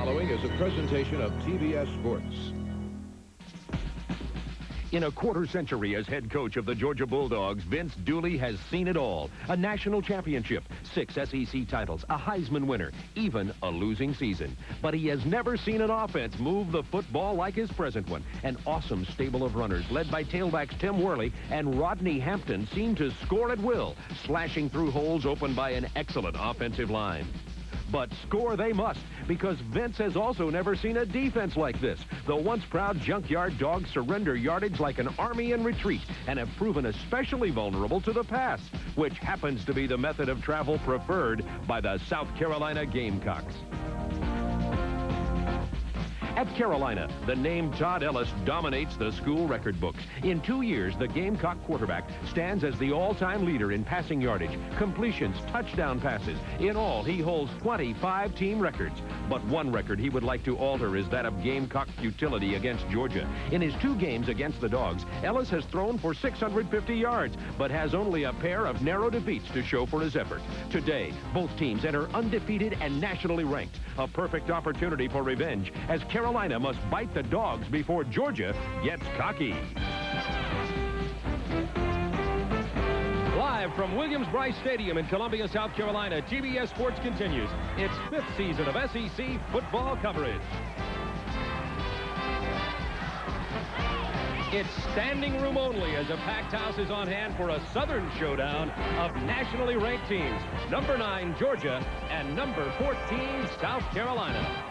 following is a presentation of TBS Sports. In a quarter century as head coach of the Georgia Bulldogs, Vince Dooley has seen it all. A national championship, 6 SEC titles, a Heisman winner, even a losing season. But he has never seen an offense move the football like his present one. An awesome stable of runners led by tailbacks Tim Worley and Rodney Hampton seem to score at will, slashing through holes opened by an excellent offensive line. But score they must, because Vince has also never seen a defense like this. The once proud Junkyard Dogs surrender yardage like an army in retreat and have proven especially vulnerable to the pass, which happens to be the method of travel preferred by the South Carolina Gamecocks. At Carolina, the name Todd Ellis dominates the school record books. In 2 years, the Gamecock quarterback stands as the all-time leader in passing yardage, completions, touchdown passes. In all, he holds 25 team records. But one record he would like to alter is that of Gamecock futility against Georgia. In his 2 games against the Dogs, Ellis has thrown for 650 yards, but has only a pair of narrow defeats to show for his effort. Today, both teams enter undefeated and nationally ranked. A perfect opportunity for revenge as Carolina must bite the Dogs before Georgia gets cocky. Live from Williams-Brice Stadium in Columbia, South Carolina, TBS Sports continues its 5th season of SEC football coverage. It's standing room only as a packed house is on hand for a Southern showdown of nationally ranked teams. Number 9, Georgia, and number 14, South Carolina.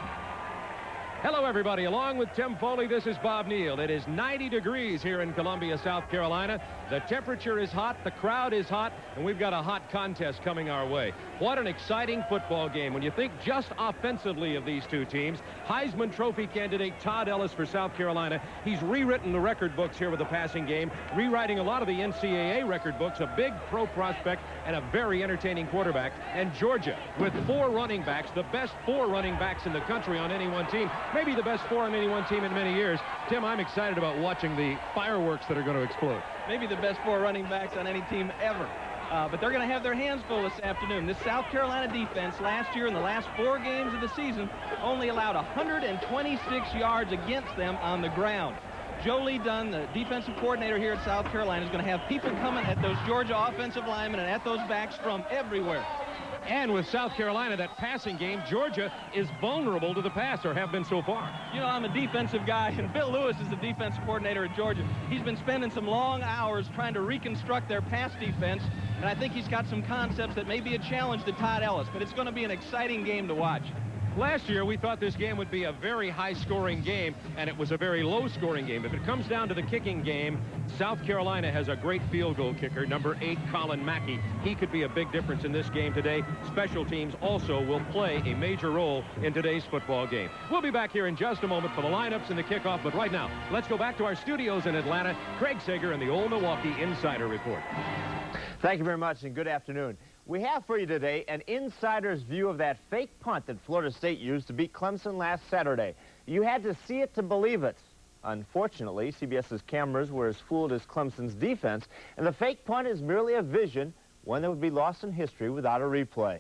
Hello, everybody. Along with Tim Foley, this is Bob Neal. It is 90 degrees here in Columbia, South Carolina. The temperature is hot, the crowd is hot, and we've got a hot contest coming our way. What an exciting football game. When you think just offensively of these two teams, Heisman Trophy candidate Todd Ellis for South Carolina, he's rewritten the record books here with the passing game, rewriting a lot of the NCAA record books, a big pro prospect, and a very entertaining quarterback. And Georgia, with 4 running backs, the best 4 running backs in the country on any one team, maybe the best 4 on any one team in many years. Tim, I'm excited about watching the fireworks that are going to explode. Maybe the best 4 running backs on any team ever. But they're going to have their hands full this afternoon. This South Carolina defense last year in the last 4 games of the season only allowed 126 yards against them on the ground. Joe Lee Dunn, the defensive coordinator here at South Carolina, is going to have people coming at those Georgia offensive linemen and at those backs from everywhere. And with South Carolina, that passing game, Georgia is vulnerable to the pass, or have been so far. You know, I'm a defensive guy, and Bill Lewis is the defensive coordinator at Georgia. He's been spending some long hours trying to reconstruct their pass defense, and I think he's got some concepts that may be a challenge to Todd Ellis, but it's going to be an exciting game to watch. Last year, we thought this game would be a very high-scoring game, and it was a very low-scoring game. If it comes down to the kicking game, South Carolina has a great field goal kicker, number 8, Colin Mackey. He could be a big difference in this game today. Special teams also will play a major role in today's football game. We'll be back here in just a moment for the lineups and the kickoff, but right now, let's go back to our studios in Atlanta. Craig Sager and the Old Milwaukee Insider Report. Thank you very much, and good afternoon. We have for you today an insider's view of that fake punt that Florida State used to beat Clemson last Saturday. You had to see it to believe it. Unfortunately, CBS's cameras were as fooled as Clemson's defense, and the fake punt is merely a vision, one that would be lost in history without a replay.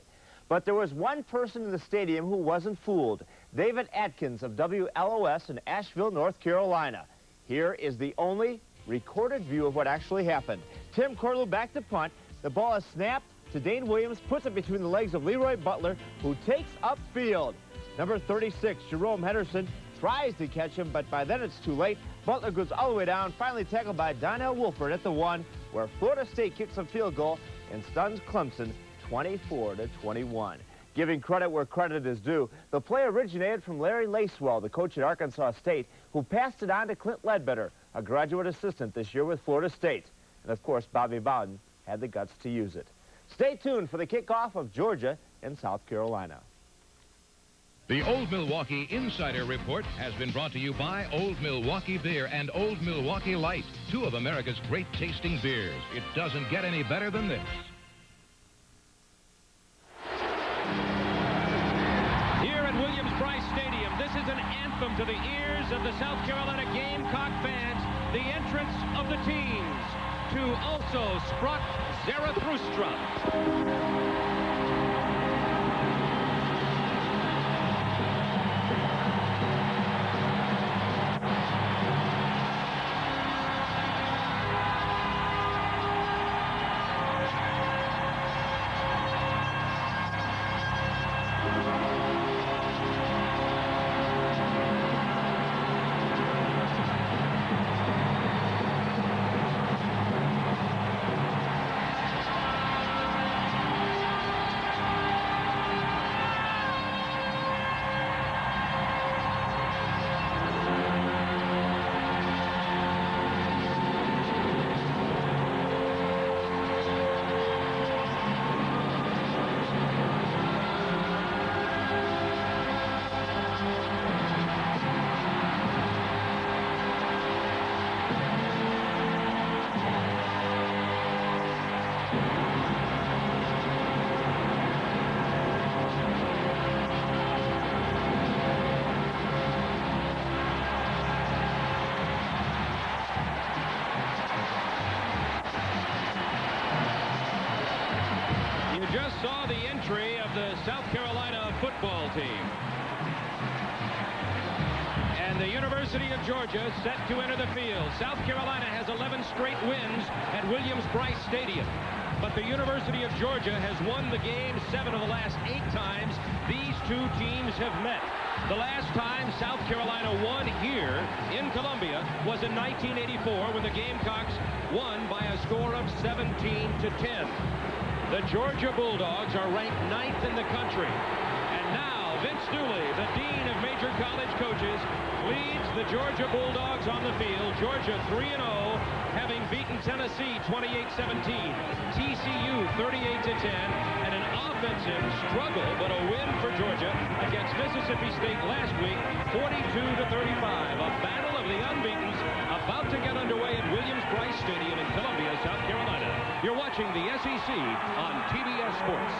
But there was one person in the stadium who wasn't fooled, David Atkins of WLOS in Asheville, North Carolina. Here is the only recorded view of what actually happened. Tim Cordell back to punt. The ball is snapped to Dane Williams, puts it between the legs of Leroy Butler, who takes upfield. Number 36, Jerome Henderson, tries to catch him, but by then it's too late. Butler goes all the way down, finally tackled by Donnell Wolford at the 1, where Florida State kicks a field goal and stuns Clemson 24-21. Giving credit where credit is due, the play originated from Larry Lacewell, the coach at Arkansas State, who passed it on to Clint Ledbetter, a graduate assistant this year with Florida State. And of course, Bobby Bowden had the guts to use it. Stay tuned for the kickoff of Georgia and South Carolina. The Old Milwaukee Insider Report has been brought to you by Old Milwaukee Beer and Old Milwaukee Light, 2 of America's great tasting beers. It doesn't get any better than this. Here at Williams-Brice Stadium, this is an anthem to the ears of the South Carolina Gamecock fans, the entrance of the teams to also Sprott Zarathustra. saw the entry of the South Carolina football team. And the University of Georgia set to enter the field. South Carolina has 11 straight wins at Williams-Brice Stadium. But the University of Georgia has won the game 7 of the last 8 times these two teams have met. The last time South Carolina won here in Columbia was in 1984 when the Gamecocks won by a score of 17-10. The Georgia Bulldogs are ranked 9th in the country. And now Vince Dooley, the Dean of Major College Coaches, leads the Georgia Bulldogs on the field. Georgia 3-0, having beaten Tennessee 28-17, TCU 38-10, and an offensive struggle, but a win for Georgia against Mississippi State last week, 42-35. A battle of the unbeatens about to get underway at Williams-Brice Stadium in Columbia, South Carolina. You're watching the SEC on TBS Sports.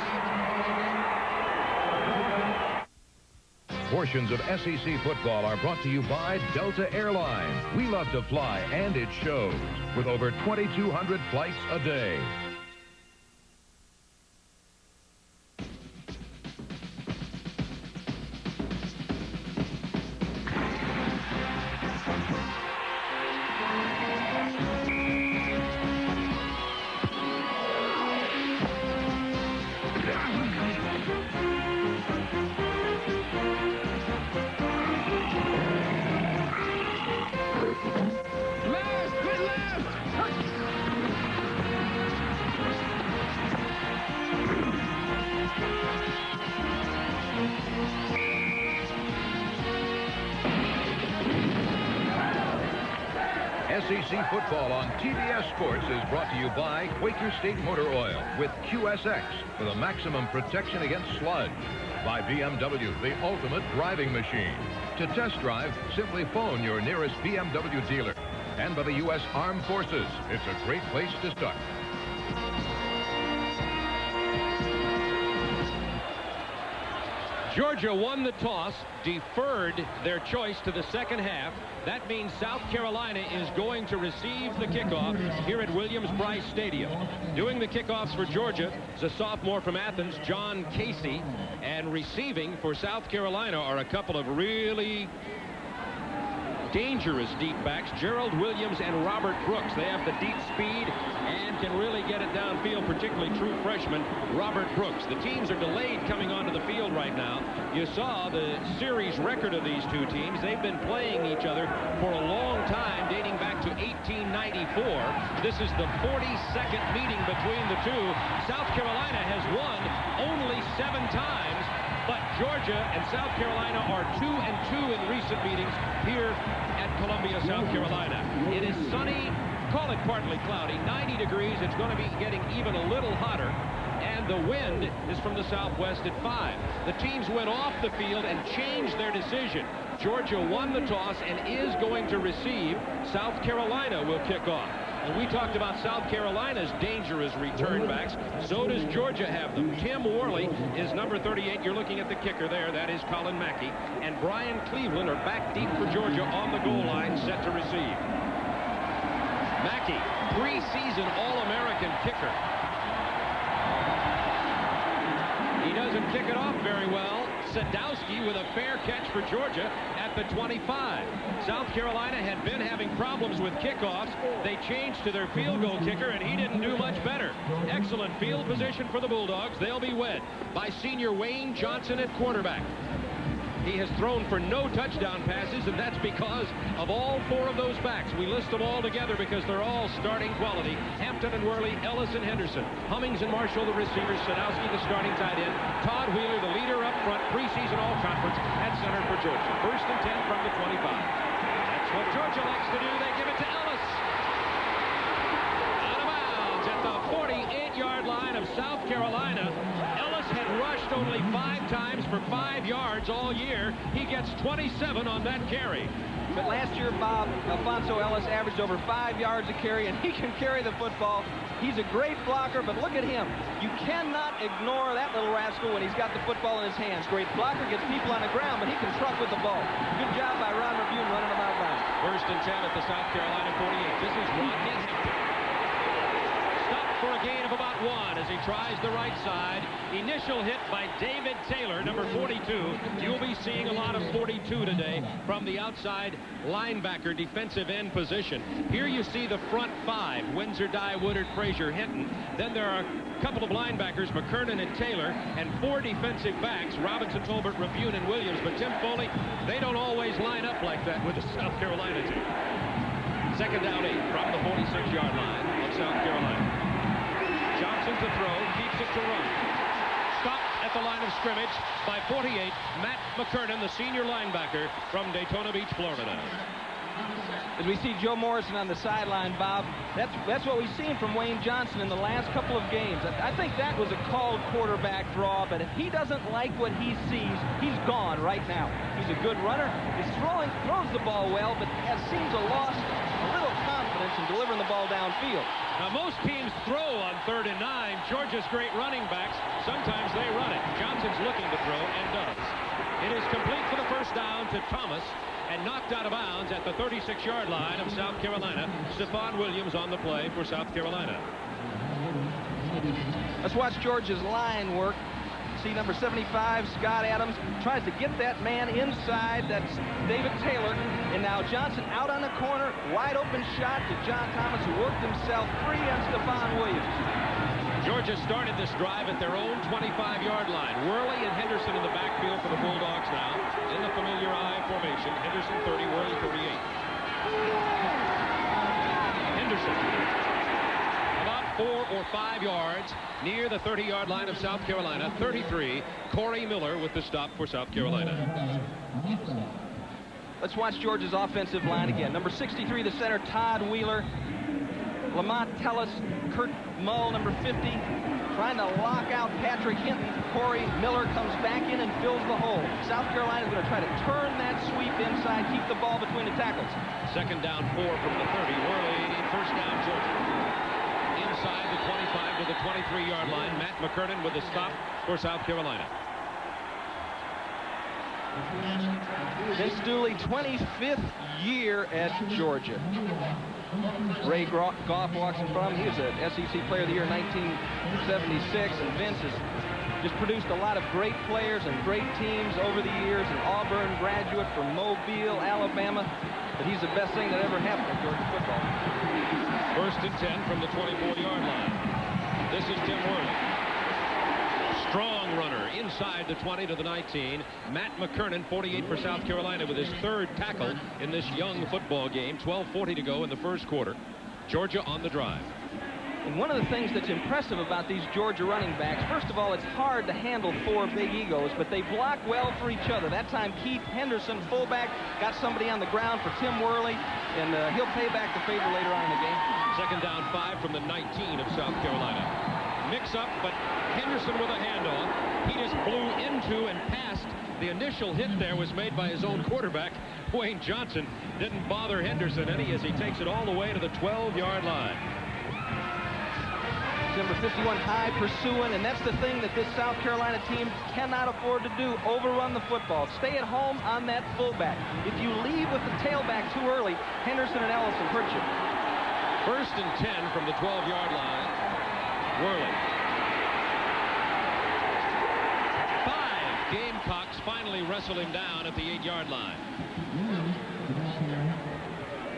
Portions of SEC football are brought to you by Delta Airlines. We love to fly, and it shows, with over 2,200 flights a day. SEC football on TBS Sports is brought to you by Quaker State Motor Oil with QSX for the maximum protection against sludge. By BMW, the ultimate driving machine. To test drive, simply phone your nearest BMW dealer. And by the U.S. Armed Forces. It's a great place to start. Georgia won the toss, deferred their choice to the second half. That means South Carolina is going to receive the kickoff here at Williams-Brice Stadium. Doing the kickoffs for Georgia is a sophomore from Athens, John Casey. And receiving for South Carolina are a couple of really dangerous deep backs, Gerald Williams and Robert Brooks. They have the deep speed and can really get it downfield, particularly true freshman Robert Brooks. The teams are delayed coming onto the field right now. You saw the series record of these two teams. They've been playing each other for a long time, dating back to 1894. This is the 42nd meeting between the two. South Carolina has won only 7 times. But Georgia and South Carolina are 2-2 in recent meetings here at Columbia, South Carolina. It is sunny, call it partly cloudy, 90 degrees. It's going to be getting even a little hotter. And the wind is from the southwest at 5. The teams went off the field and changed their decision. Georgia won the toss and is going to receive. South Carolina will kick off. And we talked about South Carolina's dangerous return backs. So does Georgia have them. Tim Worley is number 38. You're looking at the kicker there. That is Colin Mackey. And Brian Cleveland are back deep for Georgia on the goal line, set to receive. Mackey, preseason All-American kicker. He doesn't kick it off very well. Sadowski with a fair catch for Georgia at the 25. South Carolina had been having problems with kickoffs. They changed to their field goal kicker, and he didn't do much better. Excellent field position for the Bulldogs. They'll be led by senior Wayne Johnson at quarterback. He has thrown for no touchdown passes, and that's because of all 4 of those backs. We list them all together because they're all starting quality. Hampton and Worley, Ellis and Henderson. Hummings and Marshall, the receivers. Sadowski, the starting tight end. Todd Wheeler, the leader up front, preseason all-conference at center for Georgia. 1st and 10 from the 25. That's what Georgia likes to do. They give it to Ellis. Out of bounds at the 48-yard line of South Carolina. Ellis had rushed only 5 times for 5 yards all year. He gets 27 on that carry. But last year, Bob, Alfonso Ellis averaged over 5 yards a carry, and he can carry the football. He's a great blocker, but look at him. You cannot ignore that little rascal when he's got the football in his hands. Great blocker, gets people on the ground, but he can truck with the ball. Good job by Ron Revune running him out loud. 1st and 10 at the South Carolina 48. This is Ron Hampton. Stop for a gain of about 1 as he tries the right side. Initial hit by David Taylor, number 42. You'll be seeing a lot of 42 today from the outside linebacker defensive end position. Here you see the front 5, Windsor, Dye, Woodard, Frazier, Hinton. Then there are a couple of linebackers, McKernan and Taylor, and 4 defensive backs, Robinson, Tolbert, Rabune, and Williams. But Tim Foley, they don't always line up like that with the South Carolina team. Second down 8 from the 46-yard line of South Carolina. Johnson to throw, keeps it to run. Stopped at the line of scrimmage by 48, Matt McKernan, the senior linebacker from Daytona Beach, Florida. As we see Joe Morrison on the sideline, Bob, that's what we've seen from Wayne Johnson in the last couple of games. I think that was a called quarterback draw, but if he doesn't like what he sees, he's gone right now. He's a good runner. He's throws the ball well, but seems to lost a little confidence in delivering the ball downfield. Now, most teams throw on 3rd and 9. Georgia's great running backs, sometimes they run it. Johnson's looking to throw and does. It is complete for the first down to Thomas, and knocked out of bounds at the 36-yard line of South Carolina. Stephon Williams on the play for South Carolina. Let's watch Georgia's line work. See number 75, Scott Adams, tries to get that man inside. That's David Taylor. And now Johnson out on the corner. Wide open shot to John Thomas, who worked himself free on Stephon Williams. Georgia started this drive at their own 25-yard line. Worley and Henderson in the backfield for the Bulldogs now. In the familiar I formation. Henderson 30, Worley 38. Henderson about 4 or 5 yards near the 30-yard line of South Carolina. 33, Corey Miller with the stop for South Carolina. Let's watch Georgia's offensive line again. Number 63, the center, Todd Wheeler. Lamont Tellis, Kurt Mull, number 50, trying to lock out Patrick Hinton. Corey Miller comes back in and fills the hole. South Carolina is going to try to turn that sweep inside, keep the ball between the tackles. Second down 4 from the 30. Worley, first down, Georgia. Inside the 25 to the 23-yard line. Matt McKernan with a stop for South Carolina. Vince Dooley, 25th year at Georgia. Ray Goff walks in front of him. He was an SEC Player of the Year in 1976, and Vince has just produced a lot of great players and great teams over the years. An Auburn graduate from Mobile, Alabama, but he's the best thing that ever happened to Georgia football. First and 10 from the 24-yard line. This is Tim Worley. Strong runner inside the 20 to the 19. Matt McKernan, 48 for South Carolina, with his 3rd tackle in this young football game. 12:40 to go in the first quarter. Georgia on the drive. And one of the things that's impressive about these Georgia running backs, first of all, it's hard to handle 4 big egos, but they block well for each other. That time, Keith Henderson, fullback, got somebody on the ground for Tim Worley, and he'll pay back the favor later on in the game. Second down 5 from the 19 of South Carolina. Mix up, but Henderson with a handoff. He just blew into and past. The initial hit there was made by his own quarterback, Wayne Johnson. Didn't bother Henderson any as he takes it all the way to the 12-yard line. Number 51 high pursuing, and that's the thing that this South Carolina team cannot afford to do, overrun the football. Stay at home on that fullback. If you leave with the tailback too early, Henderson and Ellis will hurt you. First and 10 from the 12-yard line. Worley. 5. Gamecocks finally wrestle him down at the 8-yard line.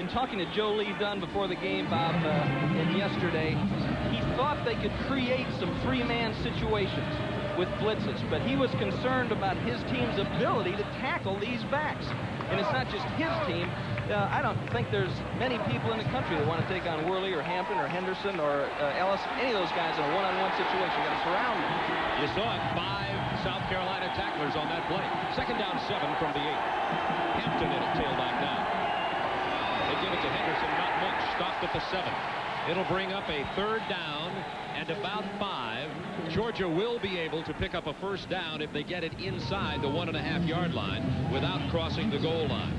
In talking to Joe Lee Dunn before the game, Bob, and yesterday, he thought they could create some 3-man situations with blitzes, but he was concerned about his team's ability to tackle these backs. And it's not just his team. I don't think there's many people in the country that want to take on Worley or Hampton or Henderson or Ellis, any of those guys in a one-on-one situation. You got to surround them. You saw it, 5 South Carolina tacklers on that play. Second down 7 from the 8. Hampton in it, tailback down. They give it to Henderson, not much. Stopped at the 7. It'll bring up a 3rd down and about 5. Georgia will be able to pick up a first down if they get it inside the 1.5-yard line without crossing the goal line.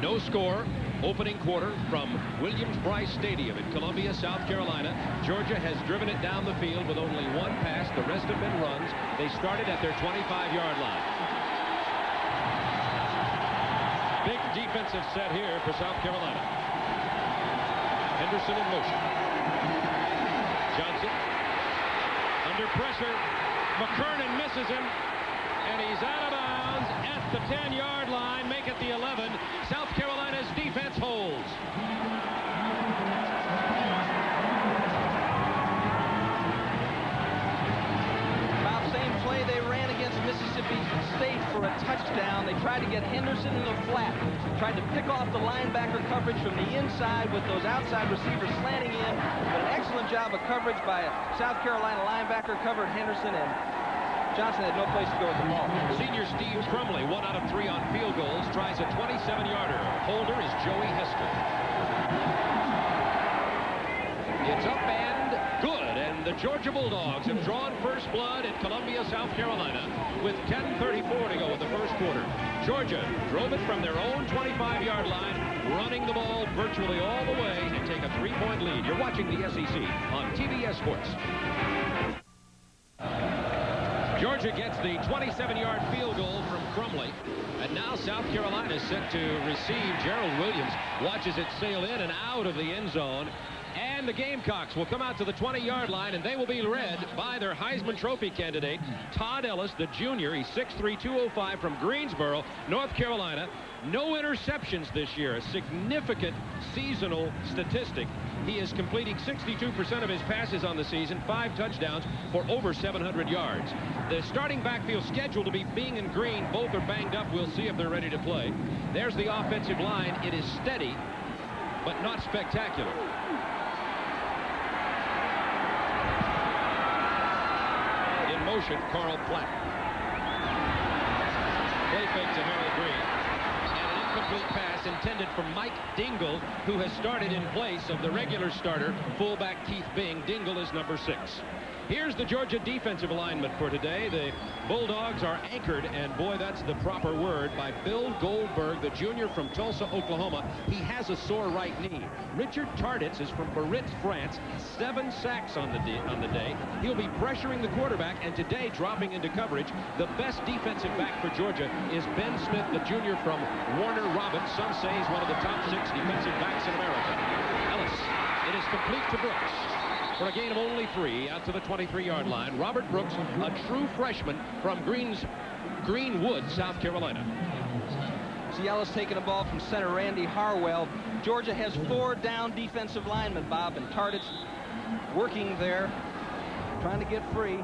No score. Opening quarter from Williams-Brice Stadium in Columbia, South Carolina. Georgia has driven it down the field with only 1 pass. The rest have been runs. They started at their 25-yard line. Big defensive set here for South Carolina. Henderson in motion. Johnson under pressure. McKernan misses him, and he's out of bounds at the 10-yard line. Make it the 11. South Carolina's defense holds. About the same play they ran against Mississippi State for a touchdown. They tried to get Henderson in the flat. Tried to pick off the linebacker coverage from the inside with those outside receivers slanting in. But an excellent job of coverage by a South Carolina linebacker. Covered Henderson, and Johnson had no place to go with the ball. Senior Steve Crumley, 1 out of 3 on field goals, tries a 27-yarder. Holder is Joey Hester. It's up and good, and the Georgia Bulldogs have drawn first blood at Columbia, South Carolina, with 10:34 to go in the first quarter. Georgia drove it from their own 25-yard line, running the ball virtually all the way and take a 3-point lead. You're watching the SEC on TBS Sports. Georgia gets the 27-yard field goal from Crumley. And now South Carolina is set to receive. Gerald Williams watches it sail in and out of the end zone. And the Gamecocks will come out to the 20-yard line, and they will be led by their Heisman Trophy candidate, Todd Ellis, the junior. He's 6'3", 205 from Greensboro, North Carolina. No interceptions this year, a significant seasonal statistic. He is completing 62% of his passes on the season, 5 touchdowns for over 700 yards. The starting backfield scheduled to be Bing and Green. Both are banged up. We'll see if they're ready to play. There's the offensive line. It is steady, but not spectacular. In motion, Carl Platt. Play fake to Harold Green. Incomplete pass intended for Mike Dingle, who has started in place of the regular starter, fullback Keith Bing. Dingle is number 6. Here's the Georgia defensive alignment for today. The Bulldogs are anchored, and boy, that's the proper word, by Bill Goldberg, the junior from Tulsa, Oklahoma. He has a sore right knee. Richard Tarditz is from Biarritz, France. 7 sacks on the day. He'll be pressuring the quarterback, and today dropping into coverage. The best defensive back for Georgia is Ben Smith, the junior from Warner Robins. Some say he's one of the top 6 defensive backs in America. Ellis, it is complete to Brooks for a gain of only 3 out to the 23-yard line. Robert Brooks, a true freshman from Greenwood, South Carolina. See Ellis taking a ball from center Randy Harwell. Georgia has 4 down defensive linemen, Bob, and Tarditz working there, trying to get free.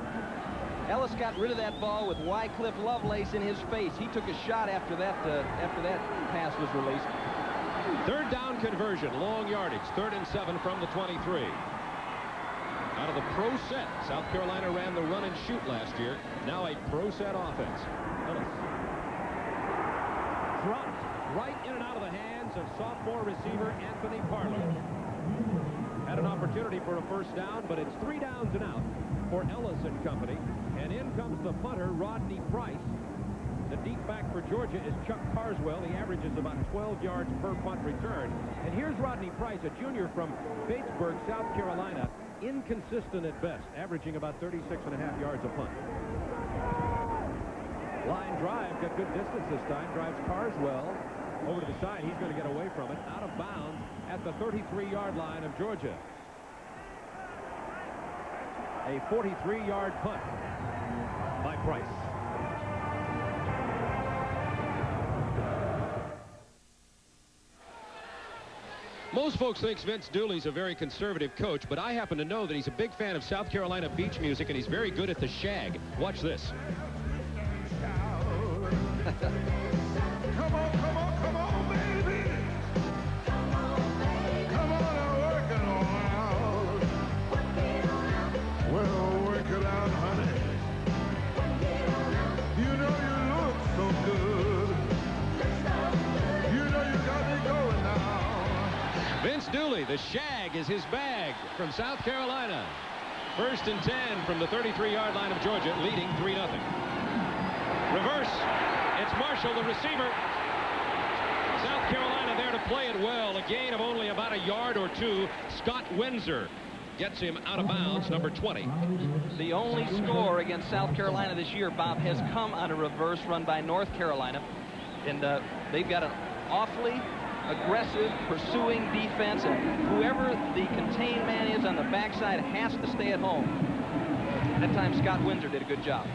Ellis got rid of that ball with Wycliffe Lovelace in his face. He took a shot after that pass was released. 3rd down conversion, long yardage, 3rd and 7 from the 23. Out of the pro set, South Carolina ran the run and shoot last year. Now a pro set offense. Ellis. Dropped right in and out of the hands of sophomore receiver Anthony Parler. Had an opportunity for a first down, but it's 3 downs and out for Ellis and company. And in comes the punter, Rodney Price. The deep back for Georgia is Chuck Carswell. He averages about 12 yards per punt return. And here's Rodney Price, a junior from Batesburg, South Carolina. Inconsistent at best, averaging about 36.5 yards a punt. Line drive, got good distance this time. Drives Carswell over to the side. He's going to get away from it. Out of bounds at the 33-yard line of Georgia. A 43-yard punt by Price. Most folks think Vince Dooley's a very conservative coach, but I happen to know that he's a big fan of South Carolina beach music, and he's very good at the shag. Watch this. Come on, come on, come on, baby. Come on and work it on out. Well, work it out, honey. You know you look so good. You know you got me going now. Vince Dooley, the shag is his bag from South Carolina. 1st and 10 from the 33-yard line of Georgia, leading 3-0. Reverse. It's Marshall, the receiver. South Carolina there to play it well. A gain of only about a yard or 2. Scott Windsor gets him out of bounds, number 20. The only score against South Carolina this year, Bob, has come on a reverse run by North Carolina. And they've got an awfully aggressive, pursuing defense, and whoever the contained man is on the backside has to stay at home. That time, Scott Windsor did a good job.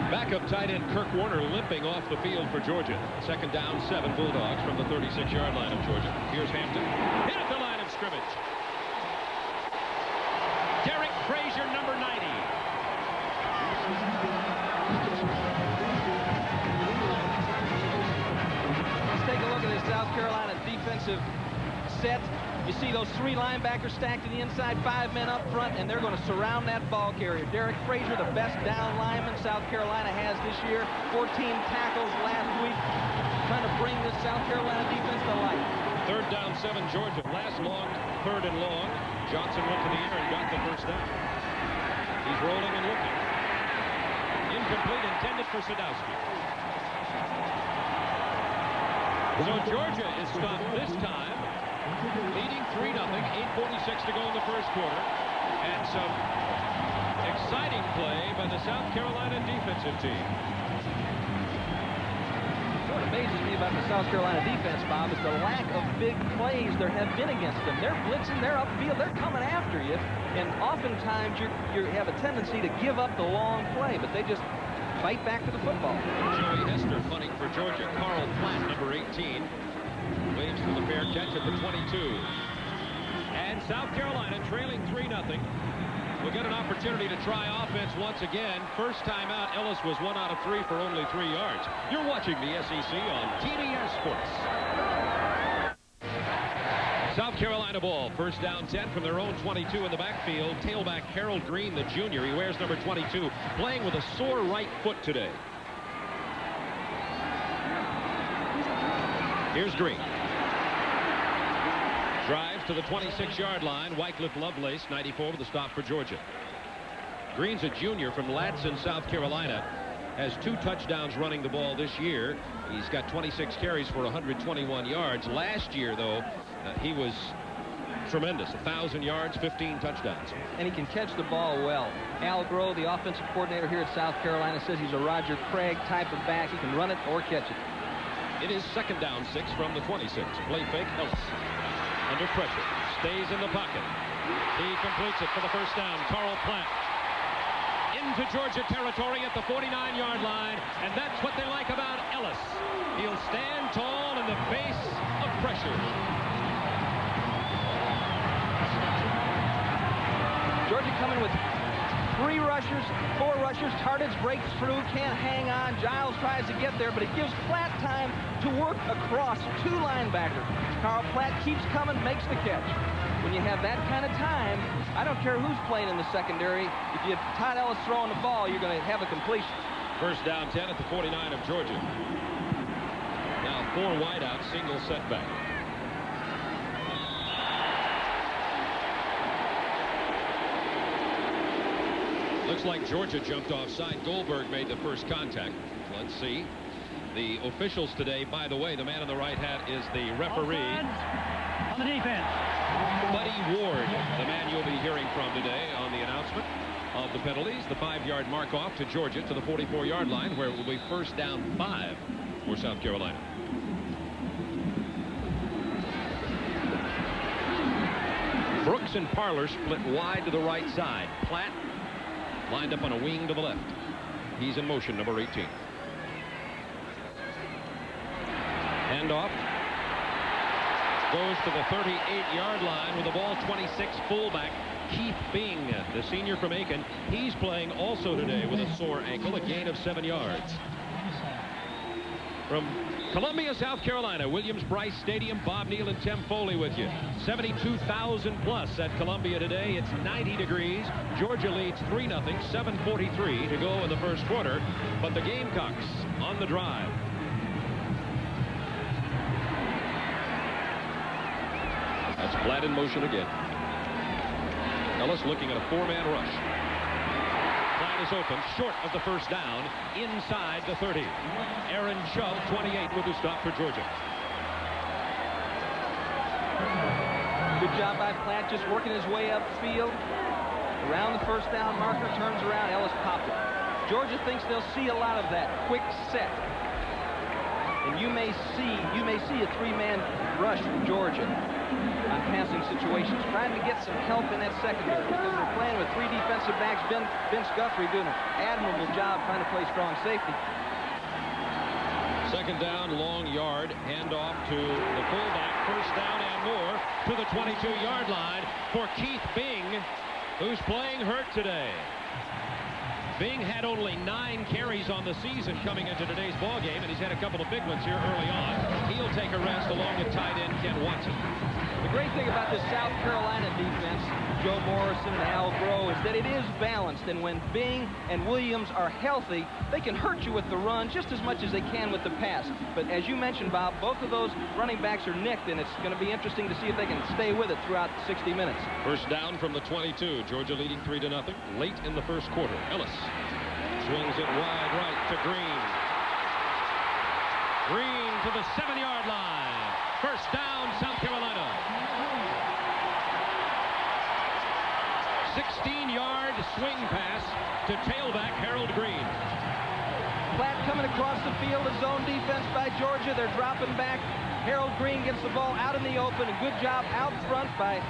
Backup tight end Kirk Warner limping off the field for Georgia. Second down, 7 Bulldogs from the 36-yard line of Georgia. Here's Hampton. Hit at the line of scrimmage. Derek Frazier, number 90. Let's take a look at this South Carolina defensive set. You see those 3 linebackers stacked to the inside, 5 men up front, and they're going to surround that ball carrier. Derek Frazier, the best down lineman South Carolina has this year. 14 tackles last week, trying to bring this South Carolina defense to life. Third down, 7 Georgia. Last long, 3rd and long. Johnson went to the air and got the first down. He's rolling and looking. Incomplete, intended for Sadowski. So Georgia is stopped this time, leading 3-0, 8:46 to go in the first quarter. And some exciting play by the South Carolina defensive team. What amazes me about the South Carolina defense, Bob, is the lack of big plays there have been against them. They're blitzing, they're upfield, they're coming after you, and oftentimes you have a tendency to give up the long play, but they just fight back to the football. Joey Hester punting for Georgia. Carl Platt, number 18, waves to the fair catch at the 22. And South Carolina trailing 3-0. Will get an opportunity to try offense once again. First time out, Ellis was 1 out of 3 for only 3 yards. You're watching the SEC on TBS Sports. South Carolina ball, first down 10 from their own 22 in the backfield. Tailback Harold Green, the junior. He wears number 22, playing with a sore right foot today. Here's Green. Drives to the 26-yard line. Wycliffe Lovelace, 94, with a stop for Georgia. Green's a junior from Ladson, South Carolina. Has 2 touchdowns running the ball this year. He's got 26 carries for 121 yards. Last year, though, he was tremendous. 1,000 yards, 15 touchdowns. And he can catch the ball well. Al Groh, the offensive coordinator here at South Carolina, says he's a Roger Craig type of back. He can run it or catch it. It is second down 6 from the 26. Play fake, Ellis. Under pressure. Stays in the pocket. He completes it for the first down. Carl Platt. Into Georgia territory at the 49-yard line, and that's what they like about Ellis. He'll stand tall in the face of pressure. Georgia coming with 3 rushers, 4 rushers. Tardich breaks through, can't hang on. Giles tries to get there, but it gives Platt time to work across 2 linebackers. Carl Platt keeps coming, makes the catch. When you have that kind of time, I don't care who's playing in the secondary. If you have Todd Ellis throwing the ball, you're going to have a completion. First down 10 at the 49 of Georgia. Now 4 wideouts, single setback. Looks like Georgia jumped offside. Goldberg made the first contact. Let's see. The officials today, by the way, the man in the right hat is the referee. On the defense. Buddy Ward, the man you'll be hearing from today on the announcement of the penalties. The 5-yard mark off to Georgia to the 44-yard line, where it will be first down 5 for South Carolina. Brooks and Parler split wide to the right side. Platt lined up on a wing to the left. He's in motion, number 18. Handoff. Goes to the 38-yard line with the ball. 26, fullback Keith Bing, the senior from Aiken. He's playing also today with a sore ankle, a gain of 7 yards. From Columbia, South Carolina, Williams-Brice Stadium, Bob Neal and Tim Foley with you. 72,000 plus at Columbia today. It's 90 degrees. Georgia leads 3-0, 7:43 to go in the first quarter. But the Gamecocks on the drive. That's Platt in motion again. Ellis looking at a 4-man rush. Platt is open, short of the first down, inside the 30. Aaron Chubb, 28, with a stop for Georgia. Good job by Platt, just working his way upfield. Around the first down marker, turns around, Ellis popped it. Georgia thinks they'll see a lot of that quick set. And you may see a three-man rush from Georgia on passing situations, trying to get some help in that secondary because they're playing with three defensive backs. Vince Guthrie doing an admirable job trying to play strong safety. Second down, long yard, handoff to the fullback. First down and more to the 22-yard line for Keith Bing, who's playing hurt today. Bing had only 9 carries on the season coming into today's ball game, and he's had a couple of big ones here early on. He'll take a rest along with tight end Ken Watson. The great thing about this South Carolina defense, Joe Morrison and Al Groh, is that it is balanced, and when Bing and Williams are healthy, they can hurt you with the run just as much as they can with the pass. But as you mentioned, Bob, both of those running backs are nicked, and it's going to be interesting to see if they can stay with it throughout 60 minutes. First down from the 22. Georgia leading 3-0 late in the first quarter. Ellis swings it wide right to Green. Green to the 7-yard line. First down, South Carolina. 16-yard swing pass to tailback Harold Green. Platt coming across the field, a zone defense by Georgia. They're dropping back. Harold Green gets the ball out in the open. A good job out front by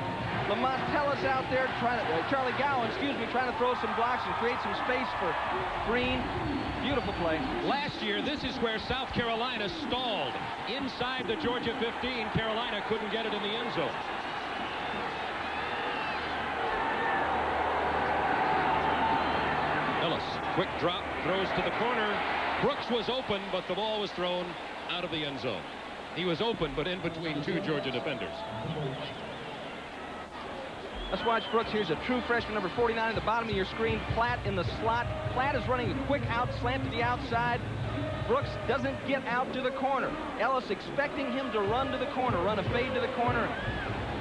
Lamont Tellis out there, Charlie Gowan, trying to throw some blocks and create some space for Green. Beautiful play. Last year, this is where South Carolina stalled. Inside the Georgia 15, Carolina couldn't get it in the end zone. Ellis, quick drop, throws to the corner. Brooks was open, but the ball was thrown out of the end zone. He was open, but in between 2 Georgia defenders. Let's watch Brooks. Here's a true freshman, number 49 at the bottom of your screen. Platt in the slot. Platt is running a quick out slant to the outside. Brooks doesn't get out to the corner. Ellis expecting him to run to the corner, run a fade to the corner.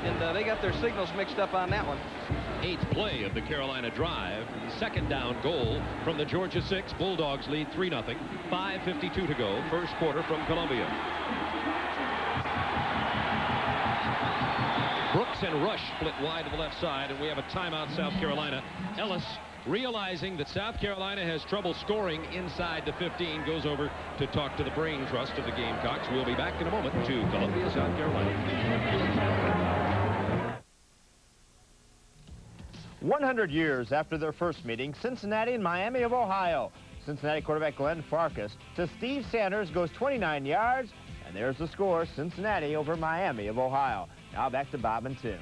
And they got their signals mixed up on that one. 8th play of the Carolina drive. Second down goal from the Georgia 6. Bulldogs lead 3-0. 5:52 to go. First quarter from Columbia. Brooks and Rush split wide to the left side, and we have a timeout, South Carolina. Ellis, realizing that South Carolina has trouble scoring inside the 15, goes over to talk to the brain trust of the Gamecocks. We'll be back in a moment to Columbia, South Carolina. 100 years after their first meeting, Cincinnati and Miami of Ohio. Cincinnati quarterback Glenn Farkas to Steve Sanders goes 29 yards, and there's the score, Cincinnati over Miami of Ohio. Now back to Bob and Tim.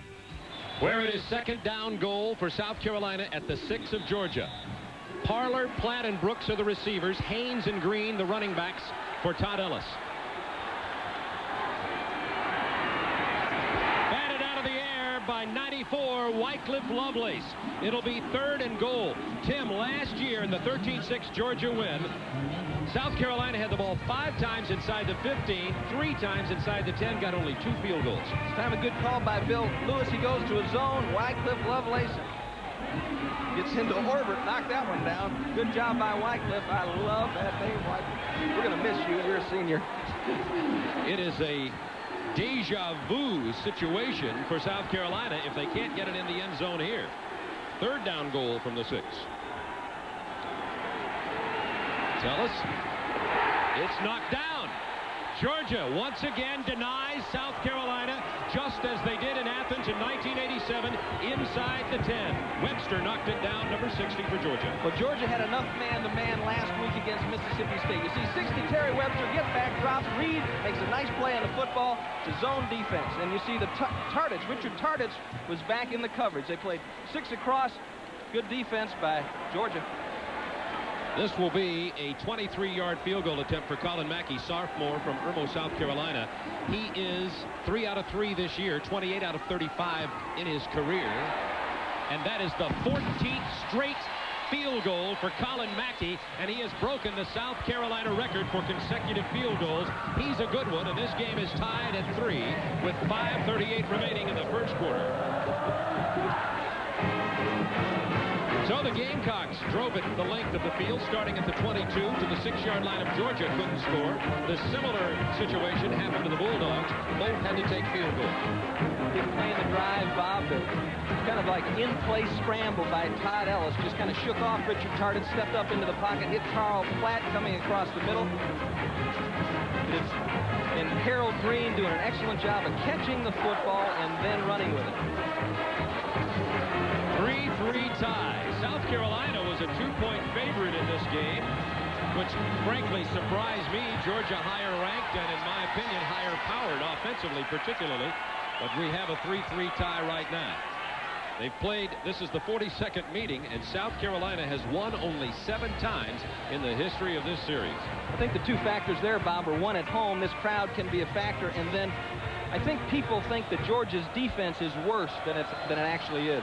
Where it is second down goal for South Carolina at the 6 of Georgia. Parler, Platt, and Brooks are the receivers. Haynes and Green, the running backs for Todd Ellis. Batted out of the air by 94, Wycliffe Lovelace. It'll be 3rd and goal. Tim, last year in the 13-6 Georgia win, South Carolina had the ball 5 times inside the 15, 3 times inside the 10, got only 2 field goals. This time a good call by Bill Lewis. He goes to a zone. Wycliffe Lovelace gets into orbit, knocked that one down. Good job by Wycliffe. I love that name, Wycliffe. We're going to miss you. You're a senior. It is a deja vu situation for South Carolina if they can't get it in the end zone here. 3rd down goal from the 6. Ellis. It's knocked down. Georgia once again denies South Carolina just as they did in Athens in 1987 inside the 10. Webster knocked it down, number 60 for Georgia. Well, Georgia had enough man-to-man last week against Mississippi State. You see 60 Terry Webster, get back, drops, Reed makes a nice play on the football to zone defense. And you see the Tardich, Richard Tardich was back in the coverage. They played 6 across. Good defense by Georgia. This will be a 23-yard field goal attempt for Colin Mackey, sophomore from Irmo, South Carolina. He is 3 out of 3 this year, 28 out of 35 in his career. And that is the 14th straight field goal for Colin Mackey, and he has broken the South Carolina record for consecutive field goals. He's a good one, and this game is tied at 3 with 5:38 remaining in the first quarter. So the Gamecocks drove it the length of the field, starting at the 22 to the 6-yard line of Georgia, couldn't score. The similar situation happened to the Bulldogs. Both had to take field goals. Big play in the drive, Bob. Kind of like in-place scramble by Todd Ellis. Just kind of shook off Richard Tartan, stepped up into the pocket, hit Carl Platt coming across the middle. And Harold Green doing an excellent job of catching the football and then running with it. 3-3 tie. South Carolina was a 2-point favorite in this game, which frankly surprised me. Georgia higher ranked and, in my opinion, higher powered offensively particularly. But we have a 3-3 tie right now. They've played, this is the 42nd meeting, and South Carolina has won only 7 times in the history of this series. I think the two factors there, Bob, are one, at home, this crowd can be a factor, and then I think people think that Georgia's defense is worse than it actually is.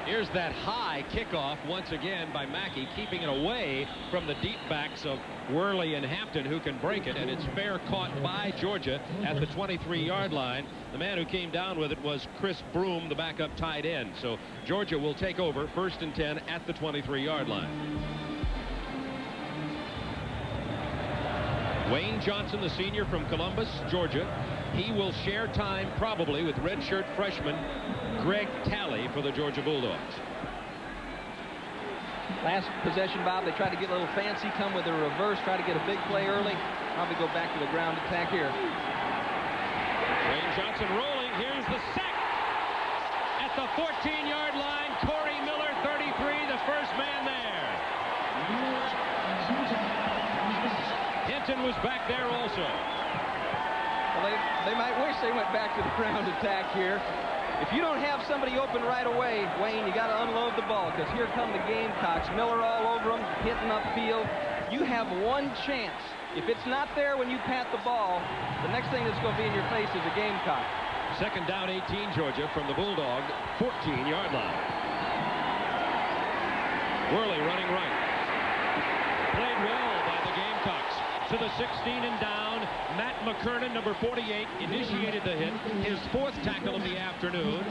Here's that high kickoff once again by Mackey, keeping it away from the deep backs of Worley and Hampton, who can break it, and it's fair caught by Georgia at the 23-yard line. The man who came down with it was Chris Broom, the backup tight end. So Georgia will take over 1st and 10 at the 23-yard line. Wayne Johnson, the senior from Columbus, Georgia. He will share time probably with redshirt freshman Greg Talley for the Georgia Bulldogs. Last possession, Bob, they tried to get a little fancy, come with a reverse, try to get a big play early. Probably go back to the ground attack here. Wayne Johnson rolling. Here's the sack. At the 14-yard line, Corey Miller, 33, the first man there. Hinton was back there also. Well, they might wish they went back to the ground attack here. If you don't have somebody open right away, Wayne, you got to unload the ball, because here come the Gamecocks. Miller all over them, hitting upfield. You have one chance. If it's not there when you pat the ball, the next thing that's going to be in your face is a Gamecock. 2nd down, 18, Georgia, from the Bulldog 14-yard line. Worley running right. Played well by the Gamecocks. To the 16 and down, Matt McKernan, number 48, initiated the hit, his 4th tackle of the afternoon,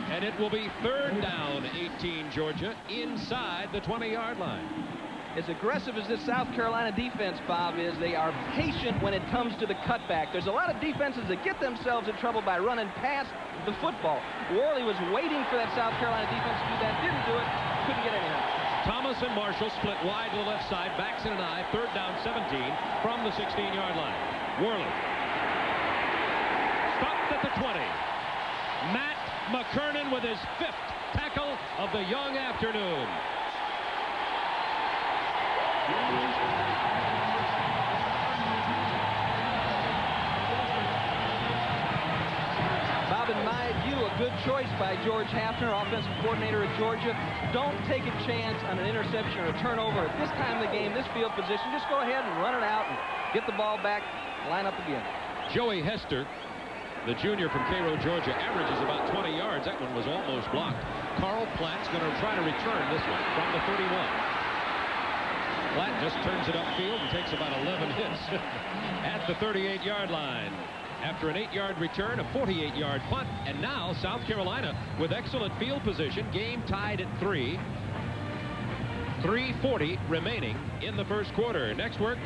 and it will be 3rd down, 18, Georgia, inside the 20-yard line. As aggressive as this South Carolina defense, Bob, is, they are patient when it comes to the cutback. There's a lot of defenses that get themselves in trouble by running past the football. Worley was waiting for that South Carolina defense to do that, didn't do it, couldn't get anything. Thomas and Marshall split wide to the left side. Baxton and I, 3rd down, 17 from the 16-yard line. Worley stopped at the 20. Matt McKernan with his 5th tackle of the young afternoon. Bob, in my view, a good choice by George Hafner, offensive coordinator at Georgia. Don't take a chance on an interception or a turnover. At this time of the game, this field position, just go ahead and run it out and get the ball back, line up again. Joey Hester, the junior from Cairo, Georgia, averages about 20 yards. That one was almost blocked. Carl Platt's going to try to return this one from the 31. Platt just turns it upfield and takes about 11 hits at the 38-yard line. After an 8-yard return, a 48-yard punt, and now South Carolina with excellent field position. Game tied at 3. 3:40 remaining in the first quarter. Next week,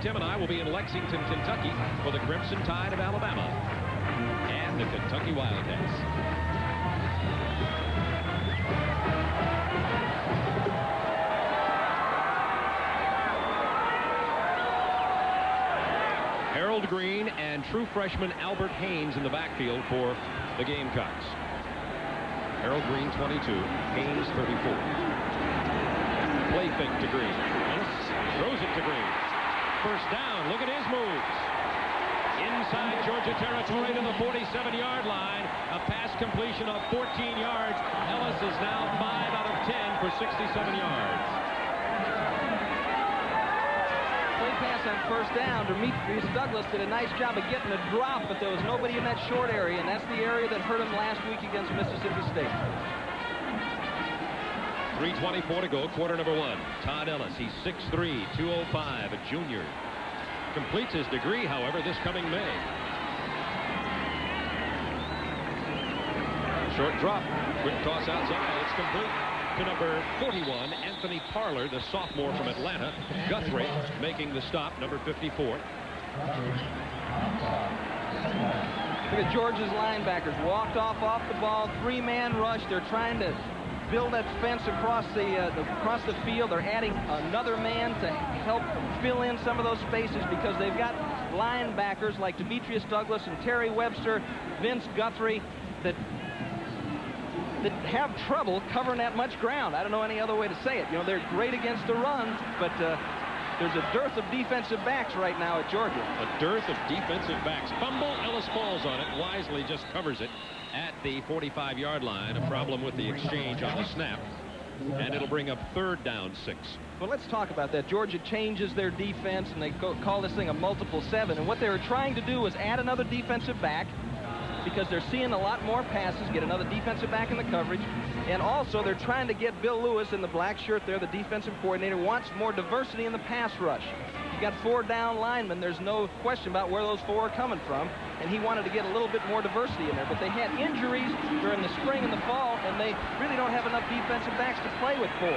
Tim and I will be in Lexington, Kentucky for the Crimson Tide of Alabama and the Kentucky Wildcats. Harold Green and true freshman Albert Haynes in the backfield for the Gamecocks. Harold Green, 22. Haynes, 34. Play fake to Green. Ellis throws it to Green. First down. Look at his moves. Inside Georgia territory to the 47-yard line. A pass completion of 14 yards. Ellis is now 5 out of 10 for 67 yards. Pass on first down. Demetrius Douglas did a nice job of getting a drop, but there was nobody in that short area, and that's the area that hurt him last week against Mississippi State. 3:24 to go, quarter number 1. Todd Ellis, he's 6'3", 205, a junior. Completes his degree, however, this coming May. Short drop, quick toss outside, it's complete. to number 41, Anthony Parler, the sophomore from Atlanta. Guthrie making the stop, number 54. Look at Georgia's linebackers. Walked off the ball, three-man rush. They're trying to build that fence across the field. They're adding another man to help fill in some of those spaces because they've got linebackers like Demetrius Douglas and Terry Webster, Vince Guthrie, that have trouble covering that much ground. I don't know any other way to say it. You know, they're great against the run, but there's a dearth of defensive backs right now at Georgia. A dearth of defensive backs. Fumble, Ellis falls on it. Wisely just covers it at the 45-yard line. A problem with the exchange on the snap. And it'll bring up 3rd down 6. Well, let's talk about that. Georgia changes their defense, and they call this thing a multiple 7. And what they were trying to do was add another defensive back because they're seeing a lot more passes, get another defensive back in the coverage. And also, they're trying to get Bill Lewis in the black shirt there, the defensive coordinator, wants more diversity in the pass rush. You got 4 down linemen. There's no question about where those 4 are coming from. And he wanted to get a little bit more diversity in there. But they had injuries during the spring and the fall, and they really don't have enough defensive backs to play with 4.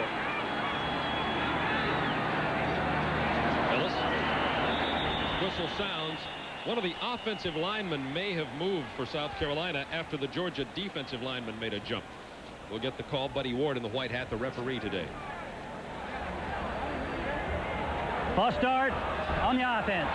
Ellis. Whistle sounds. One of the offensive linemen may have moved for South Carolina after the Georgia defensive lineman made a jump. We'll get the call. Buddy Ward in the white hat, the referee today. False start on the offense.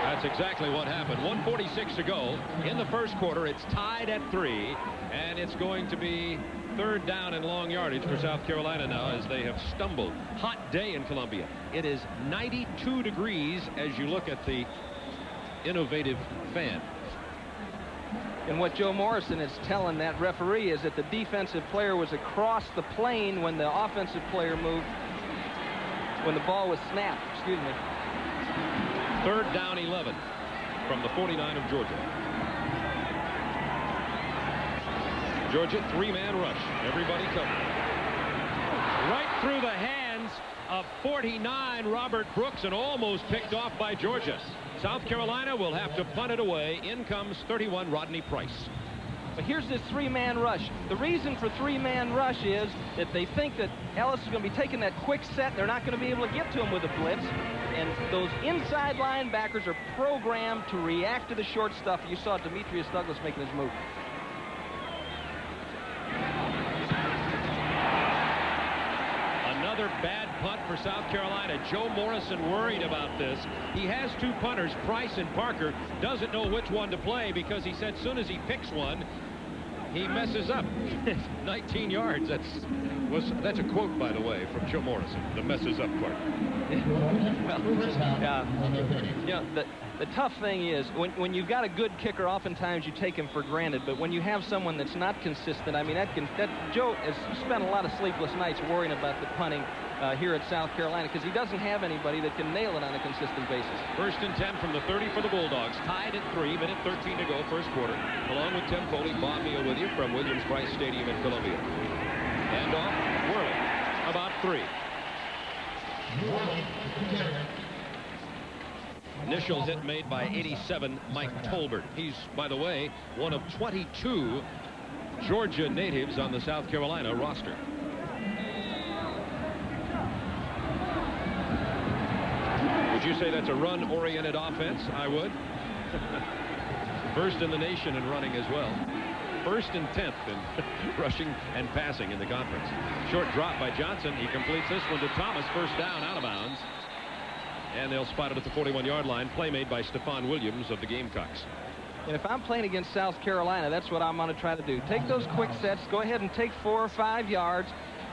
That's exactly what happened. 1:46 to go in the first quarter. It's tied at 3, and it's going to be 3rd down and long yardage for South Carolina now as they have stumbled. Hot day in Columbia. It is 92 degrees as you look at the innovative fan. And what Joe Morrison is telling that referee is that the defensive player was across the plane when the offensive player moved, when the ball was snapped. Excuse me. 3rd down 11 from the 49 of Georgia. Georgia 3-man rush. Everybody covered. Right through the hands of 49 Robert Brooks and almost picked off by Georgia. South Carolina will have to punt it away. In comes 31 Rodney Price. But here's this 3-man rush. The reason for 3-man rush is that they think that Ellis is going to be taking that quick set. They're not going to be able to get to him with a blitz. And those inside linebackers are programmed to react to the short stuff. You saw Demetrius Douglas making his move. Another bad punt for South Carolina. Joe Morrison worried about this. He has 2 punters, Price and Parker. Doesn't know which one to play because he said as soon as he picks one, he messes up. 19 yards. That's a quote, by the way, from Joe Morrison. The messes up part. Well, the tough thing is when you've got a good kicker, oftentimes you take him for granted. But when you have someone that's not consistent, I mean, Joe has spent a lot of sleepless nights worrying about the punting here at South Carolina because he doesn't have anybody that can nail it on a consistent basis. 1st and 10 from the 30 for the Bulldogs. Tied at 3, minute 13 to go, first quarter. Along with Tim Foley, Bob Meal with you from Williams-Brice Stadium in Columbia. And off, Worley, about 3. Initial hit made by 87 Mike Tolbert. He's, by the way, one of 22 Georgia natives on the South Carolina roster. Would you say that's a run-oriented offense? I would. 1st in the nation in running as well. 1st and 10th in rushing and passing in the conference. Short drop by Johnson. He completes this one to Thomas. 1st down, out of bounds. And they'll spot it at the 41-yard line. Play made by Stephon Williams of the Gamecocks. And if I'm playing against South Carolina, that's what I'm going to try to do. Take those quick sets. Go ahead and take 4 or 5 yards.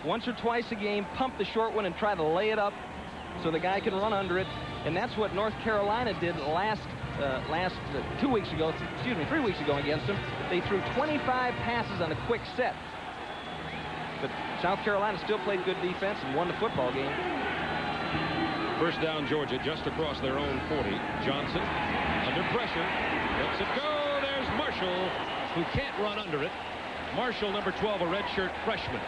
Once or twice a game, pump the short one and try to lay it up so the guy can run under it. And that's what North Carolina did 3 weeks ago against them. They threw 25 passes on a quick set. But South Carolina still played good defense and won the football game. 1st down, Georgia, just across their own 40. Johnson, under pressure, lets it go. There's Marshall, who can't run under it. Marshall, number 12, a redshirt freshman.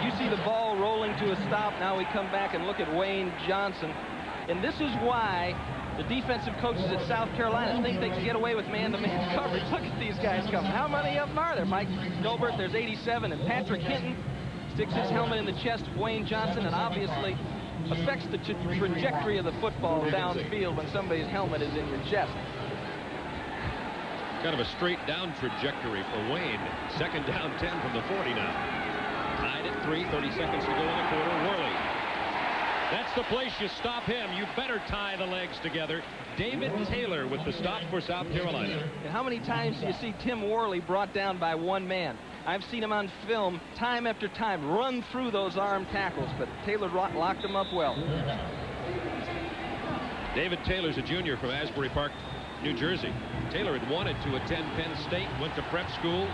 You see the ball rolling to a stop. Now we come back and look at Wayne Johnson. And this is why the defensive coaches at South Carolina think they can get away with man-to-man coverage. Look at these guys coming. How many of them are there? Mike Stolbert, there's 87, and Patrick Hinton. sticks his helmet in the chest of Wayne Johnson, and obviously affects the trajectory of the football downfield when somebody's helmet is in your chest. Kind of a straight down trajectory for Wayne. Second down 10 from the 40 now. Tied at 3, 30 seconds to go in the quarter. Worley. That's the place you stop him. You better tie the legs together. David Taylor with the stop for South Carolina. And how many times do you see Tim Worley brought down by one man? I've seen him on film time after time run through those arm tackles, but Taylor locked him up well. David Taylor's a junior from Asbury Park, New Jersey. Taylor had wanted to attend Penn State, went to prep school,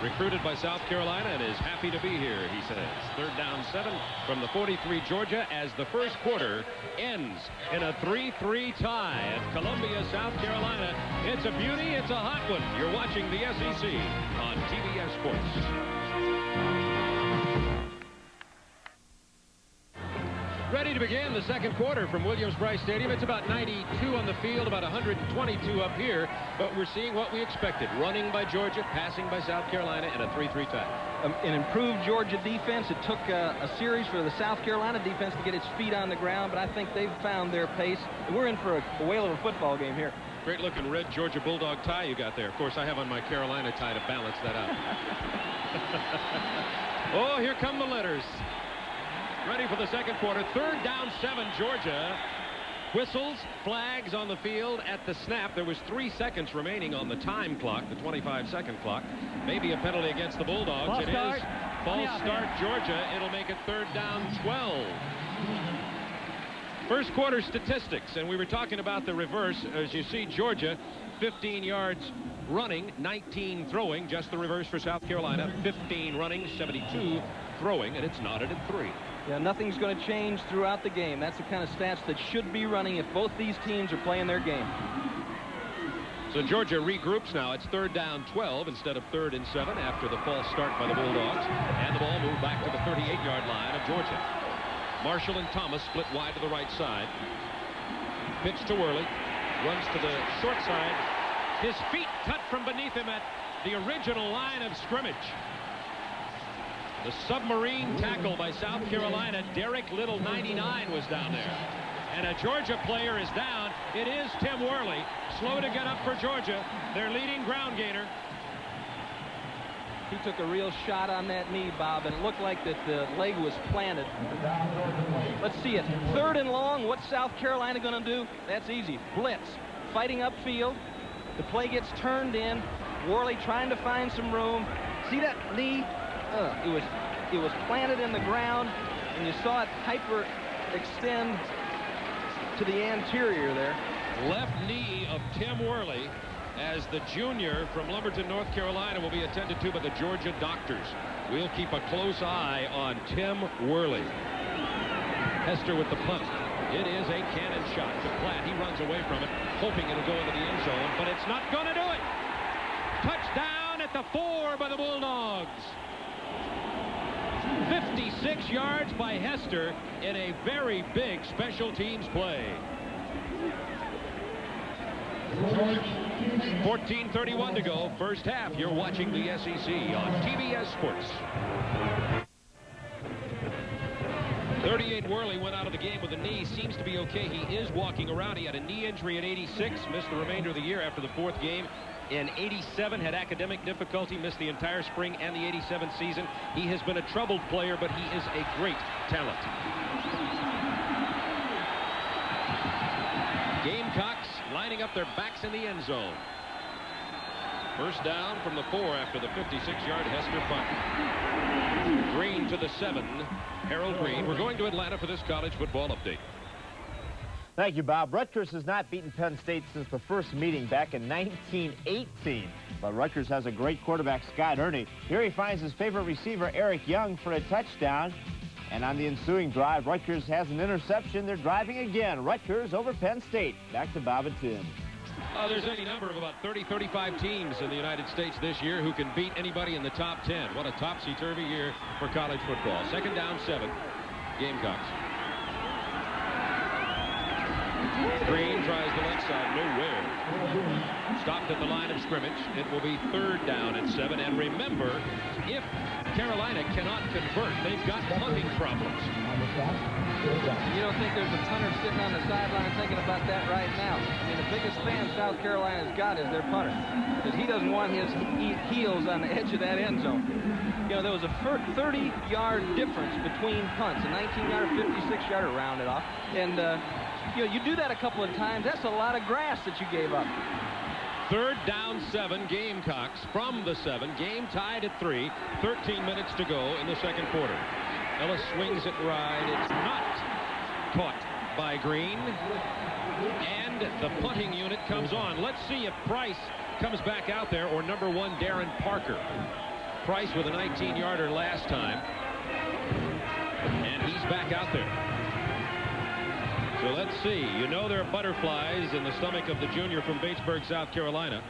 recruited by South Carolina, and is happy to be here, he says. Third down 7 from the 43 Georgia as the first quarter ends in a 3-3 tie at Columbia, South Carolina. It's a beauty. It's a hot one. You're watching the SEC on TBS Sports. Ready to begin the second quarter from Williams-Brice Stadium. It's about 92 on the field, about 122 up here, but we're seeing what we expected. Running by Georgia, passing by South Carolina, and a 3-3 tie. An improved Georgia defense. It took a series for the South Carolina defense to get its feet on the ground, but I think they've found their pace. We're in for a whale of a football game here. Great looking red Georgia Bulldog tie you got there. Of course, I have on my Carolina tie to balance that out. Oh, here come the letters. Ready for the second quarter. Third down 7, Georgia. Whistles, flags on the field at the snap. There was 3 seconds remaining on the time clock, the 25-second clock. Maybe a penalty against the Bulldogs. False it start. is. False start, Georgia. It'll make it third down 12. First quarter statistics, and we were talking about the reverse. As you see, Georgia, 15 yards running, 19 throwing. Just the reverse for South Carolina. 15 running, 72 throwing, and it's knotted at 3. Yeah, nothing's going to change throughout the game. That's the kind of stats that should be running if both these teams are playing their game. So Georgia regroups now. It's third down 12 instead of 3rd and 7 after the false start by the Bulldogs. And the ball moved back to the 38-yard line of Georgia. Marshall and Thomas split wide to the right side. Pitch to Worley. Runs to the short side. His feet cut from beneath him at the original line of scrimmage. The submarine tackle by South Carolina. Derek Little, 99, was down there. And a Georgia player is down. It is Tim Worley. Slow to get up for Georgia. Their leading ground gainer. He took a real shot on that knee, Bob, and it looked like that the leg was planted. Let's see it. 3rd and long. What's South Carolina going to do? That's easy. Blitz. Fighting upfield. The play gets turned in. Worley trying to find some room. See that knee? It was planted in the ground, and you saw it hyper extend to the anterior there. Left knee of Tim Worley, as the junior from Lumberton, North Carolina, will be attended to by the Georgia doctors. We'll keep a close eye on Tim Worley. Hester with the punt. It is a cannon shot to Platt. He runs away from it, hoping it'll go into the end zone, but it's not going to do it. Touchdown at the 4 by the Bulldogs. 56 yards by Hester in a very big special teams play. 14:31 to go, first half. You're watching the SEC on TBS Sports. 38 Worley went out of the game with a knee. Seems to be okay. He is walking around. He had a knee injury at 86, missed the remainder of the year after the 4th game. In 87, had academic difficulty, missed the entire spring and the 87 season. He has been a troubled player, but he is a great talent. Gamecocks lining up their backs in the end zone. First down from the 4 after the 56-yard Hester punt. Green to the 7. Harold Green. We're going to Atlanta for this college football update. Thank you, Bob. Rutgers has not beaten Penn State since the first meeting back in 1918. But Rutgers has a great quarterback, Scott Ernie. Here he finds his favorite receiver, Eric Young, for a touchdown. And on the ensuing drive, Rutgers has an interception. They're driving again. Rutgers over Penn State. Back to Bob and Tim. There's any number of about 30, 35 teams in the United States this year who can beat anybody in the top 10. What a topsy-turvy year for college football. Second down 7. Gamecocks. Green tries the left side, nowhere. Stopped at the line of scrimmage. It will be 3rd down and 7. And remember, if Carolina cannot convert, they've got punting problems. You don't think there's a punter sitting on the sideline thinking about that right now? I mean, the biggest fan South Carolina's got is their punter, because he doesn't want his heels on the edge of that end zone. You know, there was a 30-yard difference between punts, a 19-yarder, 56-yarder rounded off, and you know, you do that a couple of times, that's a lot of grass that you gave up. 3rd down 7, Gamecocks from the 7. Game tied at 3. 13 minutes to go in the second quarter. Ellis swings it right. It's not caught by Green. And the punting unit comes on. Let's see if Price comes back out there, or number 1, Darren Parker. Price with a 19-yarder last time. And he's back out there. So let's see. You know there are butterflies in the stomach of the junior from Batesburg, South Carolina.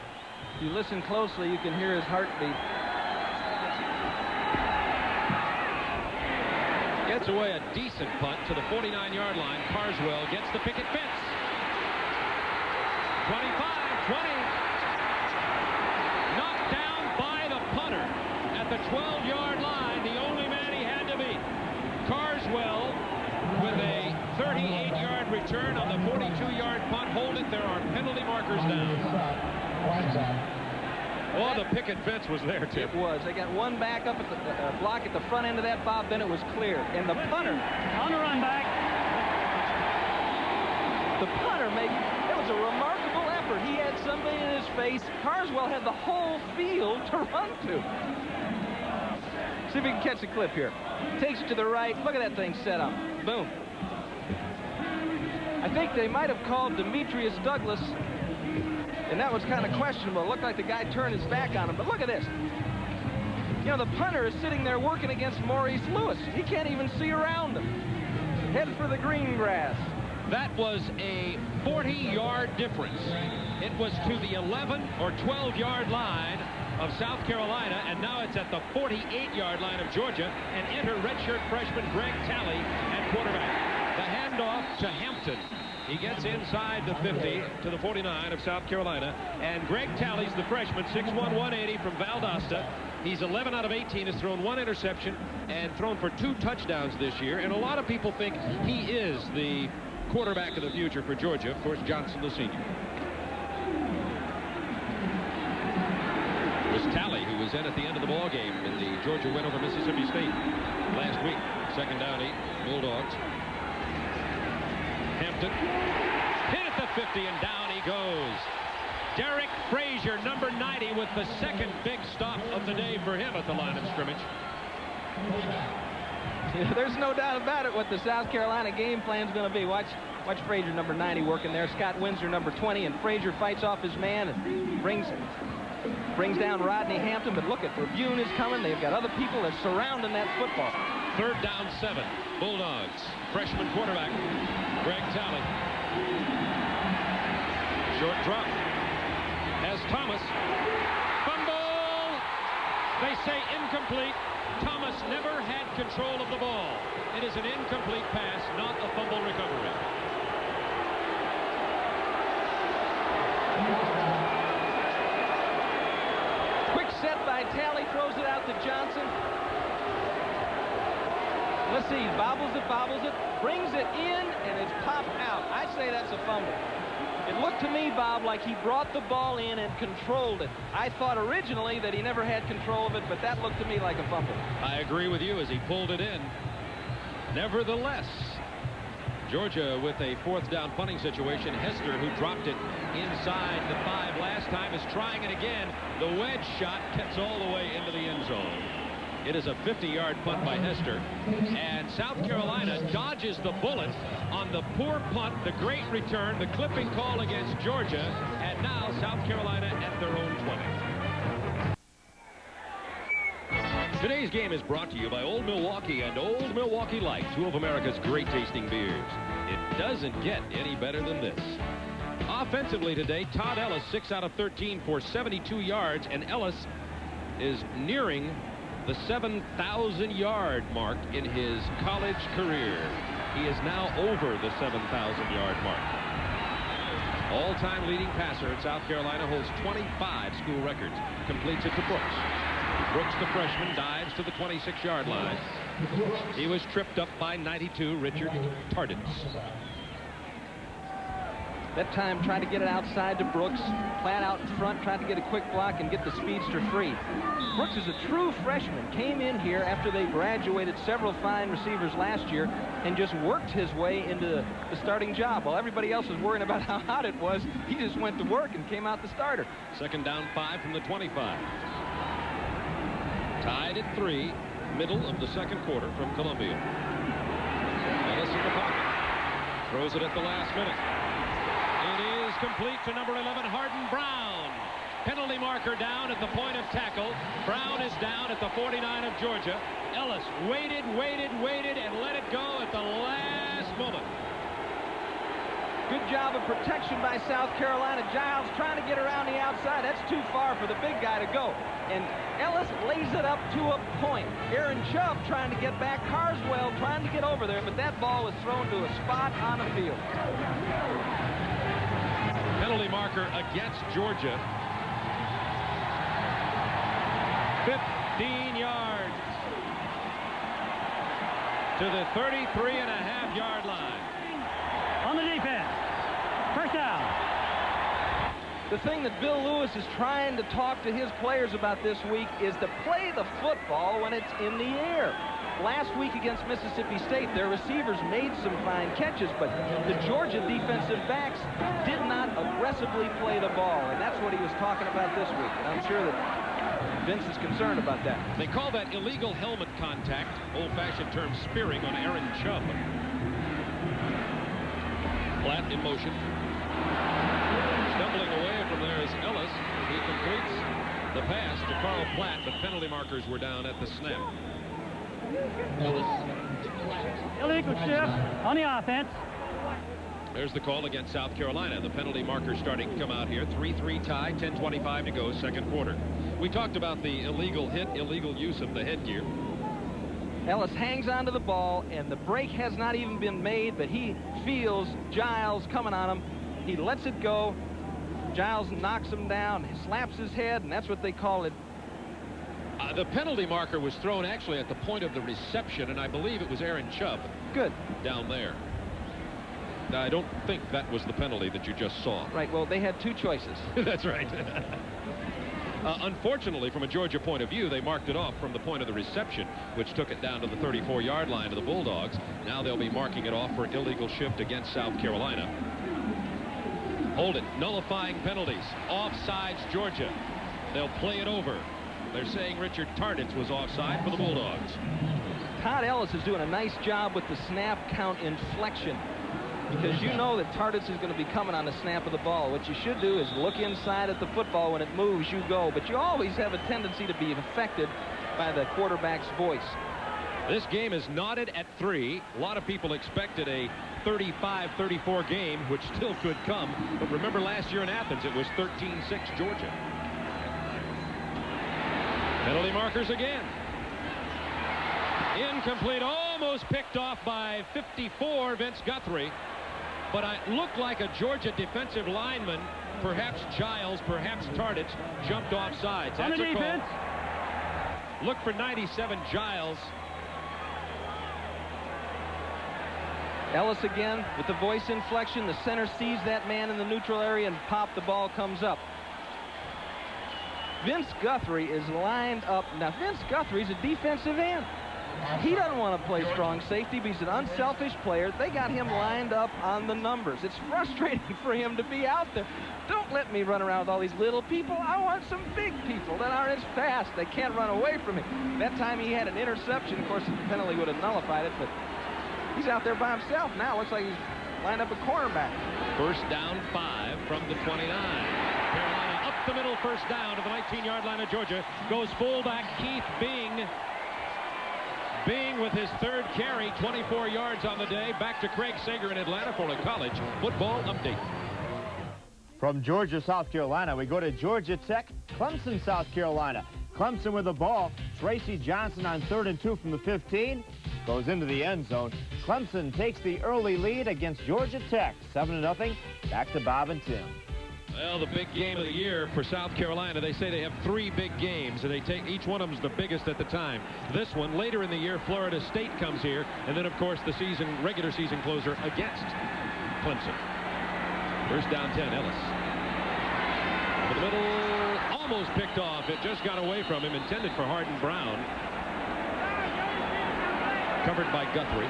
If you listen closely, you can hear his heartbeat. Gets away a decent punt to the 49-yard line. Carswell gets the picket fence. 25, 20. Knocked down by the punter at the 12-yard line. The only man he had to beat. Carswell with a 38-yard return on the 42-yard punt. Hold it. There are penalty markers down. Oh, the picket fence was there, Tim. It was. They got one back up at the block at the front end of that. Bob Bennett was clear. And the punter. On the run back. The punter made. It was a remarkable effort. He had somebody in his face. Carswell had the whole field to run to. See if we can catch the clip here. Takes it to the right. Look at that thing set up. Boom. I think they might have called Demetrius Douglas, and that was kind of questionable. It looked like the guy turned his back on him, but look at this. You know, the punter is sitting there working against Maurice Lewis. He can't even see around him. Head for the green grass. That was a 40-yard difference. It was to the 11 or 12-yard line of South Carolina, and now it's at the 48-yard line of Georgia, and enter redshirt freshman Greg Talley at quarterback. The handoff to Hampton. He gets inside the 50 to the 49 of South Carolina, and Greg Talley's the freshman, 6'1", 180 from Valdosta. He's 11 out of 18, has thrown 1 interception and thrown for 2 touchdowns this year, and a lot of people think he is the quarterback of the future for Georgia. Of course, Johnson, the senior. It was Talley who was in at the end of the ball game in the Georgia win over Mississippi State last week. 2nd down 8, Bulldogs. Hampton hit at the 50, and down he goes. Derek Frazier, number 90, with the 2nd big stop of the day for him at the line of scrimmage. Yeah, there's no doubt about it what the South Carolina game plan is going to be. Watch Frazier, number 90, working there. Scott Windsor, number 20, and Frazier fights off his man and brings down Rodney Hampton. But look at Rebune is coming. They've got other people that surrounding that football. 3rd down 7, Bulldogs. Freshman quarterback Greg Talley. Short drop. Has Thomas. Fumble! They say incomplete. Thomas never had control of the ball. It is an incomplete pass, not a fumble recovery. Quick set by Talley, throws it out to Johnson. Let's see, bobbles it, brings it in, and it's popped out. I say that's a fumble. It looked to me, Bob, like he brought the ball in and controlled it. I thought originally that he never had control of it, but that looked to me like a fumble. I agree with you as he pulled it in. Nevertheless, Georgia with a 4th down punting situation. Hester, who dropped it inside the 5 last time, is trying it again. The wedge shot gets all the way into the end zone. It is a 50-yard punt by Hester, and South Carolina dodges the bullet on the poor punt, the great return, the clipping call against Georgia, and now South Carolina at their own 20. Today's game is brought to you by Old Milwaukee and Old Milwaukee Light, 2 of America's great tasting beers. It doesn't get any better than this. Offensively today, Todd Ellis, 6 out of 13 for 72 yards, and Ellis is nearing the 7,000-yard mark in his college career. He is now over the 7,000-yard mark. All-time leading passer at South Carolina, holds 25 school records. Completes it to Brooks. Brooks, the freshman, dives to the 26-yard line. He was tripped up by 92, Richard Tarditz. That time tried to get it outside to Brooks. Platt out in front, tried to get a quick block and get the speedster free. Brooks is a true freshman. Came in here after they graduated several fine receivers last year and just worked his way into the starting job. While everybody else was worrying about how hot it was, he just went to work and came out the starter. Second down 5 from the 25. Tied at 3, middle of the second quarter from Columbia. Ellis in the pocket. Throws it at the last minute. It is complete to number 11, Hardin Brown. Penalty marker down at the point of tackle. Brown is down at the 49 of Georgia. Ellis waited, and let it go at the last moment. Good job of protection by South Carolina. Giles trying to get around the outside. That's too far for the big guy to go. And Ellis lays it up to a point. Aaron Chubb trying to get back. Carswell trying to get over there, but that ball was thrown to a spot on the field. Penalty marker against Georgia. 15 yards to the 33.5-yard line. On the defense. First down. The thing that Bill Lewis is trying to talk to his players about this week is to play the football when it's in the air. Last week against Mississippi State, their receivers made some fine catches, but the Georgia defensive backs did not aggressively play the ball, and that's what he was talking about this week. And I'm sure that Vince is concerned about that. They call that illegal helmet contact, old-fashioned term spearing on Aaron Chubb. Platt in motion. Stumbling away from there is Ellis. He completes the pass to Carl Platt, but penalty markers were down at the snap. Illegal shift on the offense. There's the call against South Carolina. The penalty marker starting to come out here. 3-3 tie, 10:25 to go, second quarter. We talked about the illegal hit, illegal use of the headgear. Ellis hangs onto the ball, and the break has not even been made, but he feels Giles coming on him. He lets it go. Giles knocks him down, slaps his head, and that's what they call it. The penalty marker was thrown actually at the point of the reception, and I believe it was Aaron Chubb. Good. Down there. Now, I don't think that was the penalty that you just saw. Right, well, they had two choices. That's right. Unfortunately, from a Georgia point of view, they marked it off from the point of the reception, which took it down to the 34-yard line of the Bulldogs. Now they'll be marking it off for an illegal shift against South Carolina. Hold it. Nullifying penalties. Offsides, Georgia. They'll play it over. They're saying Richard Tarditz was offside for the Bulldogs. Todd Ellis is doing a nice job with the snap count inflection, because you know that Tarditz is going to be coming on the snap of the ball. What you should do is look inside at the football. When it moves, you go. But you always have a tendency to be affected by the quarterback's voice. This game is knotted at 3. A lot of people expected a 35-34 game, which still could come. But remember last year in Athens, it was 13-6 Georgia. Penalty markers again. Incomplete, almost picked off by 54, Vince Guthrie. But it looked like a Georgia defensive lineman, perhaps Giles, perhaps Tarditz, jumped off sides. On the defense. Look for 97, Giles. Ellis again with the voice inflection. The center sees that man in the neutral area and pop, the ball comes up. Vince Guthrie is lined up. Now, Vince Guthrie's a defensive end. He doesn't want to play strong safety, but he's an unselfish player. They got him lined up on the numbers. It's frustrating for him to be out there. Don't let me run around with all these little people. I want some big people that aren't as fast. They can't run away from me. That time he had an interception. Of course, the penalty would have nullified it, but he's out there by himself now. Looks like he's lined up a cornerback. First down 5 from the 29. Carolina up the middle, first down to the 19-yard line of Georgia. Goes fullback Keith Bing. Bing with his third carry, 24 yards on the day. Back to Craig Sager in Atlanta for a college football update. From Georgia, South Carolina, we go to Georgia Tech, Clemson, South Carolina. Clemson with the ball. Tracy Johnson on 3rd and 2 from the 15. goes into the end zone. Clemson takes the early lead against Georgia Tech, 7-0. Back to Bob and Tim. Well, the big game of the year for South Carolina. They say they have 3 big games, and they take each one of them is the biggest at the time. This one, later in the year, Florida State comes here, and then, of course, the regular season closer against Clemson. First down 10, Ellis. Over the middle, almost picked off. It just got away from him, intended for Hardin Brown. Covered by Guthrie.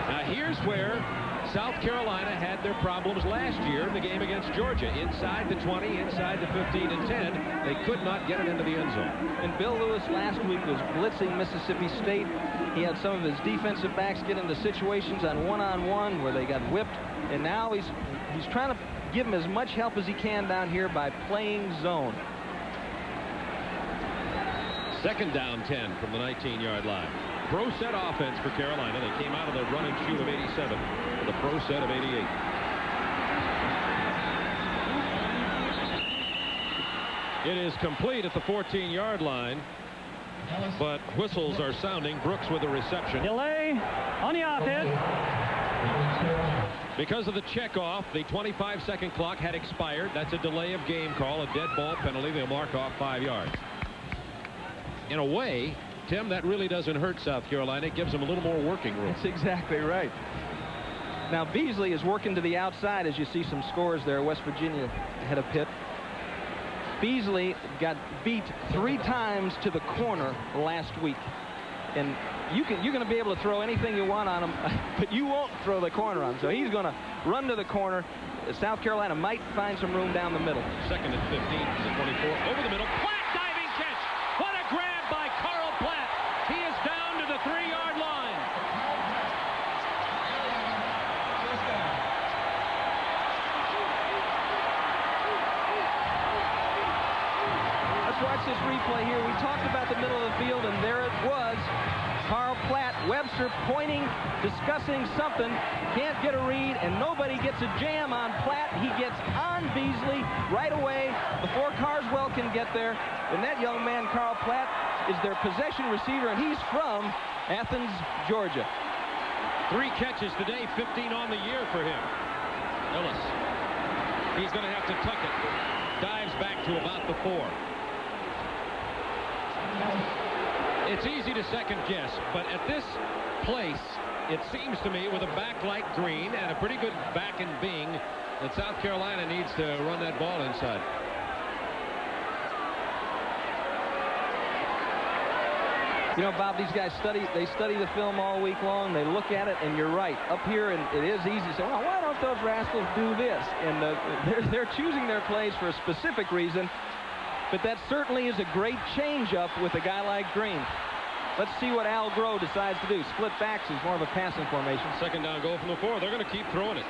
Now, here's where South Carolina had their problems last year in the game against Georgia. Inside the 20, inside the 15 and 10. They could not get it into the end zone. And Bill Lewis last week was blitzing Mississippi State. He had some of his defensive backs get into situations on one-on-one where they got whipped. And now he's trying to give them as much help as he can down here by playing zone. Second down 10 from the 19-yard line. Pro set offense for Carolina. They came out of the run and shoot of 87 with a pro set of 88. It is complete at the 14-yard line, but whistles are sounding. Brooks with a reception. Delay on the offense. Because of the checkoff, the 25-second clock had expired. That's a delay of game call, a dead ball penalty. They'll mark off 5 yards. In a way, Tim, that really doesn't hurt South Carolina. It gives them a little more working room. That's exactly right. Now, Beasley is working to the outside as you see some scores there. West Virginia ahead of Pitt. Beasley got beat 3 times to the corner last week. And you're going to be able to throw anything you want on him, but you won't throw the corner on him. So he's going to run to the corner. South Carolina might find some room down the middle. Second and 15 to the 24. Over the middle. Platt diving catch. What a grab by Carl Platt. He is down to the 3-yard line. Let's watch this replay here. We talked about the middle of the field, and there it was. Carl Platt, Webster pointing, discussing something, can't get a read, and nobody gets a jam on Platt. He gets on Beasley right away before Carswell can get there. And that young man, Carl Platt, is their possession receiver, and he's from Athens, Georgia. 3 catches today, 15 on the year for him. Ellis. He's going to have to tuck it. Dives back to about the 4. It's easy to second guess, but at this place, it seems to me, with a back like Green and a pretty good back in Bing, that South Carolina needs to run that ball inside. You know, Bob, these guys study the film all week long. They look at it, and you're right. Up here, and it is easy to say, well, why don't those rascals do this? And they're choosing their plays for a specific reason. But that certainly is a great change-up with a guy like Green. Let's see what Al Groh decides to do. Split backs is more of a passing formation. Second down goal from the 4. They're going to keep throwing it.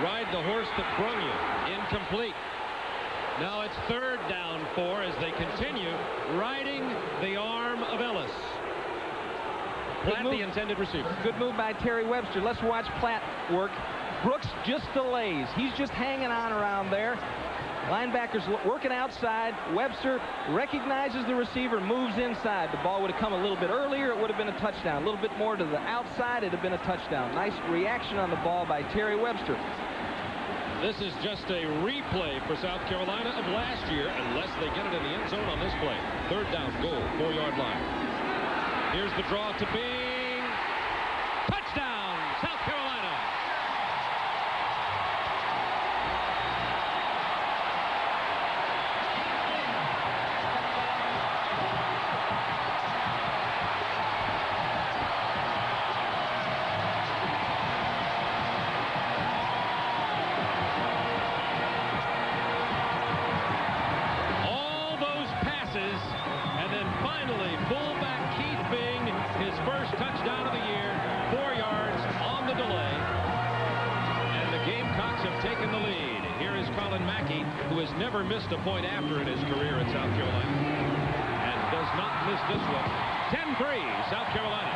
Ride the horse that brung you. Incomplete. Now it's 3rd down 4 as they continue riding the arm of Ellis. Platt, the intended receiver. Good move by Terry Webster. Let's watch Platt work. Brooks just delays. He's just hanging on around there. Linebackers working outside. Webster recognizes the receiver, moves inside. The ball would have come a little bit earlier. It would have been a touchdown. A little bit more to the outside. It would have been a touchdown. Nice reaction on the ball by Terry Webster. This is just a replay for South Carolina of last year, unless they get it in the end zone on this play. 3rd down goal, 4-yard line. Here's the draw to Bing. Touchdown, South Carolina. Never missed a point after in his career at South Carolina, and does not miss this one. 10-3, South Carolina.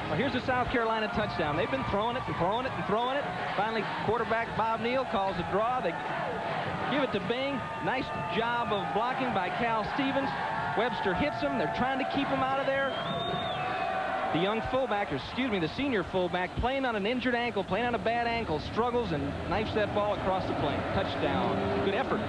Well, here's a South Carolina touchdown. They've been throwing it and throwing it and throwing it. Finally, quarterback Bob Neal calls a draw. They give it to Bing. Nice job of blocking by Cal Stevens. Webster hits him. They're trying to keep him out of there. The young fullback, or excuse me, the senior fullback, playing on an injured ankle, playing on a bad ankle, struggles and knifes that ball across the plane. Touchdown. Good effort.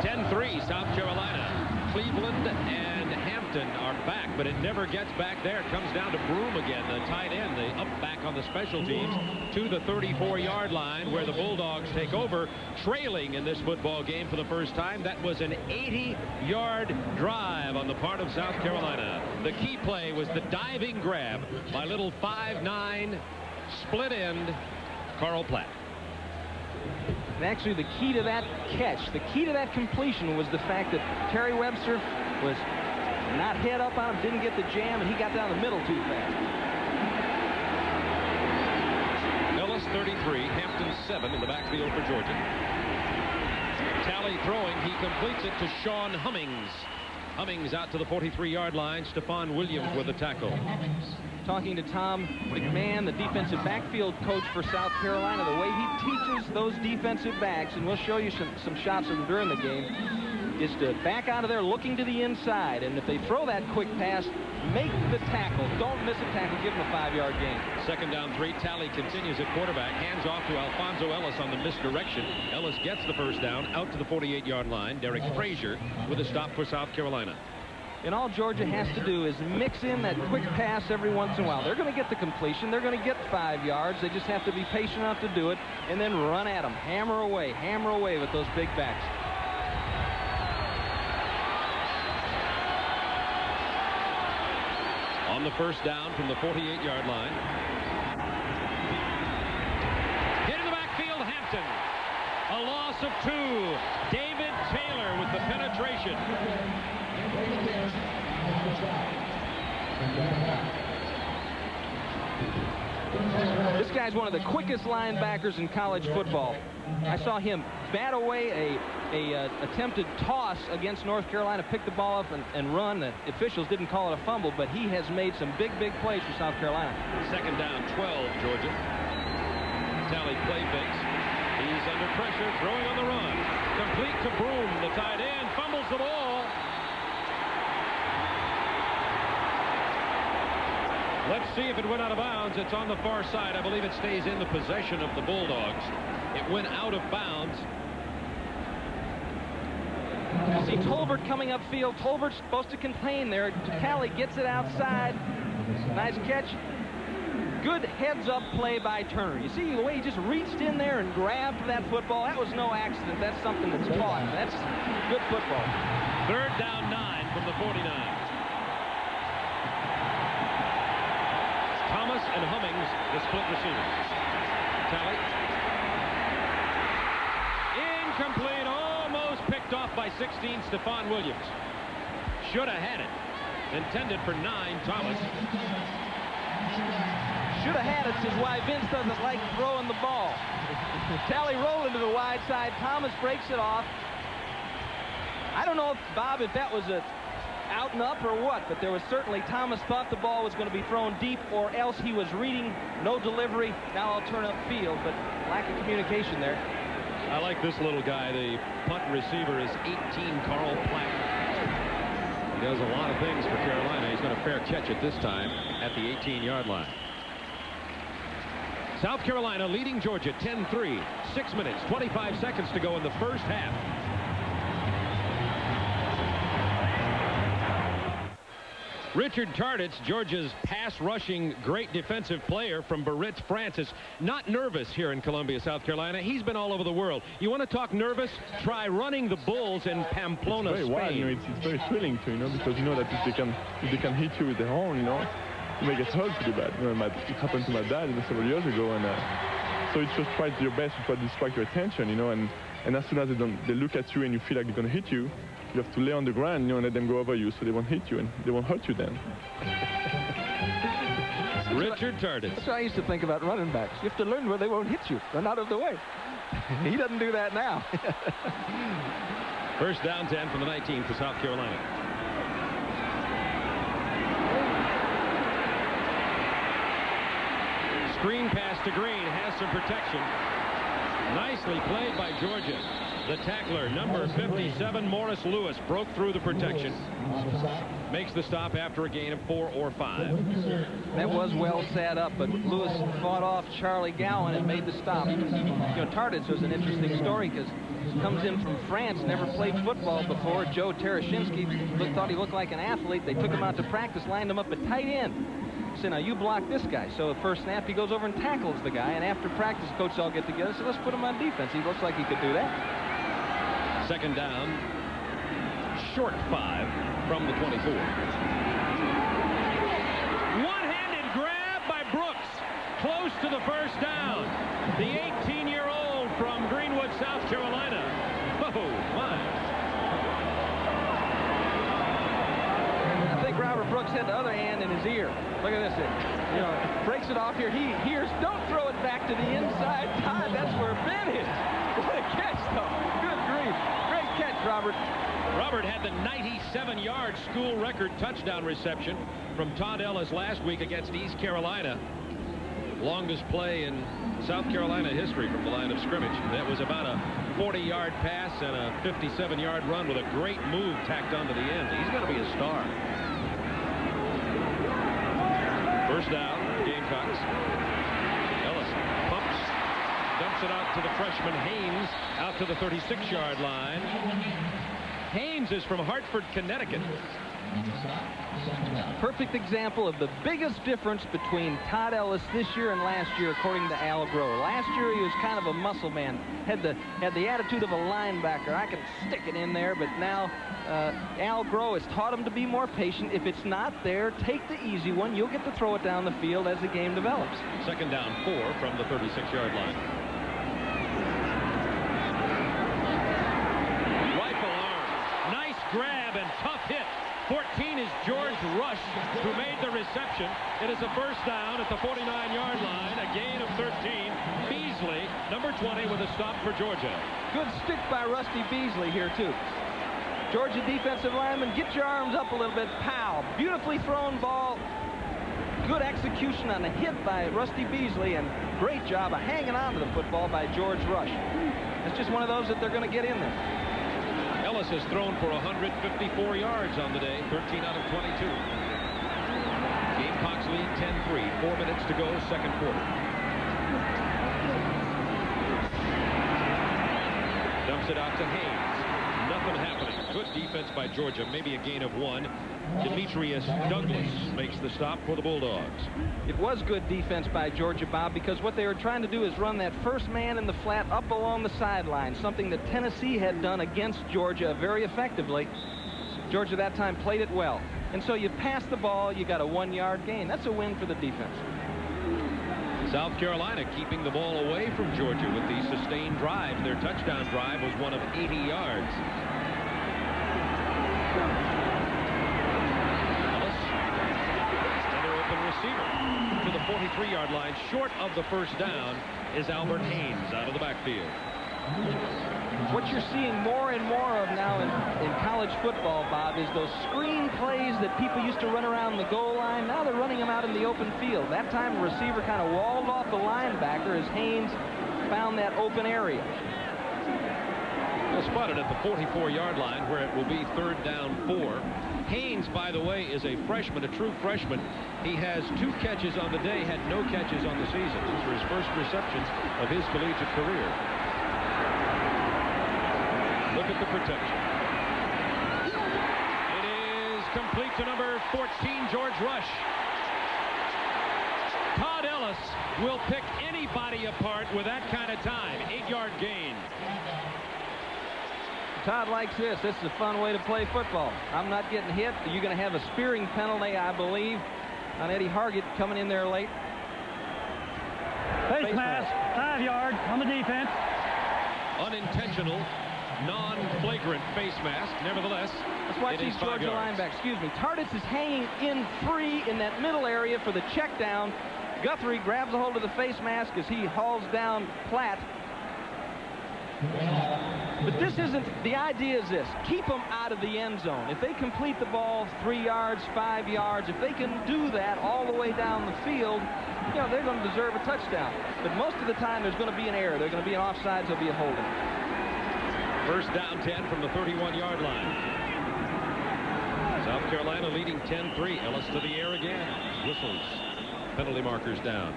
10-3, South Carolina. Cleveland and Hampton are back, but it never gets back there. It comes down to Broom again, the tight end, the up back on the special teams to the 34-yard line where the Bulldogs take over, trailing in this football game for the first time. That was an 80-yard drive on the part of South Carolina. The key play was the diving grab by little 5'9", split end Carl Platt. And actually, the key to that catch, the key to that completion was the fact that Terry Webster was not head up on him, didn't get the jam, and he got down the middle too fast. Ellis 33, Hampton 7 in the backfield for Georgia. Talley throwing, he completes it to Sean Hummings. Hummings out to the 43-yard line. Stephon Williams with the tackle. Talking to Tom McMahon, the defensive backfield coach for South Carolina, the way he teaches those defensive backs, and we'll show you some shots of them during the game, is to back out of there looking to the inside. And if they throw that quick pass, make the tackle. Don't miss a tackle. Give them a 5-yard gain. 2nd down 3. Talley continues at quarterback. Hands off to Alfonso Ellis on the misdirection. Ellis gets the first down out to the 48-yard line. Derek Frazier with a stop for South Carolina. And all Georgia has to do is mix in that quick pass every once in a while. They're going to get the completion. They're going to get 5 yards. They just have to be patient enough to do it and then run at them. Hammer away with those big backs. On the first down from the 48-yard line. Hit in the backfield, Hampton. A loss of 2. David Taylor with the penetration. This guy's one of the quickest linebackers in college football. I saw him bat away a attempted toss against North Carolina, pick the ball up and run. The officials didn't call it a fumble, but he has made some big plays for South Carolina. 2nd down 12, Georgia. Talley play fakes. He's under pressure, throwing on the run. Complete to Broom, the tight end, fumbles the ball. Let's see if it went out of bounds. It's on the far side. I believe it stays in the possession of the Bulldogs. It went out of bounds. See Tolbert coming upfield. Tolbert's supposed to contain there. Talley gets it outside. Nice catch. Good heads-up play by Turner. You see the way he just reached in there and grabbed that football? That was no accident. That's something that's taught. That's good football. 3rd down 9 from the 49. Thomas and Hummings, the split receivers. Talley. Incomplete. Almost picked off by 16, Stephon Williams. Should have had it. Intended for 9, Thomas. Should have had it is why Vince doesn't like throwing the ball. Talley rolling to the wide side. Thomas breaks it off. I don't know, Bob, if that was a out and up or what, but there was certainly Thomas thought the ball was going to be thrown deep, or else he was reading no delivery. Now I'll turn upfield, but lack of communication there. I like this little guy. The punt receiver is 18, Carl Platt. He does a lot of things for Carolina. He's going to fair catch it this time at the 18-yard line. South Carolina leading Georgia 10-3. 6 minutes, 25 seconds to go in the first half. Richard Tarditz, Georgia's pass-rushing great defensive player from Biarritz, France, is not nervous here in Columbia, South Carolina. He's been all over the world. You want to talk nervous? Try running the Bulls in Pamplona, it's very Spain. wild, you know, it's very thrilling too, you know, because you know that if they can hit you with their horn, you know, you may get hurt pretty bad. You know, it happened to my dad, you know, several years ago, and so it's just try your best to try to distract your attention, you know, and as soon as they look at you and you feel like they're going to hit you, you have to lay on the ground, you know, and let them go over you so they won't hit you and they won't hurt you then. Richard Tarditz. That's what I used to think about running backs. You have to learn where they won't hit you. Run out of the way. He doesn't do that now. First down 10 from the 19 for South Carolina. Screen pass to Green, has some protection. Nicely played by Georgia. The tackler, number 57, Morris Lewis, broke through the protection. Makes the stop after a gain of 4 or 5. That was well set up, but Lewis fought off Charlie Gowan and made the stop. You know, Tarditz was an interesting story because he comes in from France, never played football before. Joe Tereshinski thought he looked like an athlete. They took him out to practice, lined him up at tight end. Said, now you block this guy. So the first snap, he goes over and tackles the guy. And after practice, coaches all get together. So let's put him on defense. He looks like he could do that. Second down, short 5 from the 24. One-handed grab by Brooks, close to the first down. The 18-year-old from Greenwood, South Carolina. Oh, my. I think Robert Brooks had the other hand in his ear. Look at this. You know, breaks it off here. He hears, don't throw it back to the inside. Todd, that's where Ben is. What a catch, though. Good grief. Great catch, Robert. Robert had the 97-yard school record touchdown reception from Todd Ellis last week against East Carolina. Longest play in South Carolina history from the line of scrimmage. That was about a 40-yard pass and a 57-yard run with a great move tacked onto the end. He's going to be a star. First down, Gamecocks. Ellis pumps, dumps it out to the freshman Haynes, out to the 36-yard line. Haynes is from Hartford, Connecticut. Perfect example of the biggest difference between Todd Ellis this year and last year, according to Al Groh. Last year he was kind of a muscle man, had the attitude of a linebacker. I can stick it in there, but now Al Groh has taught him to be more patient. If it's not there, take the easy one. You'll get to throw it down the field as the game develops. Second down 4 from the 36-yard line. Rifle arm, nice grab and tough hit. 14 is George Rush, who made the reception. It is a first down at the 49-yard line, a gain of 13. Beasley, number 20, with a stop for Georgia. Good stick by Rusty Beasley here, too. Georgia defensive lineman, get your arms up a little bit. Pow. Beautifully thrown ball. Good execution on a hit by Rusty Beasley, and great job of hanging on to the football by George Rush. It's just one of those that they're going to get in there. Ellis has thrown for 154 yards on the day, 13 out of 22. Gamecocks lead 10-3, 4 minutes to go, second quarter. Dumps it out to Haynes. Nothing happening. Good defense by Georgia, maybe a gain of 1. Demetrius Douglas makes the stop for the Bulldogs. It was good defense by Georgia, Bob, because what they were trying to do is run that first man in the flat up along the sideline, something that Tennessee had done against Georgia very effectively. Georgia that time played it well. And so you pass the ball, you got a 1-yard gain. That's a win for the defense. South Carolina keeping the ball away from Georgia with these sustained drives. Their touchdown drive was one of 80 yards. Ellis, another open receiver to the 43-yard line. Short of the first down is Albert Haynes out of the backfield. What you're seeing more and more of now in college football, Bob, is those screen plays that people used to run around the goal line. Now they're running them out in the open field. That time the receiver kind of walled off the linebacker as Haynes found that open area. Well, spotted at the 44-yard line where it will be third down 4. Haynes, by the way, is a freshman, a true freshman. He has 2 catches on the day, had no catches on the season. These were his first receptions of his collegiate career. Look at the protection. It is complete to number 14, George Rush. Todd Ellis will pick anybody apart with that kind of time. 8-yard gain. Todd likes this. This is a fun way to play football. I'm not getting hit. You're going to have a spearing penalty, I believe, on Eddie Hargett coming in there late. Face mask, 5 yards on the defense. Unintentional, non-flagrant face mask. Nevertheless, let's watch these Georgia linebackers. Excuse me. Tarditz is hanging in free in that middle area for the check down. Guthrie grabs a hold of the face mask as he hauls down Platt. But this isn't, the idea is this, keep them out of the end zone. If they complete the ball 3 yards, 5 yards, if they can do that all the way down the field, you know, they're going to deserve a touchdown. But most of the time, there's going to be an error. There's going to be an offsides. There'll be a holding. First down 10 from the 31-yard line. South Carolina leading 10-3. Ellis to the air again. Whistles. Penalty markers down.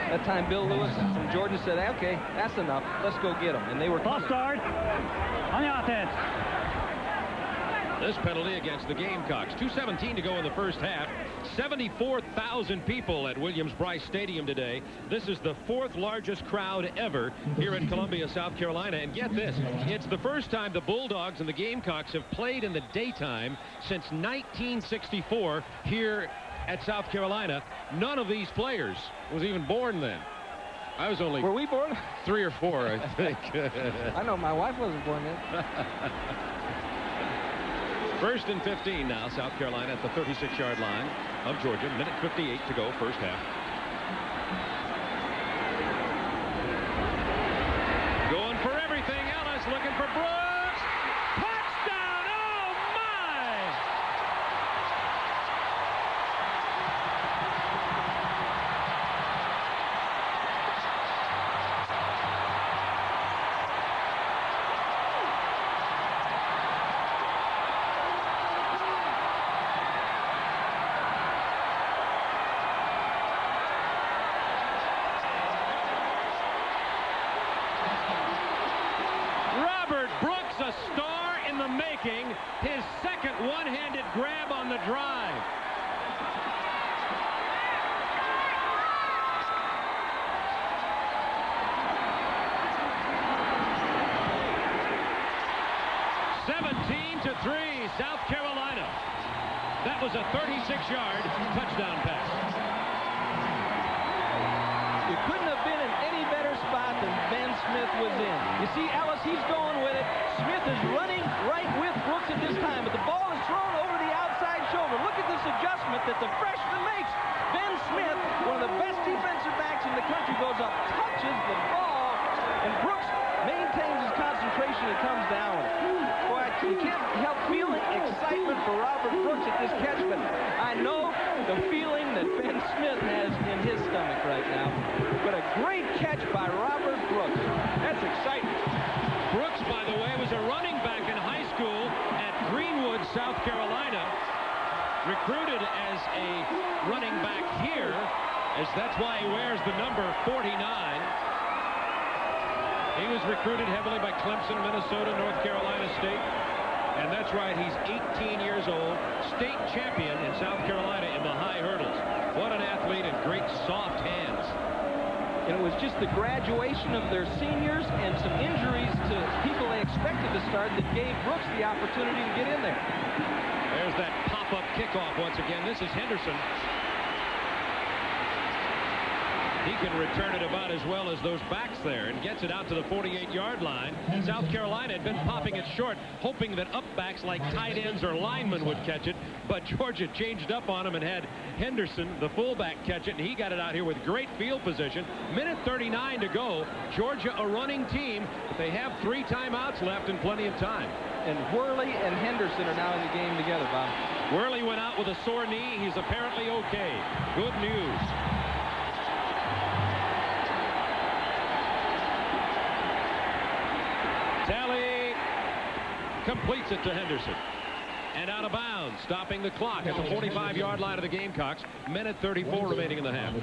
That time, Bill Lewis from Georgia said, okay, that's enough. Let's go get them. And they were... False start on the offense. This penalty against the Gamecocks. 2:17 to go in the first half. 74,000 people at Williams-Brice Stadium today. This is the 4th largest crowd ever here at Columbia, South Carolina. And get this, it's the first time the Bulldogs and the Gamecocks have played in the daytime since 1964 here at South Carolina. None of these players was even born then. I was only... Were we born? 3 or 4, I think. I know my wife wasn't born then. First and 15 now, South Carolina at the 36-yard line of Georgia. Minute 58 to go, first half. Going for everything. Ellis looking for Brooks. Touchdown! Oh, my! A star in the making, his second one-handed grab on the drive. (17-3) South Carolina. That was a 36-yard touchdown pass. You couldn't have been in any better spot than Ben Smith was in. You see, Ellis, he's going with it. Smith is running right with Brooks at this time, but the ball is thrown over the outside shoulder. Look at this adjustment that the freshman makes. Ben Smith, one of the best defensive backs in the country, goes up, touches the ball, and Brooks maintains his concentration and comes down with it. Boy, you can't help feeling excitement for Robert Brooks at this catch, but I know the feeling that Ben Smith has in his stomach right now. But a great catch by Robert Brooks. That's exciting. Brooks, by the way, was a running back in high school at Greenwood, South Carolina. Recruited as a running back here, as that's why he wears the number 49. He was recruited heavily by Clemson, Minnesota, North Carolina State. And that's right, he's 18 years old, state champion in South Carolina in the high hurdles. What an athlete and great soft hands. And it was just the graduation of their seniors and some injuries to people they expected to start that gave Brooks the opportunity to get in there. There's that pop-up kickoff once again. This is Henderson. He can return it about as well as those backs there and gets it out to the 48-yard line. South Carolina had been popping it short, hoping that up backs like tight ends or linemen would catch it, but Georgia changed up on him and had Henderson, the fullback, catch it, and he got it out here with great field position. Minute 39 to go. Georgia a running team, but they have 3 timeouts left and plenty of time. And Worley and Henderson are now in the game together, Bob. Worley went out with a sore knee. He's apparently okay. Good news. Talley completes it to Henderson. And out of bounds, stopping the clock at the 45-yard line of the Gamecocks. Minute 34 remaining in the half.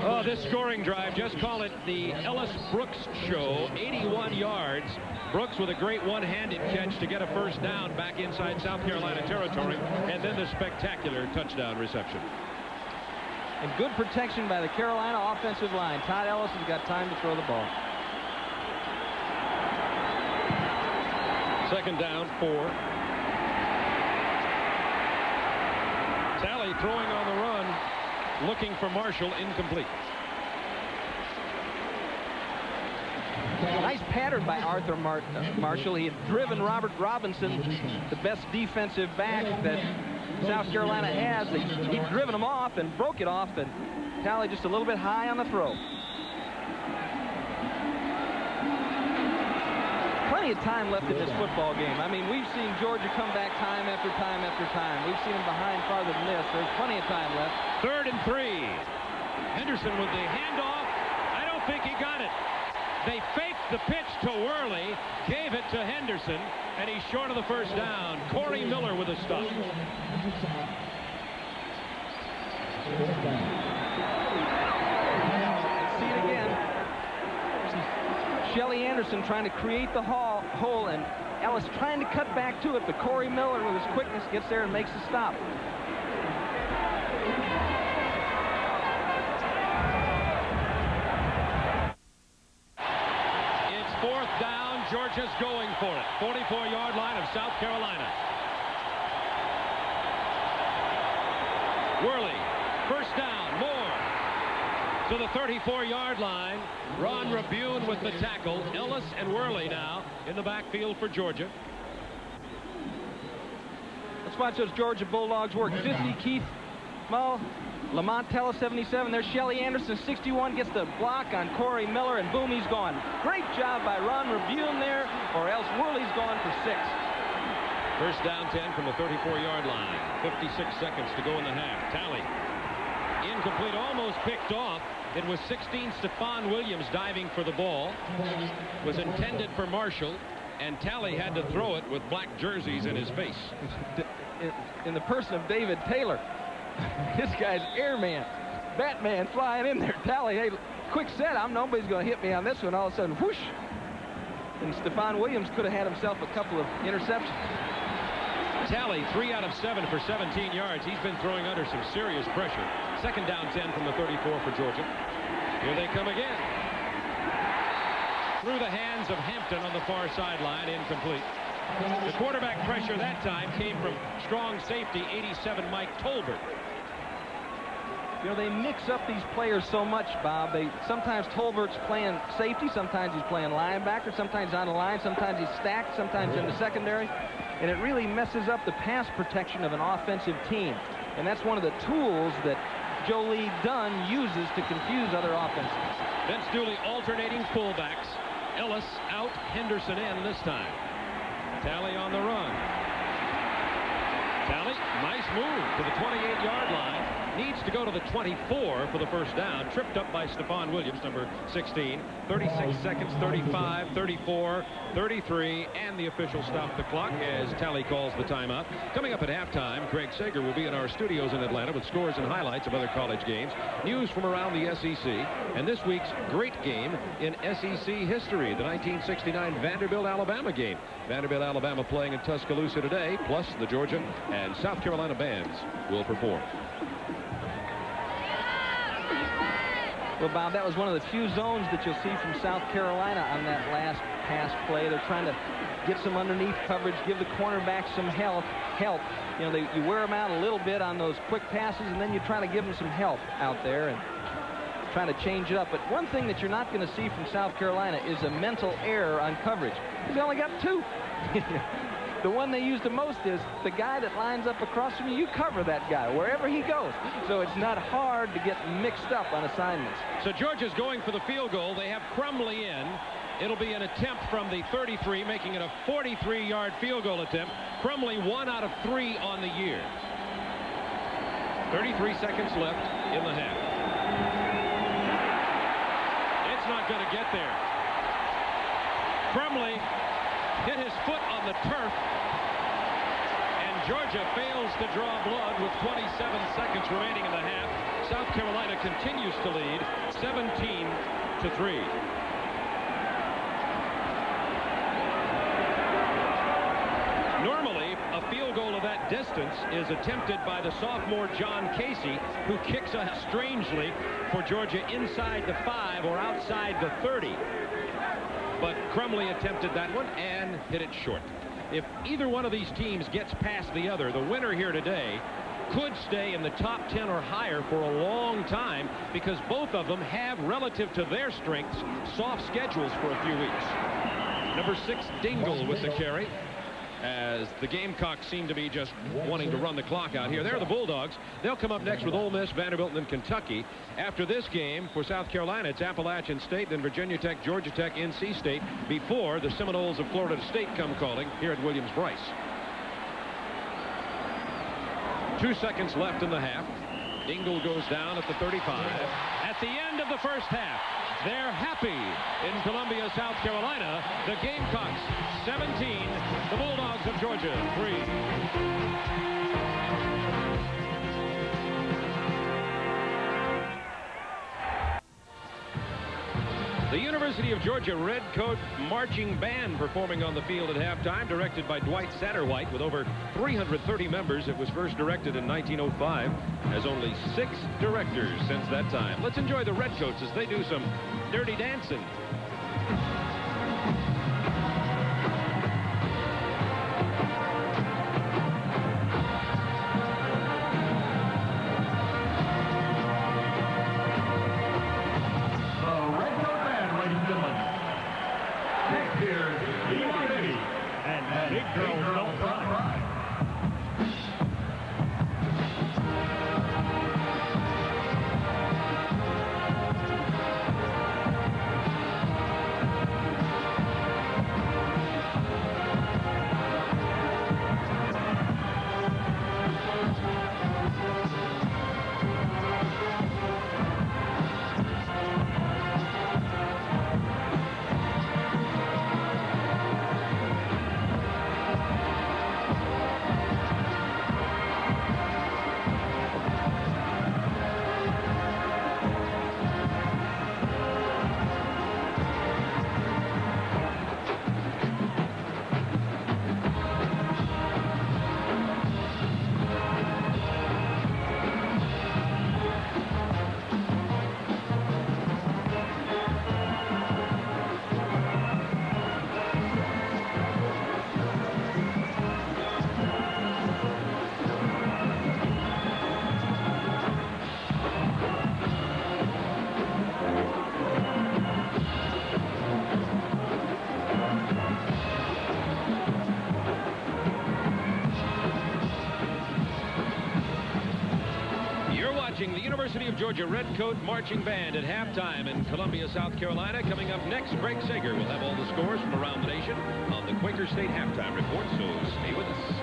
Oh, this scoring drive, just call it the Ellis Brooks show. 81 yards. Brooks with a great one-handed catch to get a first down back inside South Carolina territory. And then the spectacular touchdown reception. And good protection by the Carolina offensive line. Todd Ellis has got time to throw the ball. Second down, 4. Talley throwing on the run, looking for Marshall, incomplete. Nice pattern by Arthur Marshall. He had driven Robert Robinson, the best defensive back that South Carolina has. He'd driven him off and broke it off, and Talley just a little bit high on the throw. plenty of time left in this football game. I mean, we've seen Georgia come back time after time after time. We've seen them behind farther than this. There's plenty of time left. 3rd and 3. Henderson with the handoff. I don't think he got it. They faked the pitch to Worley, gave it to Henderson, and he's short of the first down. Corey Miller with a stop. See it again. Shelly Anderson trying to create the hole, and Ellis trying to cut back to it, but Corey Miller with his quickness gets there and makes the stop. It's 4th down. Georgia's going for it. 44-yard line of South Carolina. Worley, first down, more. To the 34-yard line. Ron Rabune with the tackle. Ellis and Worley now in the backfield for Georgia. Let's watch those Georgia Bulldogs work. 50, Keith Mull. Lamont Tellis, 77. There's Shelly Anderson, 61. Gets the block on Corey Miller, and boom, he's gone. Great job by Ron Rabune there, or else Worley's gone for 6. First down 10 from the 34-yard line. 56 seconds to go in the half. Talley. Incomplete, almost picked off. It was 16, Stephon Williams diving for the ball. Was intended for Marshall, and Talley had to throw it with black jerseys in his face. In the person of David Taylor. This guy's airman. Batman flying in there. Talley, hey, quick set. Nobody's going to hit me on this one. All of a sudden, whoosh. And Stephon Williams could have had himself a couple of interceptions. Talley, 3 out of 7 for 17 yards. He's been throwing under some serious pressure. Second down 10 from the 34 for Georgia. Here they come again. Through the hands of Hampton on the far sideline, incomplete. The quarterback pressure that time came from strong safety, 87 Mike Tolbert. You know, they mix up these players so much, Bob. Sometimes Tolbert's playing safety, sometimes he's playing linebacker, sometimes on the line, sometimes he's stacked, sometimes in the secondary. And it really messes up the pass protection of an offensive team. And that's one of the tools that Joe Lee Dunn uses to confuse other offenses. Vince Dooley alternating fullbacks. Ellis out, Henderson in this time. Talley on the run. Talley, nice move to the 28-yard line. Needs to go to the 24 for the first down. Tripped up by Stephon Williams, number 16. 36 seconds, 35, 34, 33, and the official stopped the clock as Talley calls the timeout. Coming up at halftime, Craig Sager will be in our studios in Atlanta with scores and highlights of other college games, news from around the SEC, and this week's great game in SEC history, the 1969 Vanderbilt-Alabama game. Vanderbilt-Alabama playing in Tuscaloosa today, plus the Georgia and South Carolina bands will perform. Well, Bob, that was one of the few zones that you'll see from South Carolina on that last pass play. They're trying to get some underneath coverage, give the cornerback some help. You know, you wear them out a little bit on those quick passes, and then you try to give them some help out there and trying to change it up. But one thing that you're not going to see from South Carolina is a mental error on coverage. They only got 2. The one they use the most is the guy that lines up across from you. You cover that guy wherever he goes. So it's not hard to get mixed up on assignments. So Georgia's going for the field goal. They have Crumley in. It'll be an attempt from the 33, making it a 43-yard field goal attempt. Crumley 1 out of 3 on the year. 33 seconds left in the half. It's not going to get there. Crumley hit his foot on the turf, and Georgia fails to draw blood with 27 seconds remaining in the half. South Carolina continues to lead 17-3. Normally, a field goal of that distance is attempted by the sophomore John Casey, who kicks strangely for Georgia inside the 5 or outside the 30. But Crumley attempted that one and hit it short. If either one of these teams gets past the other, the winner here today could stay in the top 10 or higher for a long time, because both of them have, relative to their strengths, soft schedules for a few weeks. Number 6, Dingle with the carry. as the Gamecocks seem to be just wanting to run the clock out here. They're the Bulldogs. They'll come up next with Ole Miss, Vanderbilt, and then Kentucky. After this game for South Carolina, it's Appalachian State, then Virginia Tech, Georgia Tech, NC State, before the Seminoles of Florida State come calling here at Williams-Brice. 2 seconds left in the half. Dingle goes down at the 35. At the end of the first half, they're happy in Columbia, South Carolina. The Gamecocks 17, the Bulldogs of Georgia 3. The University of Georgia Redcoat Marching Band performing on the field at halftime, directed by Dwight Satterwhite with over 330 members. It was first directed in 1905, has only 6 directors since that time. Let's enjoy the Redcoats as they do some dirty dancing. The University of Georgia Redcoat Marching Band at halftime in Columbia, South Carolina. Coming up next, Craig Sager will have all the scores from around the nation on the Quaker State Halftime Report, so stay with us.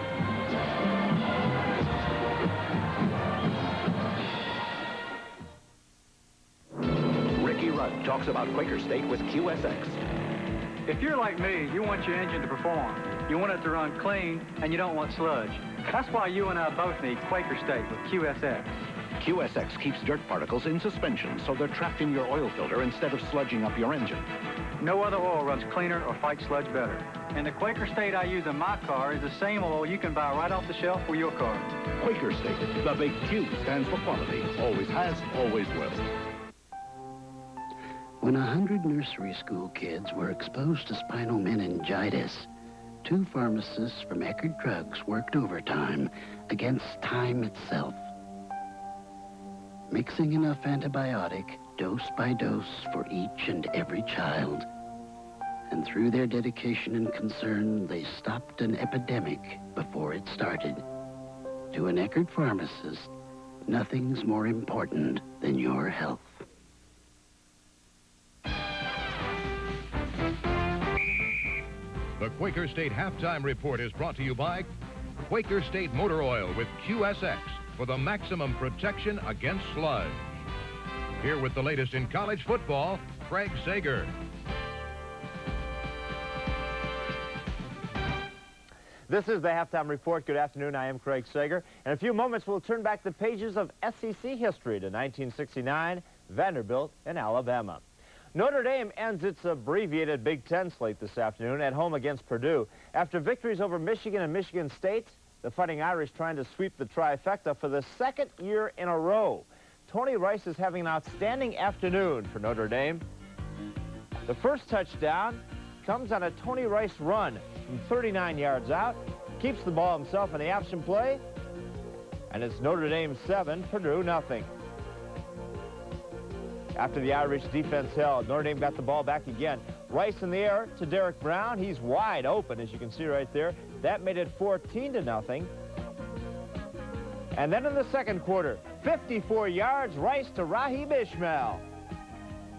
Ricky Rudd talks about Quaker State with QSX. If you're like me, you want your engine to perform. You want it to run clean, and you don't want sludge. That's why you and I both need Quaker State with QSX. QSX keeps dirt particles in suspension, so they're trapped in your oil filter instead of sludging up your engine. No other oil runs cleaner or fights sludge better. And the Quaker State I use in my car is the same oil you can buy right off the shelf for your car. Quaker State, the big Q stands for quality. Always has, always will. When 100 nursery school kids were exposed to spinal meningitis, 2 pharmacists from Eckerd Drugs worked overtime against time itself. Mixing enough antibiotic, dose by dose, for each and every child. And through their dedication and concern, they stopped an epidemic before it started. To an Eckerd pharmacist, nothing's more important than your health. The Quaker State Halftime Report is brought to you by Quaker State Motor Oil with QSX for the maximum protection against sludge. Here with the latest in college football, Craig Sager. This is the Halftime Report. Good afternoon. I am Craig Sager. In a few moments, we'll turn back the pages of SEC history to 1969, Vanderbilt, and Alabama. Notre Dame ends its abbreviated Big Ten slate this afternoon at home against Purdue. After victories over Michigan and Michigan State, the Fighting Irish trying to sweep the trifecta for the 2nd year in a row. Tony Rice is having an outstanding afternoon for Notre Dame. The first touchdown comes on a Tony Rice run from 39 yards out, keeps the ball himself in the option play, and it's Notre Dame 7, Purdue nothing. After the Irish defense held, Notre Dame got the ball back again. Rice in the air to Derek Brown. He's wide open, as you can see right there. That made it 14-0. And then in the second quarter, 54 yards, Rice to Raheem Ishmael.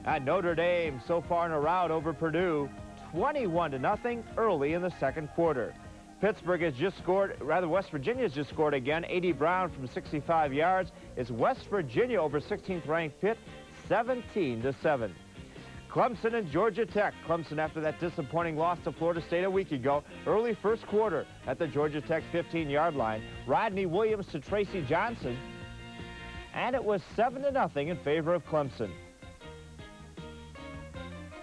And Notre Dame so far in a rout over Purdue, 21-0 early in the second quarter. Pittsburgh has just scored, rather West Virginia has just scored again. A.D. Brown from 65 yards. It's West Virginia over 16th ranked Pitt, 17-7. Clemson and Georgia Tech. Clemson after that disappointing loss to Florida State a week ago. Early first quarter at the Georgia Tech 15-yard line. Rodney Williams to Tracy Johnson. And it was 7-0 in favor of Clemson.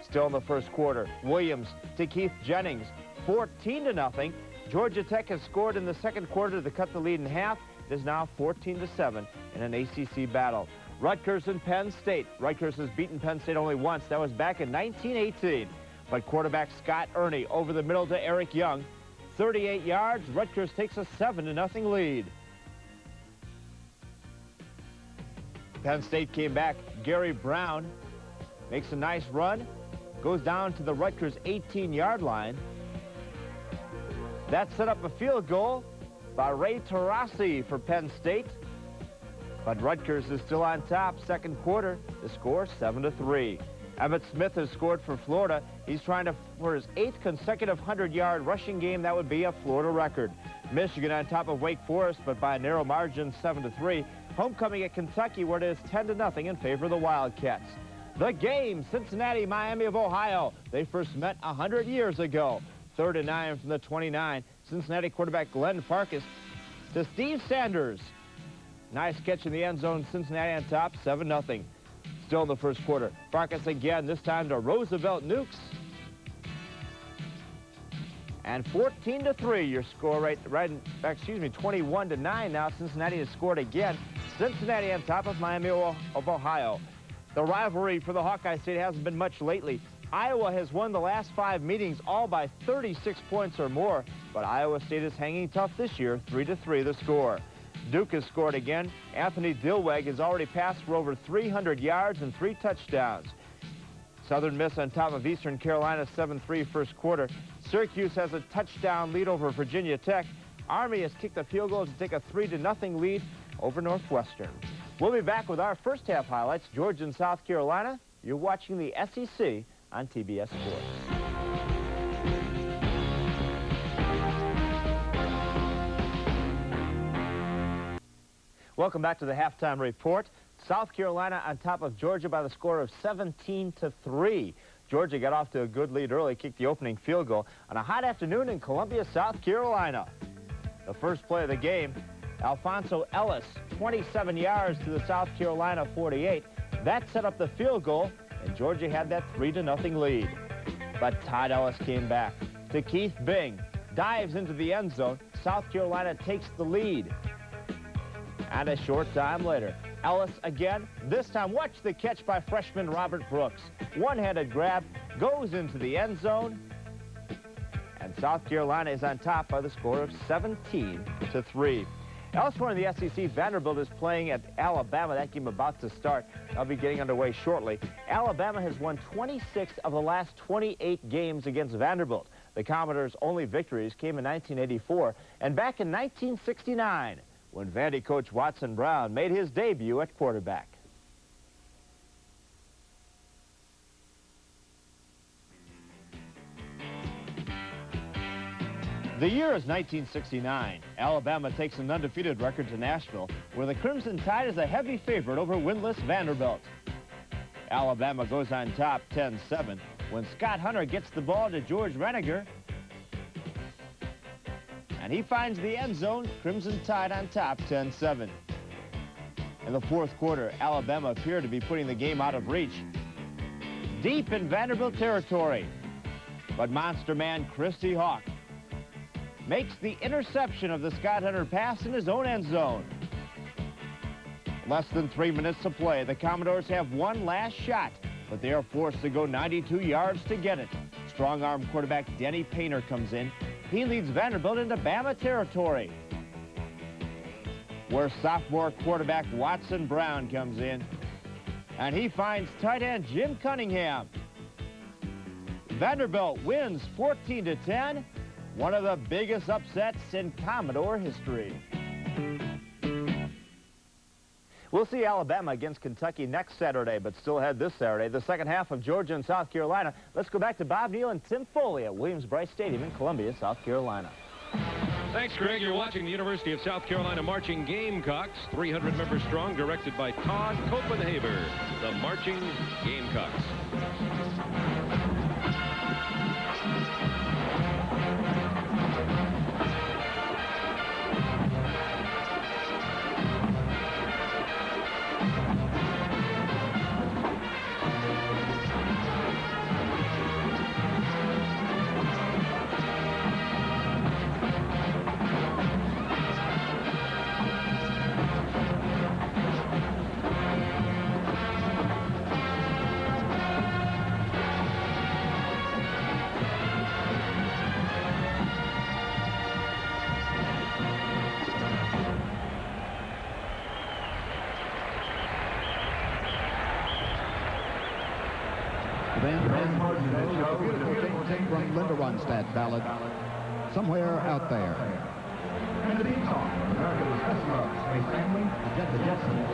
Still in the first quarter, Williams to Keith Jennings, 14-0. Georgia Tech has scored in the second quarter to cut the lead in half. It is now 14-7 in an ACC battle. Rutgers and Penn State. Rutgers has beaten Penn State only once. That was back in 1918. But quarterback Scott Ernie over the middle to Eric Young. 38 yards. Rutgers takes a 7-0 lead. Penn State came back. Gary Brown makes a nice run. Goes down to the Rutgers 18-yard line. That set up a field goal by Ray Tarasi for Penn State. But Rutgers is still on top. Second quarter, the score 7-3. Emmitt Smith has scored for Florida. He's trying to, for his 8th consecutive 100-yard rushing game, that would be a Florida record. Michigan on top of Wake Forest, but by a narrow margin, 7-3. Homecoming at Kentucky, where it is 10-0 in favor of the Wildcats. The game, Cincinnati, Miami of Ohio. They first met 100 years ago. 3rd and 9 from the 29. Cincinnati quarterback Glenn Farkas to Steve Sanders. Nice catch in the end zone. Cincinnati on top, 7-0. Still in the first quarter. Farkas again, this time to Roosevelt Nukes. And 14-3, your score right, 21-9 now. Cincinnati has scored again. Cincinnati on top of Miami of Ohio. The rivalry for the Hawkeye State hasn't been much lately. Iowa has won the last 5 meetings, all by 36 points or more. But Iowa State is hanging tough this year, 3-3 the score. Duke has scored again. Anthony Dilweg has already passed for over 300 yards and 3 touchdowns. Southern Miss on top of Eastern Carolina, 7-3 first quarter. Syracuse has a touchdown lead over Virginia Tech. Army has kicked a field goal to take a 3-0 lead over Northwestern. We'll be back with our first half highlights. Georgia and South Carolina. You're watching the SEC on TBS Sports. Welcome back to the halftime report. South Carolina on top of Georgia by the score of 17-3. Georgia got off to a good lead early, kicked the opening field goal on a hot afternoon in Columbia, South Carolina. The first play of the game, Alfonso Ellis, 27 yards to the South Carolina 48. That set up the field goal, and Georgia had that 3-0 lead. But Todd Ellis came back to Keith Bing, dives into the end zone. South Carolina takes the lead. And a short time later, Ellis again. This time, watch the catch by freshman Robert Brooks. One-handed grab, goes into the end zone. And South Carolina is on top by the score of 17-3. Elsewhere in the SEC, Vanderbilt is playing at Alabama. That game about to start. I'll be getting underway shortly. Alabama has won 26 of the last 28 games against Vanderbilt. The Commodores' only victories came in 1984 and back in 1969. When Vandy coach Watson Brown made his debut at quarterback. The year is 1969. Alabama takes an undefeated record to Nashville, where the Crimson Tide is a heavy favorite over winless Vanderbilt. Alabama goes on top 10-7 when Scott Hunter gets the ball to George Reniger. And he finds the end zone. Crimson Tide on top, 10-7. In the fourth quarter, Alabama appeared to be putting the game out of reach. Deep in Vanderbilt territory. But monster man Christy Hawk makes the interception of the Scott Hunter pass in his own end zone. Less than 3 minutes to play. The Commodores have one last shot, but they are forced to go 92 yards to get it. Strong-arm quarterback Denny Painter comes in. He leads Vanderbilt into Bama territory, where sophomore quarterback Watson Brown comes in, and he finds tight end Jim Cunningham. Vanderbilt wins 14-10, one of the biggest upsets in Commodore history. We'll see Alabama against Kentucky next Saturday, but still ahead this Saturday, the second half of Georgia and South Carolina. Let's go back to Bob Neal and Tim Foley at Williams-Brice Stadium in Columbia, South Carolina. Thanks, Greg. You're watching the University of South Carolina Marching Gamecocks, 300 members strong, directed by Todd Copenhaver, the Marching Gamecocks. From Linda Ronstadt ballad, Somewhere Out There. And the theme song, America's Best Love, Space Family, the Jetsons.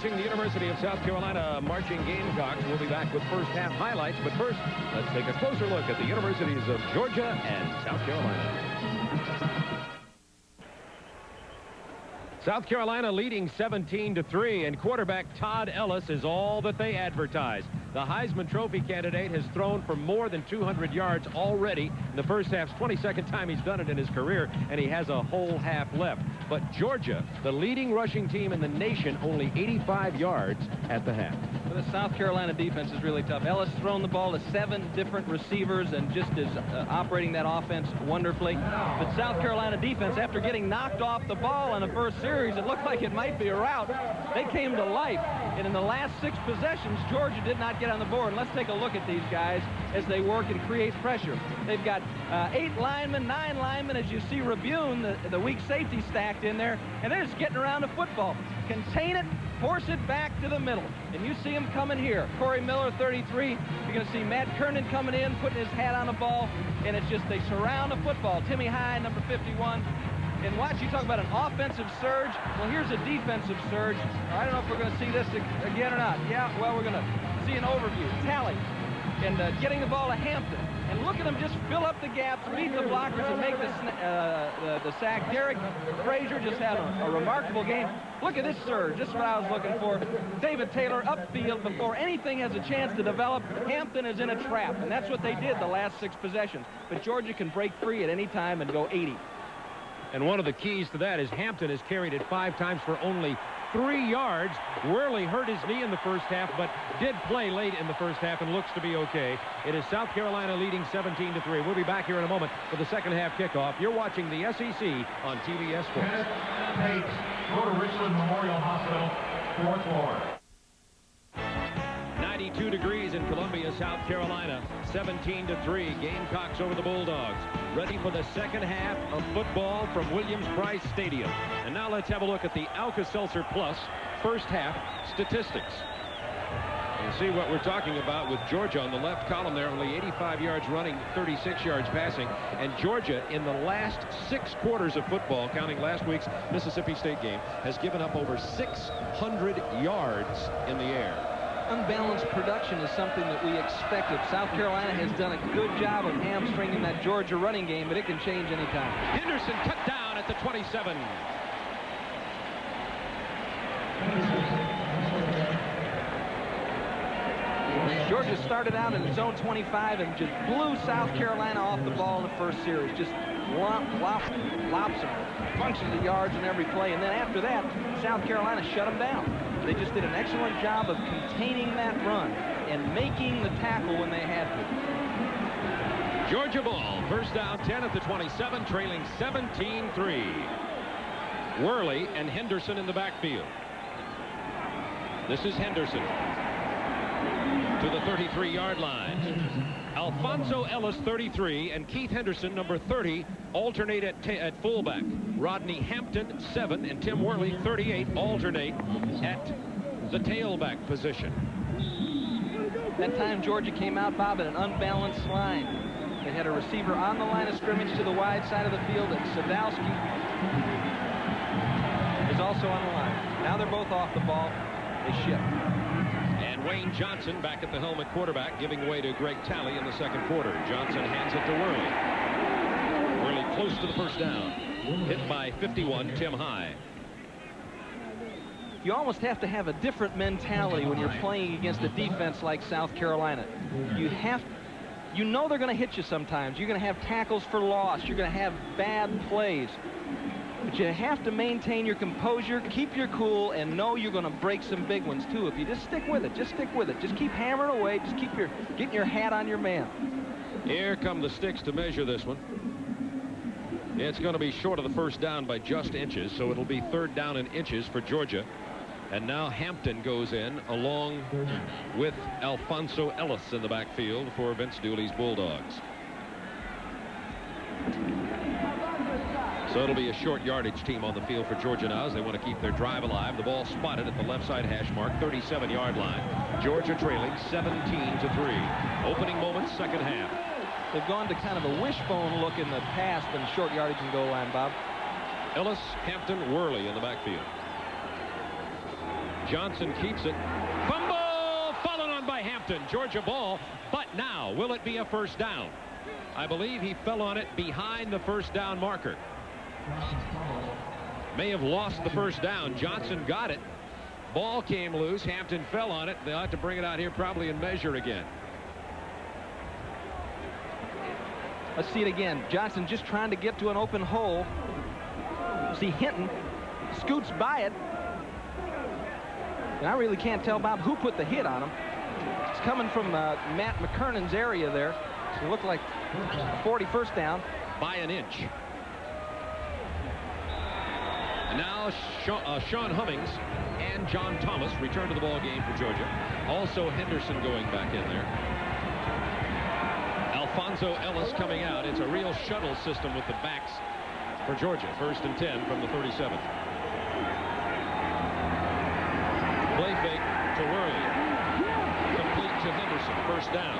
The University of South Carolina Marching Gamecocks. We'll be back with first half highlights, but first, let's take a closer look at the universities of Georgia and South Carolina. South Carolina leading 17-3, and quarterback Todd Ellis is all that they advertise. The Heisman Trophy candidate has thrown for more than 200 yards already in the first half's 22nd time he's done it in his career, and he has a whole half left. But Georgia, the leading rushing team in the nation, only 85 yards at the half. Well, the South Carolina defense is really tough. Ellis thrown the ball to 7 different receivers and just is operating that offense wonderfully. But South Carolina defense, after getting knocked off the ball in the first series, it looked like it might be a rout. They came to life. And in the last 6 possessions, Georgia did not get on the board. And let's take a look at these guys as they work and create pressure. They've got 8 linemen, 9 linemen, as you see Rabune, the weak safety, stacked in there, and they're just getting around the football. Contain it, force it back to the middle. And you see him coming here. Corey Miller, 33. You're going to see Matt Kernan coming in, putting his hat on the ball, and it's just they surround the football. Timmy High, number 51. And watch, you talk about an offensive surge. Well, here's a defensive surge. I don't know if we're going to see this again or not. Yeah, well, we're going to see an overview. Tally. And getting the ball to Hampton. And look at them just fill up the gaps, beat the blockers, and make the sack. Derek Frazier just had a remarkable game. Look at this surge. This is what I was looking for. David Taylor upfield before anything has a chance to develop. Hampton is in a trap, and that's what they did the last 6 possessions. But Georgia can break free at any time and go 80. And one of the keys to that is Hampton has carried it 5 times for only 3 yards. Worley hurt his knee in the first half, but did play late in the first half and looks to be okay. It is South Carolina leading 17-3. We'll be back here in a moment for the second half kickoff. You're watching the SEC on TBS Sports. Go to Richland Memorial Hospital, 4th floor. 92 degrees in Columbia, South Carolina. 17-3. Gamecocks over the Bulldogs. Ready for the second half of football from Williams-Brice Stadium. And now let's have a look at the Alka-Seltzer Plus first half statistics. You see what we're talking about with Georgia on the left column there, only 85 yards running, 36 yards passing. And Georgia, in the last 6 quarters of football, counting last week's Mississippi State game, has given up over 600 yards in the air. Unbalanced production is something that we expected. South Carolina has done a good job of hamstringing that Georgia running game, but it can change anytime. Henderson cut down at the 27. Georgia started out in its own 25 and just blew South Carolina off the ball in the first series. Just lops them, functions of yards in every play. And then after that, South Carolina shut them down. They just did an excellent job of containing that run and making the tackle when they had to. Georgia ball, first down, 10 at the 27, trailing 17-3. Worley and Henderson in the backfield. This is Henderson to the 33-yard line. Alfonso Ellis, 33, and Keith Henderson, number 30, alternate at fullback. Rodney Hampton, 7, and Tim Worley, 38, alternate at the tailback position. That time Georgia came out, Bob, in an unbalanced line. They had a receiver on the line of scrimmage to the wide side of the field, and Sadowski is also on the line. Now they're both off the ball. They shift. And Wayne Johnson back at the helm at quarterback, giving way to Greg Talley in the second quarter. Johnson hands it to Worley. Worley close to the first down. Hit by 51, Tim High. You almost have to have a different mentality when you're playing against a defense like South Carolina. You know they're going to hit you sometimes. You're going to have tackles for loss. You're going to have bad plays. But you have to maintain your composure, keep your cool, and know you're going to break some big ones, too. If you just stick with it, just stick with it. Just keep hammering away. Just keep getting your hat on your man. Here come the sticks to measure this one. It's going to be short of the first down by just inches, so it'll be third down in inches for Georgia. And now Hampton goes in along with Alfonso Ellis in the backfield for Vince Dooley's Bulldogs. So it'll be a short yardage team on the field for Georgia now as they want to keep their drive alive. The ball spotted at the left side hash mark, 37-yard line. Georgia trailing 17-3. Opening moments, second half. They've gone to kind of a wishbone look in the past than short yardage and goal line, Bob. Ellis, Hampton, Worley in the backfield. Johnson keeps it. Fumble! Followed on by Hampton. Georgia ball. But now, will it be a first down? I believe he fell on it behind the first down marker. May have lost the first down. Johnson got it. Ball came loose. Hampton fell on it. They'll have to bring it out here probably and measure again. Let's see it again. Johnson just trying to get to an open hole. See Hinton scoots by it. And I really can't tell, Bob, who put the hit on him. It's coming from Matt McKernan's area there. So it looked like a 41st down. By an inch. And now Sean Hummings and John Thomas return to the ball game for Georgia. Also Henderson going back in there. Alfonso Ellis coming out. It's a real shuttle system with the backs for Georgia. 1st and 10 from the 37. Play fake to Worley. Complete to Henderson. First down.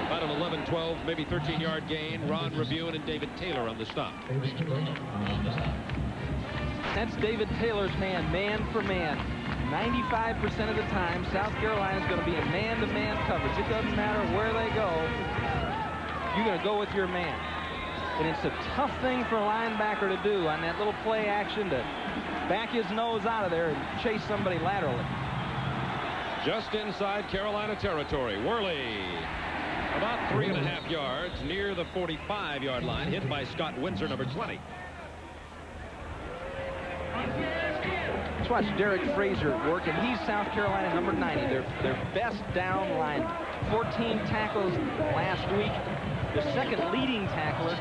About an 11, 12, maybe 13-yard gain. Ron Rebune and David Taylor on the stop. That's David Taylor's man for man. 95% of the time, South Carolina's going to be a man-to-man coverage. It doesn't matter where they go. You're going to go with your man. And it's a tough thing for a linebacker to do on that little play action to back his nose out of there and chase somebody laterally. Just inside Carolina territory. Worley about 3.5 yards near the 45-yard line, hit by Scott Windsor, number 20. Let's watch Derek Fraser work, and he's South Carolina number 90, their best down line. 14 tackles last week. The second leading tackler.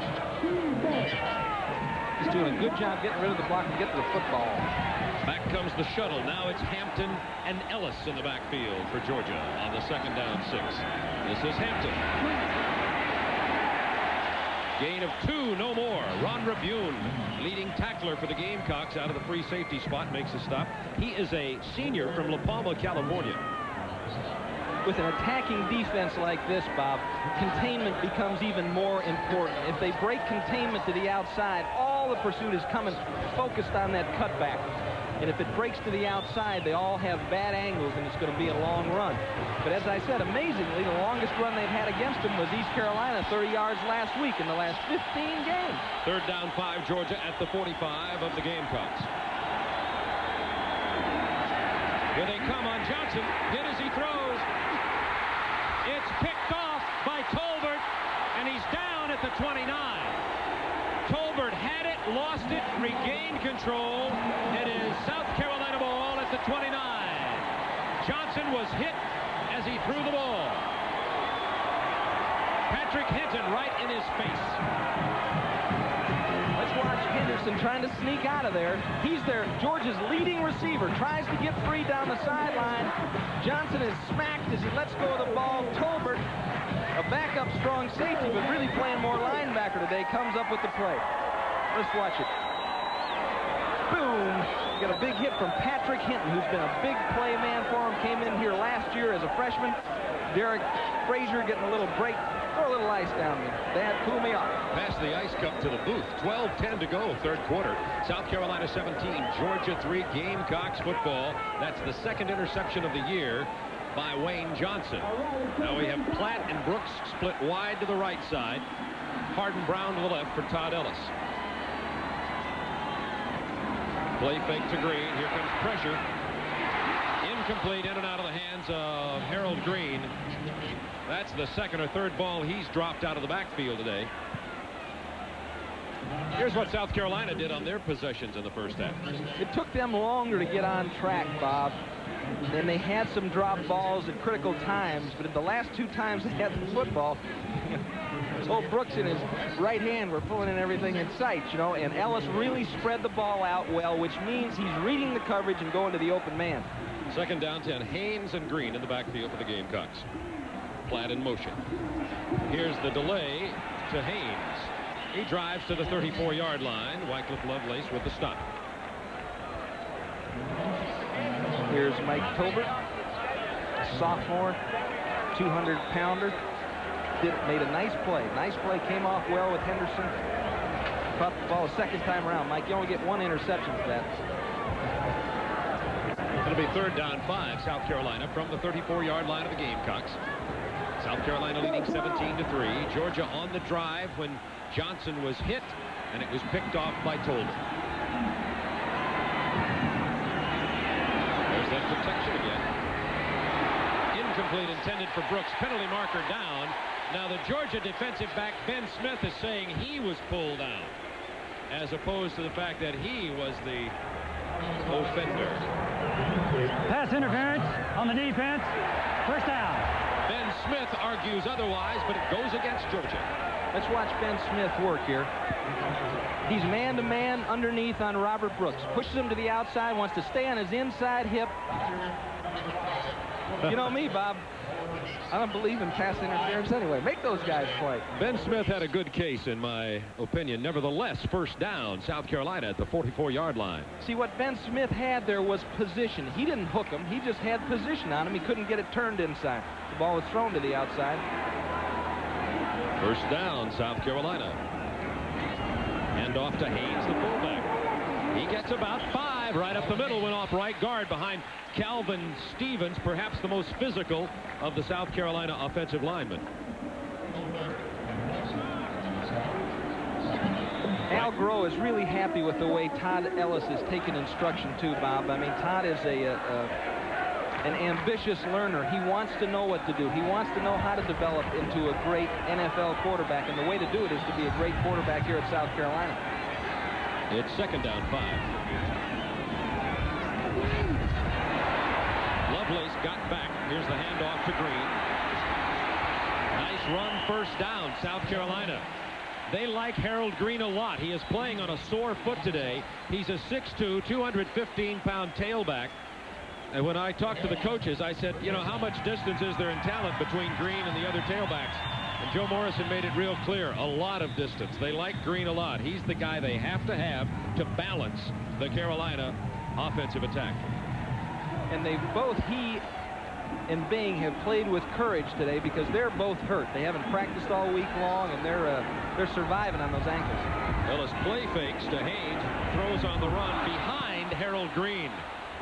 He's doing a good job getting rid of the block and getting to the football. Back comes the shuttle. Now it's Hampton and Ellis in the backfield for Georgia on the second down 6. This is Hampton. Gain of 2, no more. Ron Rebune, leading tackler for the Gamecocks, out of the free safety spot, makes a stop. He is a senior from La Palma, California. With an attacking defense like this, Bob, containment becomes even more important. If they break containment to the outside, all the pursuit is coming focused on that cutback. And if it breaks to the outside, they all have bad angles, and it's going to be a long run. But as I said, amazingly, the longest run they've had against them was East Carolina, 30 yards last week in the last 15 games. Third down 5, Georgia at the 45 of the Gamecocks. Here they come on Johnson. Hit as he throws. It's picked off by Tolbert, and he's down at the 29. Tolbert had it, lost it, regained control. It is South Carolina ball at at the 29. Johnson was hit as he threw the ball. Patrick Hinton right in his face. Let's watch Henderson trying to sneak out of there. He's Georgia's leading receiver. Tries to get free down the sideline. Johnson is smacked as he lets go of the ball. Tolbert, a backup strong safety, but really playing more linebacker today, comes up with the play. Let's watch it. Boom. Got a big hit from Patrick Hinton, who's been a big play man for him. Came in here last year as a freshman. Derek Frazier getting a little break. Throw a little ice down me. Dad, cool me off. Pass the ice cup to the booth. 12-10 to go, third quarter. South Carolina 17, Georgia 3, Gamecocks football. That's the second interception of the year by Wayne Johnson. Now we have Platt and Brooks split wide to the right side. Hardin Brown to the left for Todd Ellis. Play fake to Green. Here comes pressure. Incomplete, in and out of the hands of Harold Green. That's the second or third ball he's dropped out of the backfield today. Here's what South Carolina did on their possessions in the first half. It took them longer to get on track, Bob. And they had some drop balls at critical times, but at the last two times they had the football, old Brooks in his right hand were pulling in everything in sight, you know, and Ellis really spread the ball out well, which means he's reading the coverage and going to the open man. Second down 10. Haynes and Green in the backfield for the Gamecocks. Platt in motion. Here's the delay to Haynes. He drives to the 34-yard line. Wycliffe Lovelace with the stop. Here's Mike Tolbert, sophomore, 200-pounder. Made a nice play. Nice play, came off well with Henderson. Caught the ball a second time around. Mike, you only get one interception for that. It'll be third down 5, South Carolina from the 34-yard line of the Gamecocks. South Carolina leading 17-3. Georgia on the drive when Johnson was hit, and it was picked off by Tolbert. There's that protection again. Incomplete, intended for Brooks. Penalty marker down. Now the Georgia defensive back Ben Smith is saying he was pulled down, as opposed to the fact that he was the offender. Pass interference on the defense. First down. Ben Smith argues otherwise, but it goes against Georgia. Let's watch Ben Smith work here. He's man-to-man underneath on Robert Brooks. Pushes him to the outside, wants to stay on his inside hip. You know me, Bob. I don't believe in pass interference anyway. Make those guys play. Ben Smith had a good case, in my opinion. Nevertheless, first down, South Carolina at the 44-yard line. See, what Ben Smith had there was position. He didn't hook him. He just had position on him. He couldn't get it turned inside. The ball was thrown to the outside. First down, South Carolina. Hand off to Haynes, the fullback. He gets about 5 right up the middle, went off right guard behind Calvin Stevens, perhaps the most physical of the South Carolina offensive linemen. Al Groh is really happy with the way Todd Ellis is taking instruction too, Bob. I mean, Todd is an ambitious learner. He wants to know what to do. He wants to know how to develop into a great NFL quarterback, and the way to do it is to be a great quarterback here at South Carolina. It's second down 5. Lovelace got back. Here's the handoff to Green. Nice run, first down, South Carolina. They like Harold Green a lot. He is playing on a sore foot today. He's a 6'2", 215-pound tailback. And when I talked to the coaches, I said, you know, how much distance is there in talent between Green and the other tailbacks? And Joe Morrison made it real clear, a lot of distance. They like Green a lot. He's the guy they have to balance the Carolina offensive attack. And they both, he and Bing, have played with courage today because they're both hurt. They haven't practiced all week long, and they're surviving on those ankles. Ellis play fakes to Haynes, throws on the run behind Harold Green.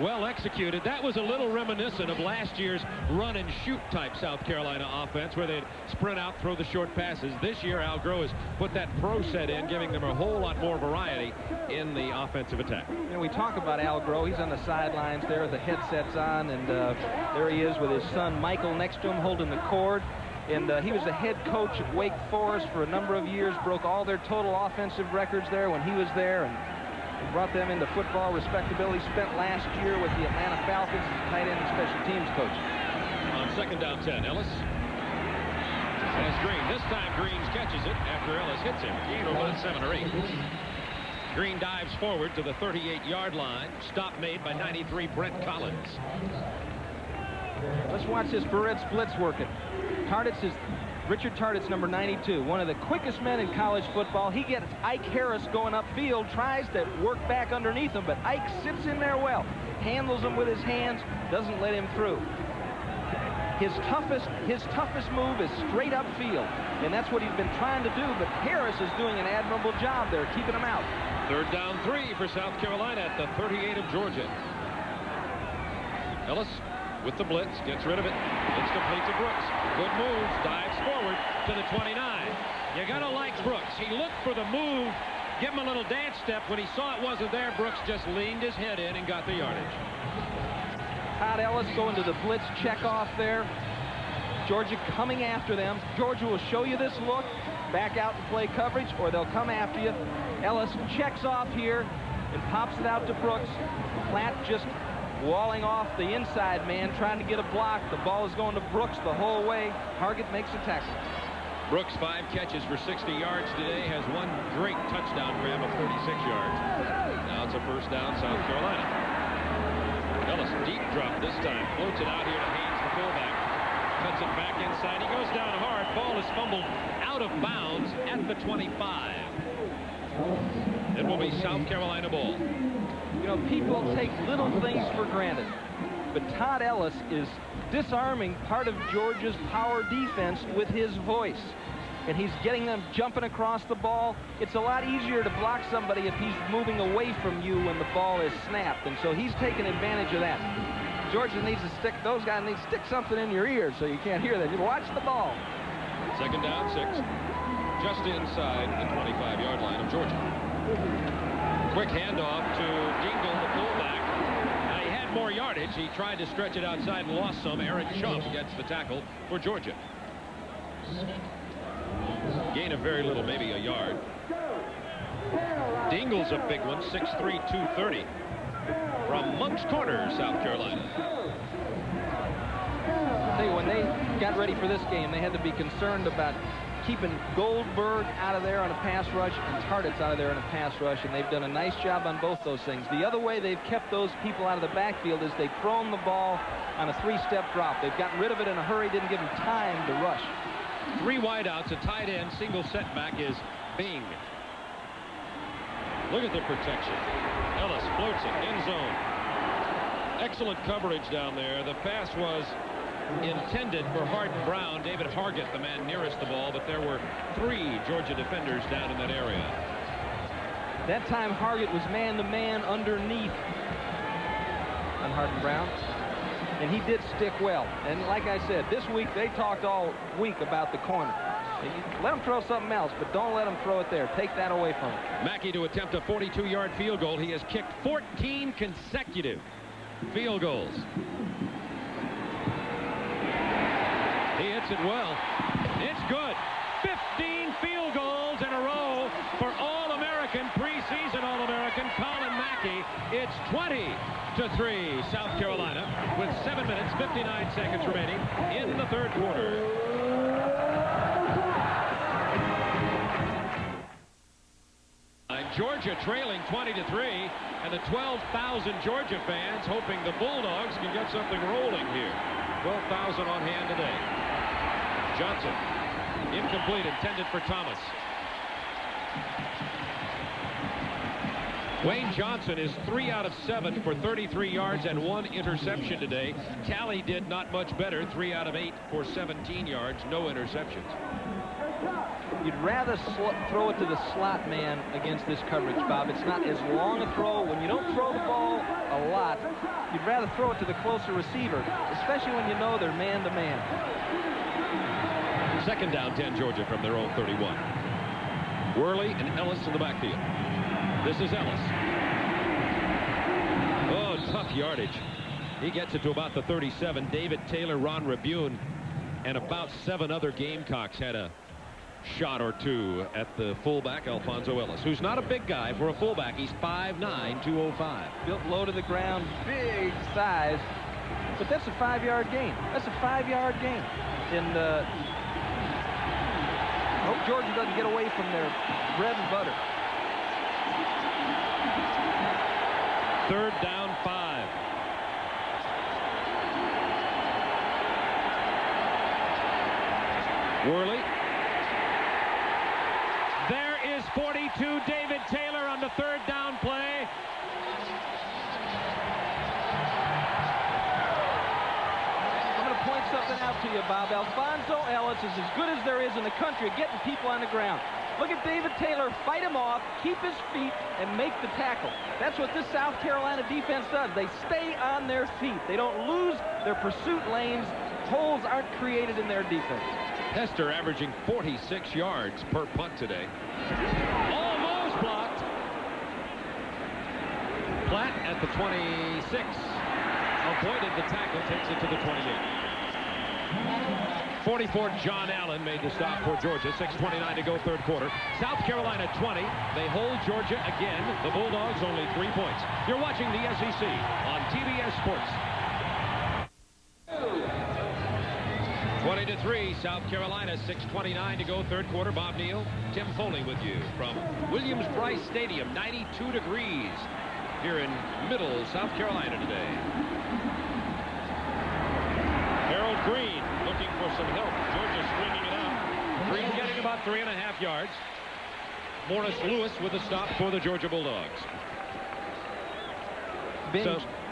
Well executed. That was a little reminiscent of last year's run and shoot type South Carolina offense, where they'd sprint out, throw the short passes. This year Al Groh has put that pro set in, giving them a whole lot more variety in the offensive attack. You know, we talk about Al Groh. He's on the sidelines there, the headsets on, and there he is with his son Michael next to him holding the cord. And he was the head coach at Wake Forest for a number of years, broke all their total offensive records there when he was there. And brought them into football respectability. Spent last year with the Atlanta Falcons as tight end and special teams coach. On second down 10, Ellis. And it's Green. This time Greens catches it after Ellis hits him. Gain of about 7 or 8. Green dives forward to the 38-yard line. Stop made by 93 Brent Collins. Let's watch this Barrett's blitz working. Richard Tardit's number 92, one of the quickest men in college football. He gets Ike Harris going upfield, tries to work back underneath him, but Ike sits in there well, handles him with his hands, doesn't let him through. His toughest move is straight upfield, and that's what he's been trying to do, but Harris is doing an admirable job there, keeping him out. Third down 3 for South Carolina at the 38 of Georgia. Ellis with the blitz, gets rid of it. It's complete to Brooks. Good moves, dives forward to the 29. You gotta like Brooks. He looked for the move, give him a little dance step. When he saw it wasn't there, Brooks just leaned his head in and got the yardage. Todd Ellis going to the blitz check-off there. Georgia coming after them. Georgia will show you this look, back out and play coverage, or they'll come after you. Ellis checks off here and pops it out to Brooks. Platt just walling off the inside man, trying to get a block. The ball is going to Brooks the whole way. Hargett makes a tackle. Brooks 5 catches for 60 yards today, has one great touchdown grab of 36 yards. Now it's a first down, South Carolina. Ellis deep drop this time, floats it out here to Haynes, the fullback. Cuts it back inside. He goes down hard. Ball is fumbled out of bounds at the 25. It will be South Carolina ball. You know, people take little things for granted, but Todd Ellis is disarming part of Georgia's power defense with his voice, and he's getting them jumping across the ball. It's a lot easier to block somebody if he's moving away from you when the ball is snapped, and so he's taking advantage of that. Georgia needs to stick, those guys need to stick something in your ears so you can't hear that. You watch the ball. Second down 6, just inside the 25-yard line of Georgia. Quick handoff to Dingle, the fullback. Now, he had more yardage. He tried to stretch it outside and lost some. Aaron Chump gets the tackle for Georgia. Gain of very little, maybe a yard. Dingle's a big one, 6'3", 230. From Moncks Corner, South Carolina. I'll tell you, when they got ready for this game, they had to be concerned about keeping Goldberg out of there on a pass rush and Tardit's out of there on a pass rush, and they've done a nice job on both those things. The other way they've kept those people out of the backfield is they've thrown the ball on a 3-step drop. They've gotten rid of it in a hurry, didn't give them time to rush. 3 wideouts, a tight end, single setback is Bing. Look at the protection. Ellis floats it, end zone. Excellent coverage down there. The pass was intended for Hardin Brown, David Hargett, the man nearest the ball, but there were 3 Georgia defenders down in that area. That time Hargett was man-to-man underneath on Hardin Brown, and he did stick well. And like I said, this week they talked all week about the corner. Let him throw something else, but don't let him throw it there. Take that away from him. Mackey to attempt a 42-yard field goal. He has kicked 14 consecutive field goals. He hits it well. It's good. 15 field goals in a row for All-American, preseason All-American Colin Mackey. It's 20-3 South Carolina with 7 minutes, 59 seconds remaining in the third quarter. Georgia trailing 20-3, and the 12,000 Georgia fans hoping the Bulldogs can get something rolling here. 12,000 on hand today. Johnson, incomplete, intended for Thomas. Wayne Johnson is 3 out of 7 for 33 yards and 1 interception today. Talley did not much better, 3 out of 8 for 17 yards, no interceptions. You'd rather throw it to the slot man against this coverage, Bob. It's not as long a throw. When you don't throw the ball a lot, you'd rather throw it to the closer receiver, especially when you know they're man-to-man. Second down, 10 Georgia from their own 31. Worley and Ellis in the backfield. This is Ellis. Oh, tough yardage. He gets it to about the 37. David Taylor, Ron Rabune, and about 7 other Gamecocks had a shot or two at the fullback, Alfonso Ellis, who's not a big guy for a fullback. He's 5'9", 205. Built low to the ground, big size. But that's a 5-yard gain. That's a 5-yard gain. And hope Georgia doesn't get away from their bread and butter. 3rd down 5. Worley. There is 42, David Taylor on the 3rd down play. I'm going to point something out to you, Bob. Alfonso Ellis is as good as there is in the country at getting people on the ground. Look at David Taylor fight him off, keep his feet, and make the tackle. That's what this South Carolina defense does. They stay on their feet. They don't lose their pursuit lanes. Holes aren't created in their defense. Hester averaging 46 yards per punt today. Almost blocked. Platt at the 26. Avoided the tackle, takes it to the 28. 44, John Allen made the stop for Georgia. 6:29 to go, 3rd quarter. South Carolina 20. They hold Georgia again. The Bulldogs only 3 points. You're watching the SEC on TBS Sports. 20-3, South Carolina. 6:29 to go, 3rd quarter. Bob Neal, Tim Foley with you from Williams-Brice Stadium. 92 degrees here in middle South Carolina today. Harold Green looking for some help. Georgia stringing it out. Green getting about 3.5 yards. Morris Lewis with a stop for the Georgia Bulldogs.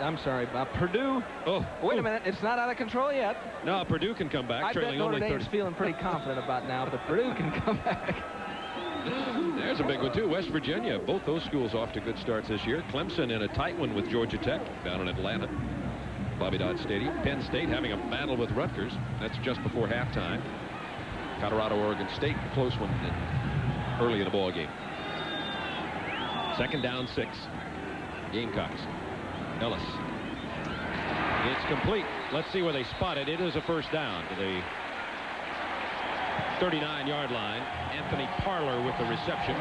I'm sorry, Purdue. Oh, wait a minute. It's not out of control yet. No, Purdue can come back. I bet Notre Dame's feeling pretty confident about now, but Purdue can come back. There's a big one, too. West Virginia. Both those schools off to good starts this year. Clemson in a tight one with Georgia Tech down in Atlanta. Bobby Dodd Stadium. Penn State having a battle with Rutgers. That's just before halftime. Colorado, Oregon State, close one early in the ball game. 2nd down 6. Gamecocks. Ellis. It's complete. Let's see where they spot it. It is a 1st down to the 39-yard line. Anthony Parler with the reception.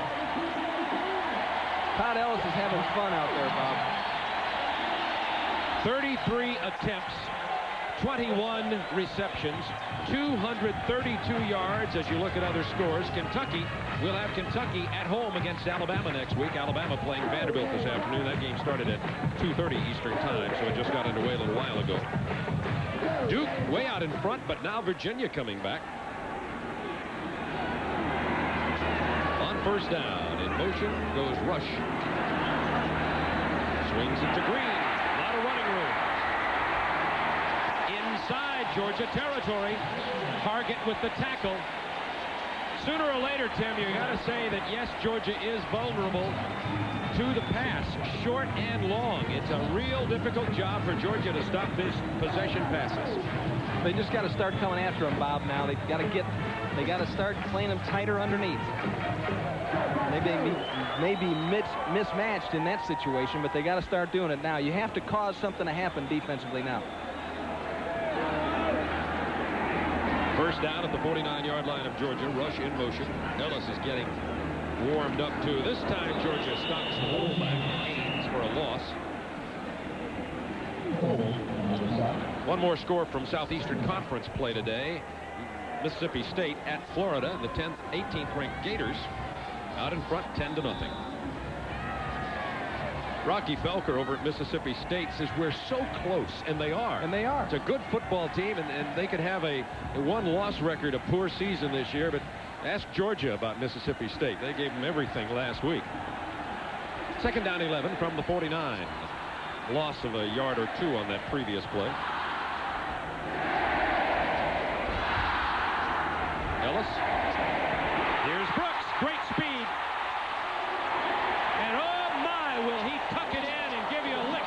Todd Ellis is having fun out there, Bob. 33 attempts, 21 receptions, 232 yards as you look at other scores. Kentucky will have Kentucky at home against Alabama next week. Alabama playing Vanderbilt this afternoon. That game started at 2:30 Eastern time, so it just got underway a little while ago. Duke way out in front, but now Virginia coming back. On 1st down, in motion goes Rush. Swings it to Green. Running room. Inside Georgia territory. Target with the tackle. Sooner or later, Tim, you got to say that, yes, Georgia is vulnerable to the pass, short and long. It's a real difficult job for Georgia to stop this possession passes. They just got to start coming after them, Bob, now. They got to start playing them tighter underneath. They may be mismatched in that situation, but they got to start doing it now. You have to cause something to happen defensively now. 1st down at the 49-yard line of Georgia. Rush in motion. Ellis is getting warmed up too. This time Georgia stops the fullback Haynes for a loss. One more score from Southeastern Conference play today. Mississippi State at Florida. The 18th ranked Gators out in front 10-0. Rocky Felker over at Mississippi State says we're so close, and they are. And they are. It's a good football team, and they could have a one-loss record, a poor season this year, but ask Georgia about Mississippi State. They gave them everything last week. 2nd down 11 from the 49. Loss of a yard or two on that previous play. Ellis. Here's Brooks. Great speed. And oh my, will he tuck it in and give you a lick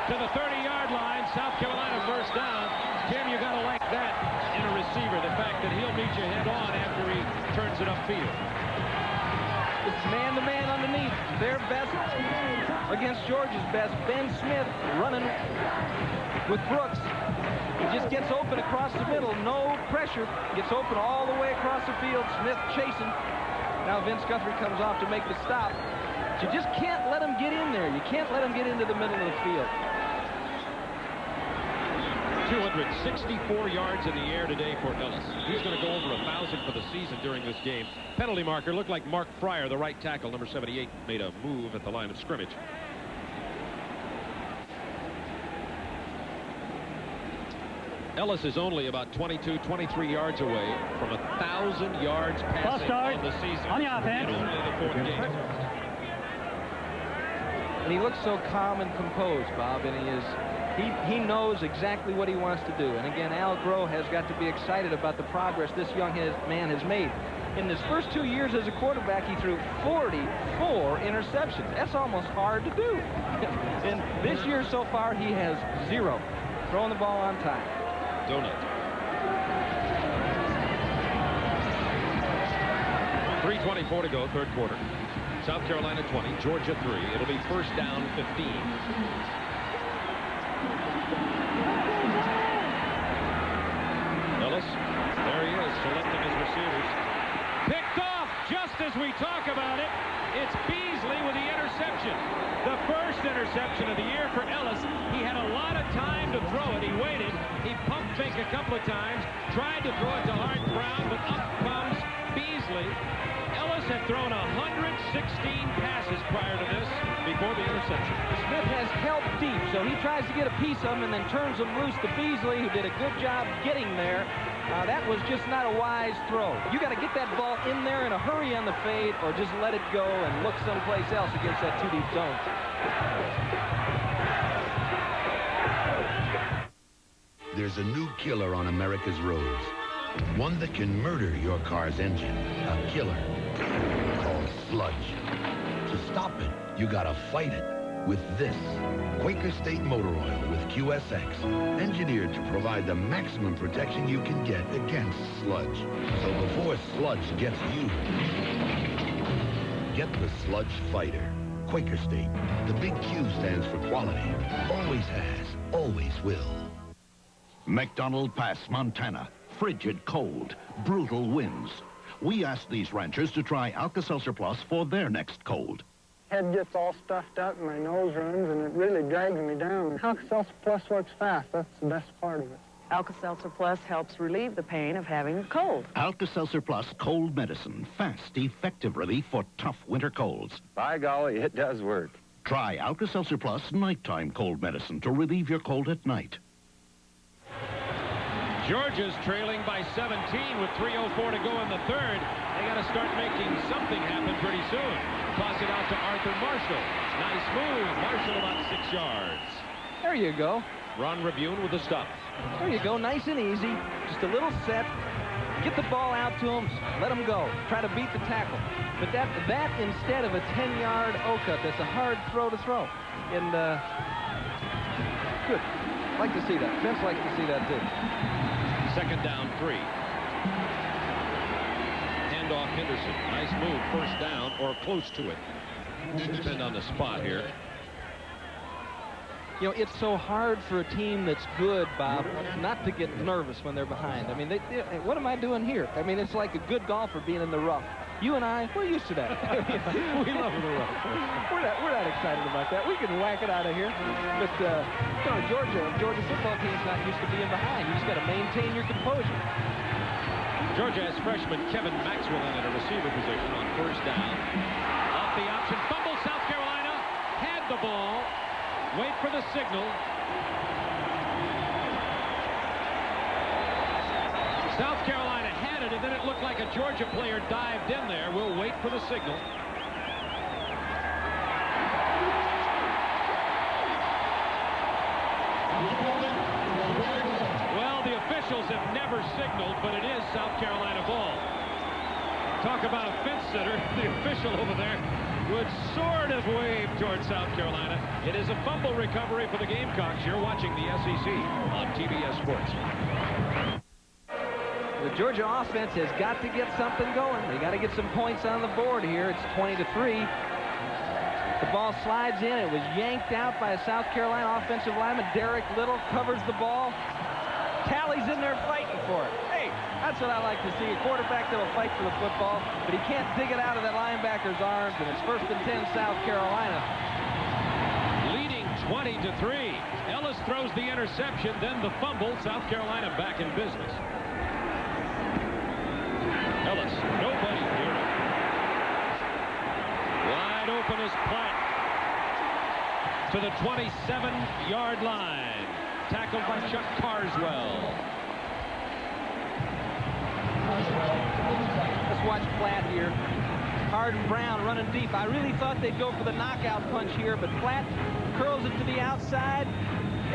to the 30-yard line. South Carolina 1st down. Tim, you got to like that in a receiver. The fact that he'll meet you head on after he turns it upfield. It's man-to-man underneath. Their best against Georgia's best. Ben Smith running with Brooks. He just gets open across the middle, no pressure. Gets open all the way across the field. Smith chasing. Now Vince Guthrie comes off to make the stop. You just can't let him get in there. You can't let him get into the middle of the field. 264 yards in the air today for Ellis. He's going to go over 1,000 for the season during this game. Penalty marker looked like Mark Fryer, the right tackle, number 78, made a move at the line of scrimmage. Ellis is only about 22, 23 yards away from 1,000 yards passing on the season. On the offense. In only the 4th game. And he looks so calm and composed, Bob, and he knows exactly what he wants to do. And again, Al Groh has got to be excited about the progress this young man has made. In his first 2 years as a quarterback, he threw 44 interceptions. That's almost hard to do. And this year so far, he has 0. Throwing the ball on time. Donut. 3:24 to go, 3rd quarter. South Carolina 20, Georgia 3. It'll be 1st down 15. Ellis, there he is, selecting his receivers. Picked off just as we talk about it. It's Beasley with the interception. The first interception of the year for Ellis. He had a lot of time to throw it. He waited. He pump faked a couple of times, tried to throw it to Hart Brown, but up comes Beasley. Ellis had thrown 116 passes prior to this before the interception. Smith has help deep, so he tries to get a piece of him and then turns him loose to Beasley, who did a good job getting there. That was just not a wise throw. You got to get that ball in there in a hurry on the fade, or just let it go and look someplace else against that 2-deep zone. There's a new killer on America's roads. One that can murder your car's engine. A killer called sludge. To stop it, you gotta fight it with this. Quaker State Motor Oil with QSX. Engineered to provide the maximum protection you can get against sludge. So before sludge gets you, get the Sludge Fighter. Quaker State. The big Q stands for quality. Always has, always will. McDonald Pass, Montana. Frigid cold, brutal winds. We asked these ranchers to try Alka-Seltzer Plus for their next cold. Head gets all stuffed up, my nose runs, and it really drags me down. Alka-Seltzer Plus works fast. That's the best part of it. Alka-Seltzer Plus helps relieve the pain of having a cold. Alka-Seltzer Plus cold medicine. Fast, effective relief for tough winter colds. By golly, it does work. Try Alka-Seltzer Plus nighttime cold medicine to relieve your cold at night. Georgia's trailing by 17 with 3:04 to go in the 3rd. They got to start making something happen pretty soon. Toss it out to Arthur Marshall. Nice move. Marshall about 6 yards. There you go. Ron Rebune with the stop. There you go. Nice and easy. Just a little set. Get the ball out to him. Let him go. Try to beat the tackle. But that instead of a 10-yard O-cut, that's a hard throw to throw. And good. Like to see that. Vince likes to see that too. 2nd down 3. Hand off Henderson. Nice move. 1st down or close to it. Depend on the spot here. You know, it's so hard for a team that's good, Bob, not to get nervous when they're behind. I mean, what am I doing here? I mean, it's like a good golfer being in the rough. You and I, we're used to that. We love the rough. We're not excited about that. We can whack it out of here. But, you know, Georgia football team's not used to being behind. You just got to maintain your composure. Georgia has freshman Kevin Maxwell in at a receiver position on 1st down. Off the option, fumble. South Carolina had the ball. Wait for the signal. South Carolina had it, and then it looked like a Georgia player dived in there. We'll wait for the signal. Well, the officials have never signaled, but it is South Carolina ball. Talk about a fence sitter. The official over there would sort of wave towards South Carolina. It is a fumble recovery for the Gamecocks. You're watching the SEC on TBS Sports. The Georgia offense has got to get something going. They got to get some points on the board here. It's 20-3. The ball slides in. It was yanked out by a South Carolina offensive lineman. Derek Little covers the ball. Talley's in there fighting for it. Hey, that's what I like to see, a quarterback that'll fight for the football, but he can't dig it out of that linebacker's arms, and it's 1st and 10 South Carolina. Leading 20-3. Ellis throws the interception, then the fumble. South Carolina back in business. Ellis, nobody near him. Wide open is Platt to the 27-yard line. Tackled by Chuck Carswell. Let's watch Platt here. Hard Brown running deep. I really thought they'd go for the knockout punch here, but Platt curls it to the outside.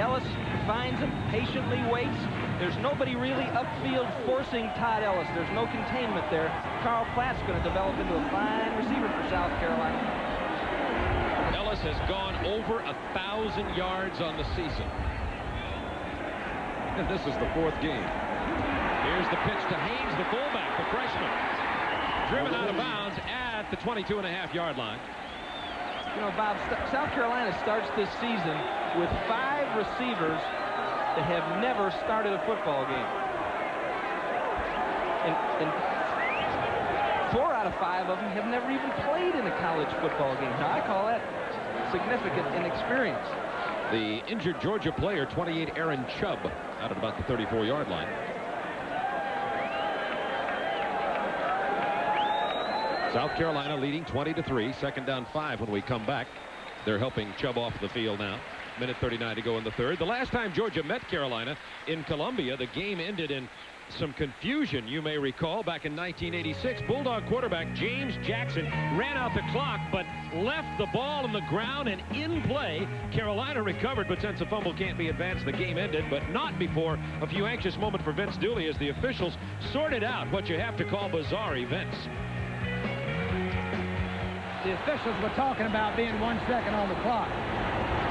Ellis finds him, patiently waits. There's nobody really upfield forcing Todd Ellis. There's no containment there. Carl Platt's going to develop into a fine receiver for South Carolina. Ellis has gone over 1,000 yards on the season. And this is the 4th game. Here's the pitch to Haynes, the fullback, the freshman. Driven out of bounds at the 22.5-yard line. You know, Bob, South Carolina starts this season with 5 receivers that have never started a football game. And 4 out of 5 of them have never even played in a college football game. Now, I call that significant inexperience. The injured Georgia player, 28, Aaron Chubb, out at about the 34-yard line. South Carolina leading 20-3. 2nd down 5 when we come back. They're helping Chubb off the field now. Minute 39 to go in the 3rd. The last time Georgia met Carolina in Columbia, the game ended in some confusion, you may recall, back in 1986. Bulldog quarterback James Jackson ran out the clock but left the ball on the ground, and in play Carolina recovered, but since the fumble can't be advanced, the game ended, but not before a few anxious moments for Vince Dooley as the officials sorted out what you have to call bizarre events. The officials were talking about being 1 second on the clock,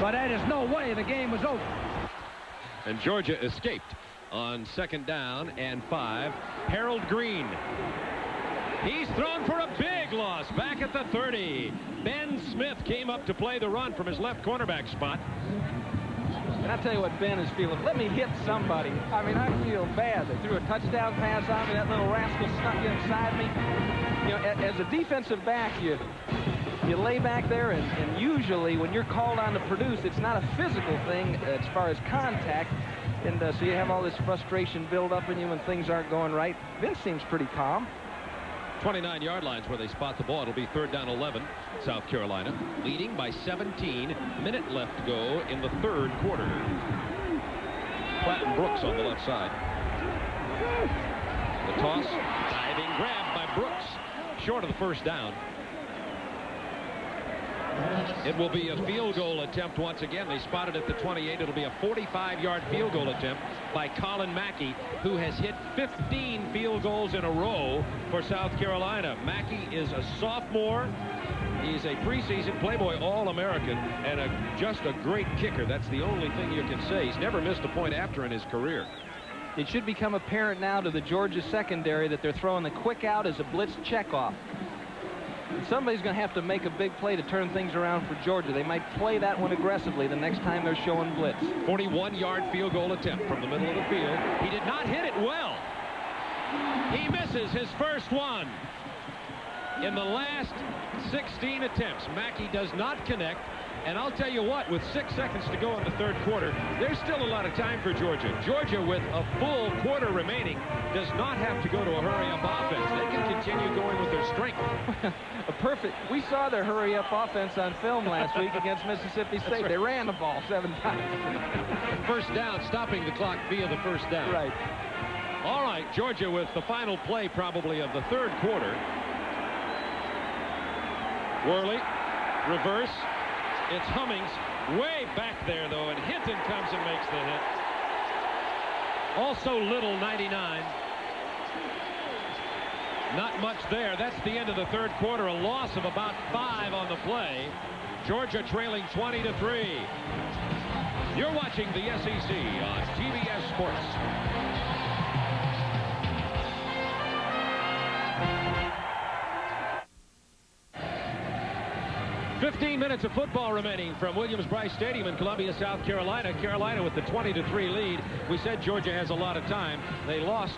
but that is no way the game was over. And Georgia escaped on 2nd down and 5. Harold Green. He's thrown for a big loss back at the 30. Ben Smith came up to play the run from his left cornerback spot. And I'll tell you what Ben is feeling. Let me hit somebody. I mean, I feel bad. They threw a touchdown pass on me. That little rascal snuck inside me. You know, as a defensive back, you lay back there, and usually when you're called on to produce, it's not a physical thing as far as contact. And so you have all this frustration build up in you when things aren't going right. Vince seems pretty calm. 29-yard lines where they spot the ball. It'll be 3rd down 11. South Carolina leading by 17. Minute left to go in the 3rd quarter. Platt and Brooks on the left side. The toss, diving grab by Brooks, short of the 1st down. It will be a field goal attempt once again. They spotted at the 28. It'll be a 45-yard field goal attempt by Colin Mackey, who has hit 15 field goals in a row for South Carolina. Mackey is a sophomore. He's a preseason Playboy All-American and just a great kicker. That's the only thing you can say. He's never missed a point after in his career. It should become apparent now to the Georgia secondary that they're throwing the quick out as a blitz checkoff. Somebody's going to have to make a big play to turn things around for Georgia. They might play that one aggressively the next time they're showing blitz. 41-yard field goal attempt from the middle of the field. He did not hit it well. He misses his first one. In the last 16 attempts, Mackey does not connect. And I'll tell you what, with 6 seconds to go in the 3rd quarter, there's still a lot of time for Georgia. Georgia, with a full quarter remaining, does not have to go to a hurry-up offense. They can continue going with their strength. We saw their hurry-up offense on film last week against Mississippi State. Right. They ran the ball 7 times. 1st down, stopping the clock via the 1st down. Right. All right, Georgia with the final play probably of the 3rd quarter. Worley, reverse. It's Hummings way back there, though, and Hinton comes and makes the hit. Also Little, 99. Not much there. That's the end of the 3rd quarter. A loss of about 5 on the play. Georgia trailing 20-3. You're watching the SEC on TBS Sports. 15 minutes of football remaining from Williams-Brice Stadium in Columbia, South Carolina. Carolina with the 20-3 lead. We said Georgia has a lot of time. They lost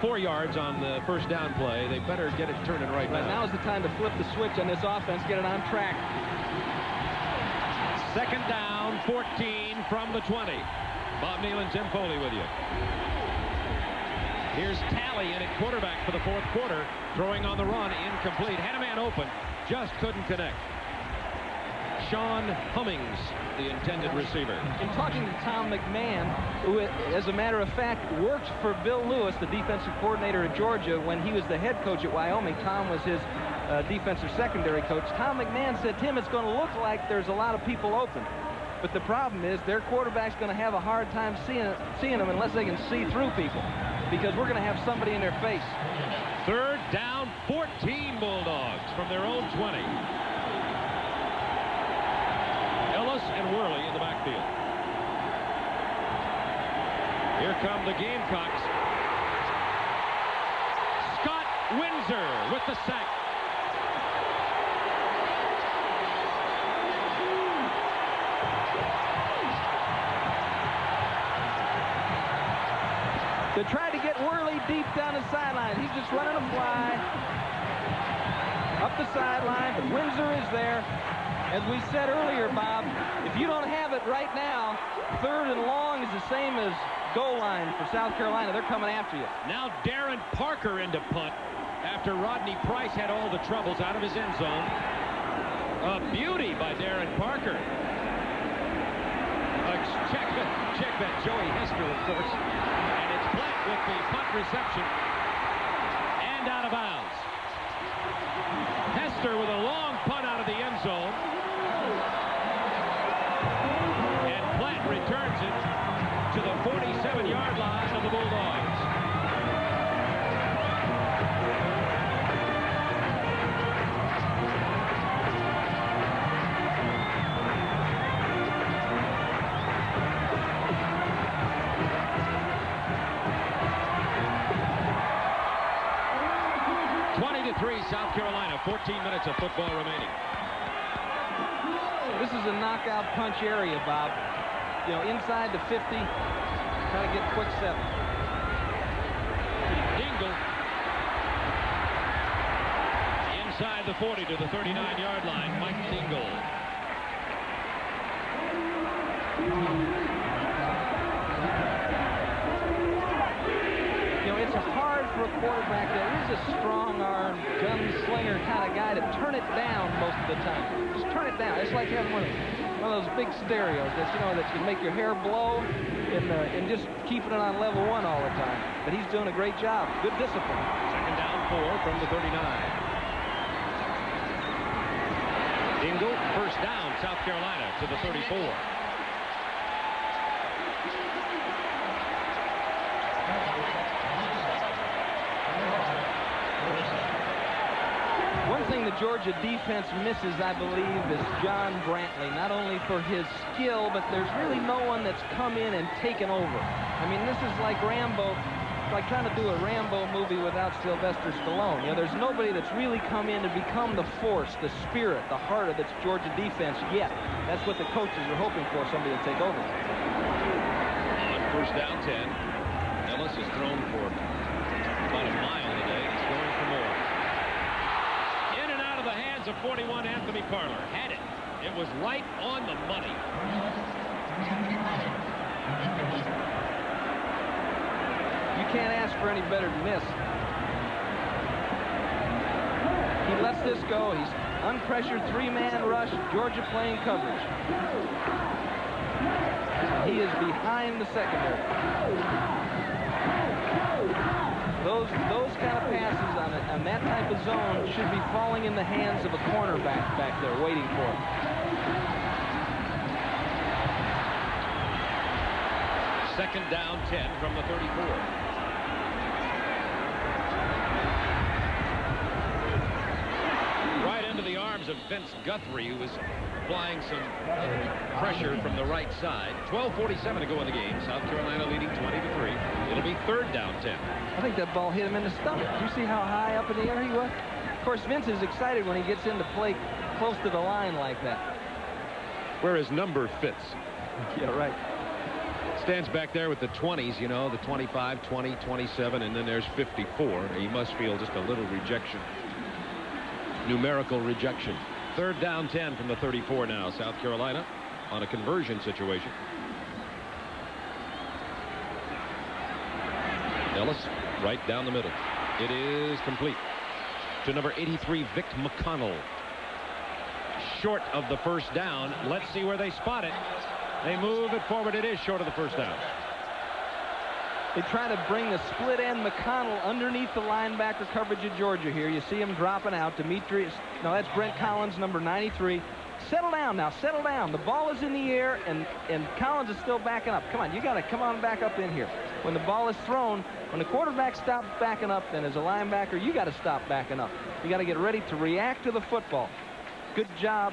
4 yards on the first down play. They better get it turning right now. Now is the time to flip the switch on this offense, get it on track. Second down, 14 from the 20. Bob Nealon, Tim Foley with you. Here's Talley in at quarterback for the fourth quarter. Throwing on the run, incomplete. Had a man open, just couldn't connect. Sean Hummings, the intended receiver. In talking to Tom McMahon, who, as a matter of fact, worked for Bill Lewis, the defensive coordinator at Georgia, when he was the head coach at Wyoming. Tom was his defensive secondary coach. Tom McMahon said, Tim, it's going to look like there's a lot of people open. But the problem is their quarterback's going to have a hard time seeing them unless they can see through people, because we're going to have somebody in their face. Third down, 14 Bulldogs from their own 20. Ellis and Worley in the backfield. Here come the Gamecocks. Scott Windsor with the sack. They tried to get Worley deep down the sideline. He's just running a fly up the sideline, but Windsor is there. As we said earlier, Bob, if you don't have it right now, third and long is the same as goal line for South Carolina. They're coming after you. Now Darren Parker into punt after Rodney Price had all the troubles out of his end zone. A beauty by Darren Parker. Check that Joey Hester, of course. Platt with the punt reception and out of bounds. Hester with a long punt out of the end zone. And Platt returns it to the 47-yard line of the Bulldogs. South Carolina, 14 minutes of football remaining. This is a knockout punch area, Bob. You know, inside the 50, try to get quick 7. Dingle inside the 40 to the 39-yard line. Mike Dingle. You know, it's hard for a quarterback that is a strong-arm, gunslinger kind of guy to turn it down most of the time. Just turn it down. It's like having one of those big stereos that, you know, that can make your hair blow and just keeping it on level 1 all the time. But he's doing a great job. Good discipline. Second down, 4 from the 39. Dingle, first down, South Carolina to the 34. One thing the Georgia defense misses, I believe, is John Brantley. Not only for his skill, but there's really no one that's come in and taken over. I mean, this is like Rambo, like trying to do a Rambo movie without Sylvester Stallone. You know, there's nobody that's really come in to become the force, the spirit, the heart of this Georgia defense yet. That's what the coaches are hoping for, somebody to take over. On first down, 10. Ellis has thrown for about a mile today. He's going for more. In and out of the hands of 41 Anthony Parler. Had it. It was right on the money. You can't ask for any better than this. He lets this go. He's unpressured 3-man rush. Georgia playing coverage. He is behind the secondary. Those kind of passes on that type of zone should be falling in the hands of a cornerback back there waiting for it. Second down, 10 from the 34. Right into the arms of Vince Guthrie, who was applying some pressure from the right side. 12:47 to go in the game. South Carolina leading 20-3. It'll be third down, 10. I think that ball hit him in the stomach. Do you see how high up in the air he was? Of course, Vince is excited when he gets into play close to the line like that. Where his number fits. Yeah, right. Stands back there with the 20s, you know, the 25, 20, 27, and then there's 54. He must feel just a little rejection. Numerical rejection. 3rd down 10 from the 34 now. South Carolina on a conversion situation. Ellis right down the middle. It is complete to number 83, Vic McConnell. Short of the first down. Let's see where they spot it. They move it forward. It is short of the first down. They try to bring the split end McConnell underneath the linebacker coverage of Georgia here. You see him dropping out. Demetrius. No, that's Brent Collins, number 93. Settle down now. Settle down. The ball is in the air, and Collins is still backing up. Come on. You got to come on back up in here. When the ball is thrown, when the quarterback stops backing up, then as a linebacker, you got to stop backing up. You got to get ready to react to the football. Good job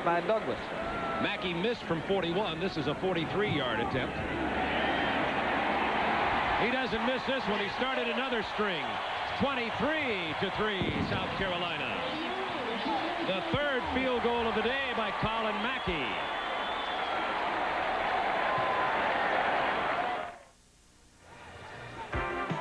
by Douglas. Mackey missed from 41. This is a 43-yard attempt. He doesn't miss this one. He started another string. 23-3, South Carolina. The 3rd field goal of the day by Colin Mackey.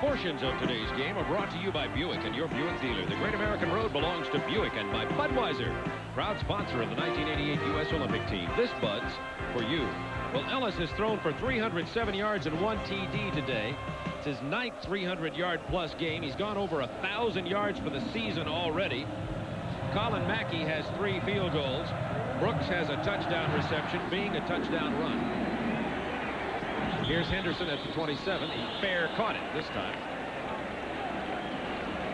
Portions of today's game are brought to you by Buick and your Buick dealer. The Great American Road belongs to Buick, and by Budweiser, proud sponsor of the 1988 U.S. Olympic team. This Bud's for you. Well, Ellis has thrown for 307 yards and 1 TD today. It's his 9th 300-yard-plus game. He's gone over 1,000 yards for the season already. Colin Mackey has 3 field goals. Brooks has a touchdown reception, being a touchdown run. Here's Henderson at the 27. He fair caught it this time.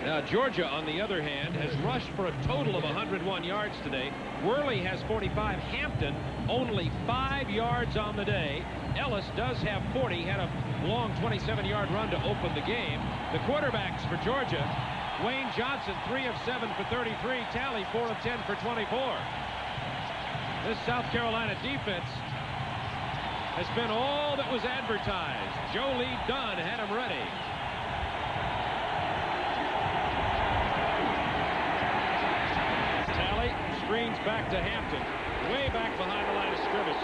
Now, Georgia, on the other hand, has rushed for a total of 101 yards today. Worley has 45. Hampton only 5 yards on the day. Ellis does have 40. Had a long 27-yard run to open the game. The quarterbacks for Georgia, Wayne Johnson, 3 of 7 for 33. Talley, 4 of 10 for 24. This South Carolina defense has been all that was advertised. Joe Lee Dunn had him ready. Talley screens back to Hampton, way back behind the line of scrimmage.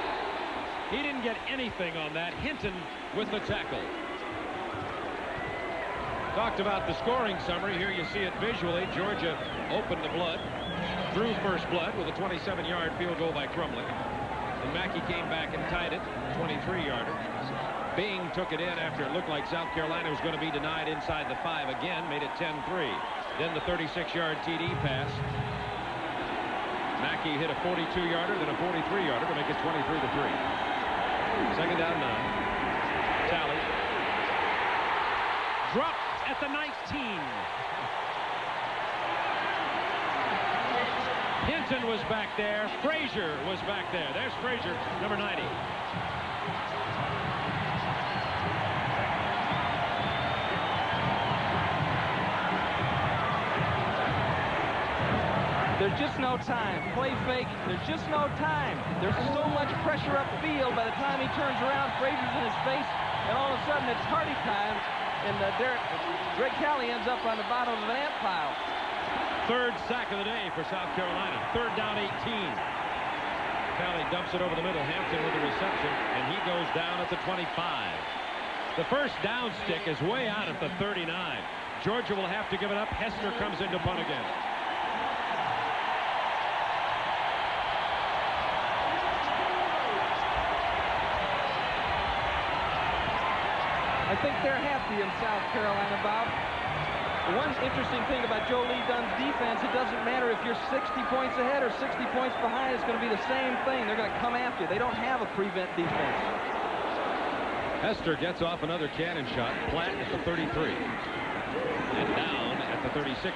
He didn't get anything on that. Hinton with the tackle. Talked about the scoring summary. Here you see it visually. Georgia opened the blood, drew first blood with a 27-yard field goal by Crumley. And Mackey came back and tied it, 23-yarder. Bing took it in after it looked like South Carolina was going to be denied inside the 5 again, made it 10-3. Then the 36-yard TD pass. Mackey hit a 42-yarder, then a 43-yarder to make it 23-3. 2nd down 9. Talley. Dropped at the 19. Hinton was back there. Frazier was back there. There's Frazier, number 90. There's just no time. Play fake. There's just no time. There's so much pressure upfield. By the time he turns around, Frazier's in his face, and all of a sudden it's party time. And Greg Talley ends up on the bottom of an ant pile. 3rd sack of the day for South Carolina. 3rd down 18. Talley dumps it over the middle. Hampton with the reception, and he goes down at the 25. The first down stick is way out at the 39. Georgia will have to give it up. Hester comes in to punt again. I think they're happy in South Carolina, Bob. The one interesting thing about Joe Lee Dunn's defense, it doesn't matter if you're 60 points ahead or 60 points behind. It's going to be the same thing. They're going to come after you. They don't have a prevent defense. Hester gets off another cannon shot. Platt at the 33. And down at the 36.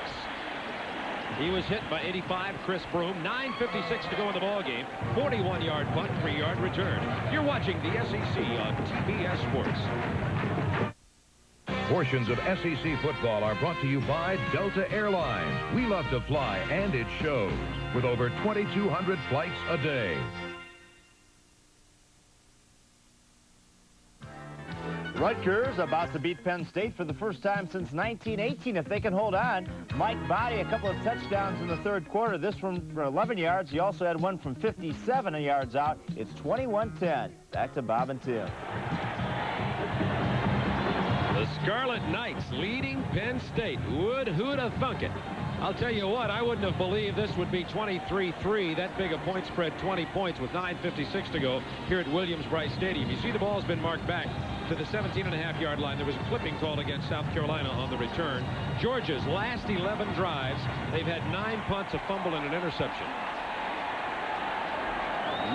He was hit by 85, Chris Broom. 9:56 to go in the ballgame. 41-yard punt, 3-yard return. You're watching the SEC on TBS Sports. Portions of SEC football are brought to you by Delta Airlines. We love to fly, and it shows, with over 2,200 flights a day. Rutgers about to beat Penn State for the first time since 1918 if they can hold on. Mike Body, a couple of touchdowns in the third quarter. This from 11 yards. He also had one from 57 yards out. It's 21-10. Back to Bob and Tim. The Scarlet Knights leading Penn State. Who'd have thunk it? I'll tell you what, I wouldn't have believed this would be 23-3, that big a point spread, 20 points with 9:56 to go here at Williams-Brice Stadium. You see the ball's been marked back to the 17.5-yard line. There was a clipping called against South Carolina on the return. Georgia's last 11 drives, they've had 9 punts, a fumble, and an interception.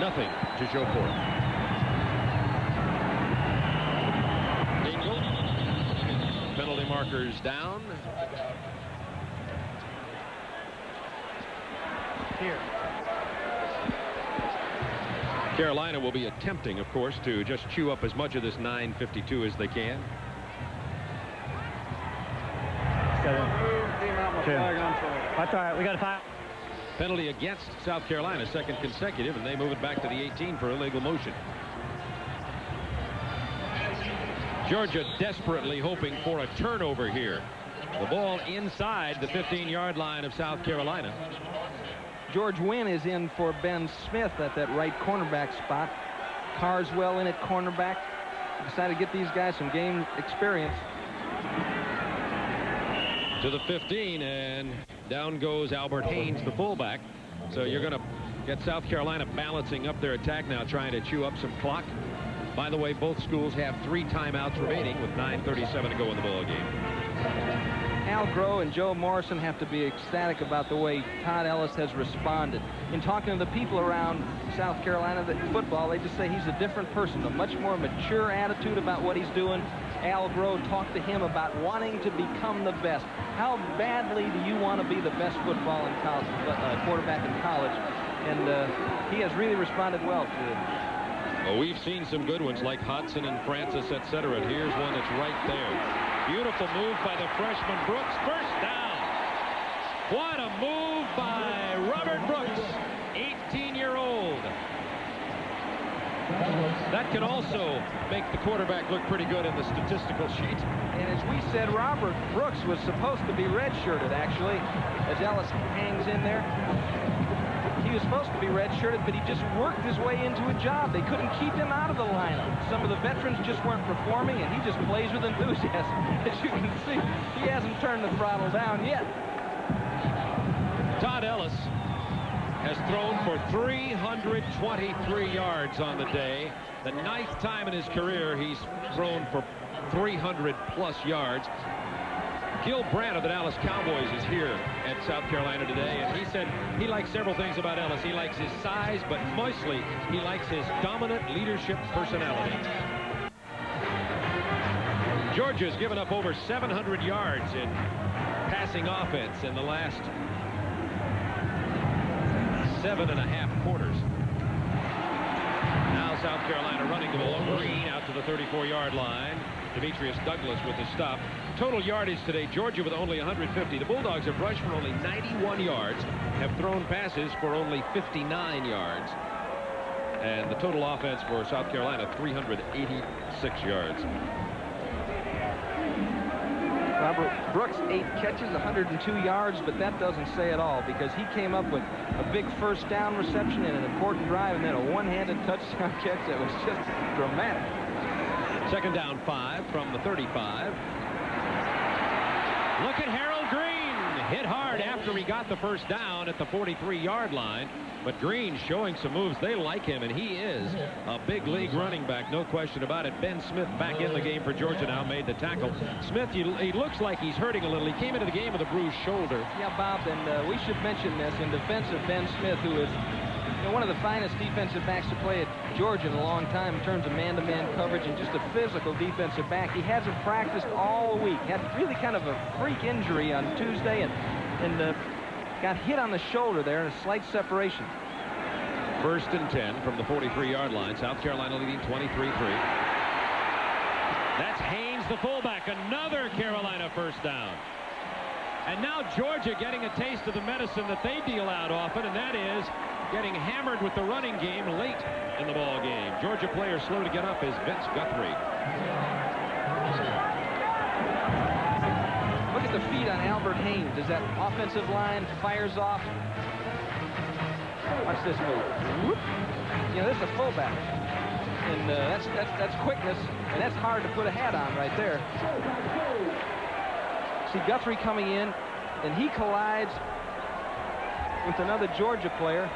Nothing to show for it. Dingle. Penalty markers down. Here. Carolina will be attempting, of course, to just chew up as much of this 9:52 as they can. That's all right. We got a foul. Penalty against South Carolina, second consecutive, and they move it back to the 18 for illegal motion. Georgia desperately hoping for a turnover here. The ball inside the 15-yard line of South Carolina. George Wynn is in for Ben Smith at that right cornerback spot. Carswell in at cornerback. Decided to get these guys some game experience. To the 15, and down goes Albert Haynes, the fullback. So you're going to get South Carolina balancing up their attack now, trying to chew up some clock. By the way, both schools have 3 timeouts remaining with 9:37 to go in the ball game. Al Groh and Joe Morrison have to be ecstatic about the way Todd Ellis has responded. In talking to the people around South Carolina football, they just say he's a different person, a much more mature attitude about what he's doing. Al Groh talked to him about wanting to become the best. How badly do you want to be the best football in college, quarterback in college? And he has really responded well to it. Well, we've seen some good ones like Hudson and Francis, etc. Here's one that's right there. Beautiful move by the freshman Brooks. First down. What a move by Robert Brooks, 18-year-old. That can also make the quarterback look pretty good in the statistical sheet. And as we said, Robert Brooks was supposed to be redshirted, actually, as Ellis hangs in there. He was supposed to be redshirted, but he just worked his way into a job. They couldn't keep him out of the lineup. Some of the veterans just weren't performing, and he just plays with enthusiasm. As you can see, he hasn't turned the throttle down yet. Todd Ellis has thrown for 323 yards on the day. The 9th time in his career he's thrown for 300-plus yards. Gil Brandt of the Dallas Cowboys is here at South Carolina today, and he said he likes several things about Ellis. He likes his size, but mostly he likes his dominant leadership personality. Georgia's given up over 700 yards in passing offense in the last 7.5 quarters. Now South Carolina running to the low green out to the 34-yard line. Demetrius Douglas with the stop. Total yardage today, Georgia with only 150. The Bulldogs have rushed for only 91 yards, have thrown passes for only 59 yards. And the total offense for South Carolina, 386 yards. Robert Brooks, 8 catches, 102 yards, but that doesn't say it all because he came up with a big first down reception in an important drive and then a one-handed touchdown catch that was just dramatic. Second down 5 from the 35. Look at Harold Green. Hit hard after he got the first down at the 43-yard line. But Green showing some moves. They like him, and he is a big league running back, no question about it. Ben Smith back in the game for Georgia now, made the tackle. Smith, he looks like he's hurting a little. He came into the game with a bruised shoulder. Yeah, Bob, and we should mention this in defense of Ben Smith, who is one of the finest defensive backs to play at Georgia in a long time in terms of man-to-man coverage and just a physical defensive back. He hasn't practiced all week. Had really kind of a freak injury on Tuesday and got hit on the shoulder there in a slight separation. First and 10 from the 43-yard line. South Carolina leading 23-3. That's Haynes, the fullback. Another Carolina first down. And now Georgia getting a taste of the medicine that they deal out often, and that is getting hammered with the running game late in the ball game. Georgia player slow to get up is Vince Guthrie. the feet on Albert Haynes as that offensive line fires off. Watch this move. Whoop. You know, this is a fullback. And that's quickness, and that's hard to put a hat on right there. See Guthrie coming in, and he collides with another Georgia player,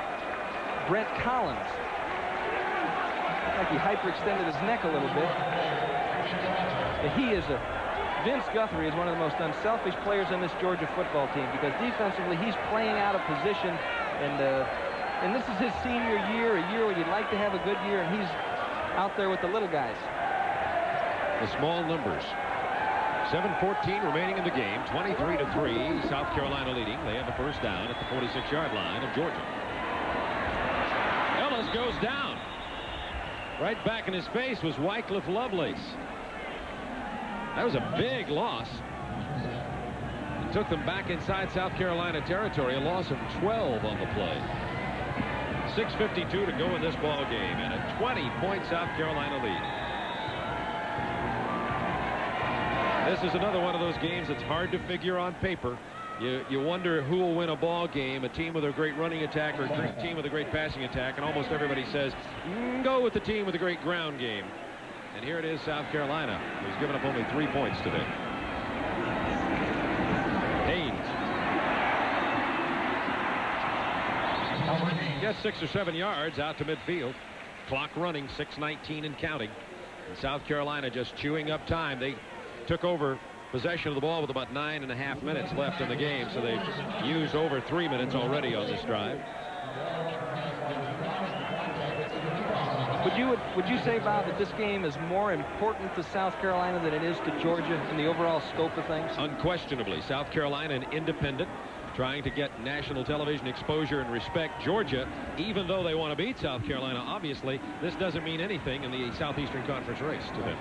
Brent Collins. Like he hyperextended his neck a little bit. But Vince Guthrie is one of the most unselfish players in this Georgia football team, because defensively he's playing out of position, and this is his senior year, a year where you'd like to have a good year, and he's out there with the little guys. The small numbers. 7:14 remaining in the game. 23-3. South Carolina leading. They have the first down at the 46-yard line of Georgia. Ellis goes down. Right back in his face was Wycliffe Lovelace. That was a big loss. It took them back inside South Carolina territory. A loss of 12 on the play. 6:52 to go in this ball game, and a 20-point South Carolina lead. This is another one of those games that's hard to figure on paper. You wonder who will win a ball game, a team with a great running attack or a team with a great passing attack, and almost everybody says, go with the team with a great ground game. And here it is, South Carolina, who's given up only 3 points today. Haynes. Gets 6 or 7 yards out to midfield. Clock running, 6:19 and counting. And South Carolina just chewing up time. They took over possession of the ball with about 9.5 minutes left in the game, so they've used over 3 minutes already on this drive. Would you say, Bob, that this game is more important to South Carolina than it is to Georgia in the overall scope of things? Unquestionably. South Carolina, an independent, trying to get national television exposure and respect. Georgia, even though they want to beat South Carolina, obviously this doesn't mean anything in the Southeastern Conference race to them.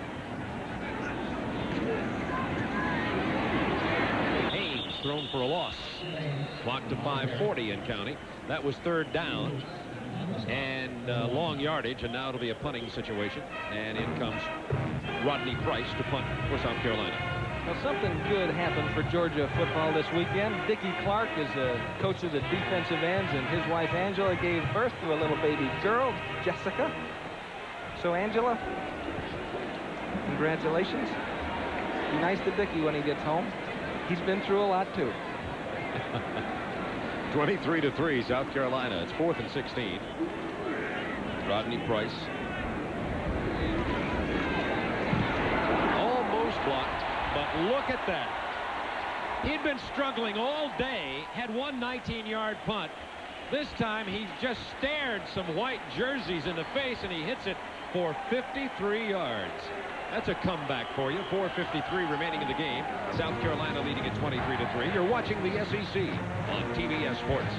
Haynes thrown for a loss. Clock to 5:40 and counting. That was third down and long yardage, and now it'll be a punting situation, and in comes Rodney Price to punt for South Carolina. Well, something good happened for Georgia football this weekend. Dickie Clark is a coach of the defensive ends, and his wife Angela gave birth to a little baby girl, Jessica. So Angela, congratulations. Be nice to Dickie when he gets home. He's been through a lot too. 23-3 South Carolina. It's 4th and 16. Rodney Price. Almost blocked. But look at that. He'd been struggling all day, had one 19-yard punt. This time he just stared some white jerseys in the face, and he hits it for 53 yards. That's a comeback for you. 4:53 remaining in the game. South Carolina leading at 23-3. You're watching the SEC on TBS Sports.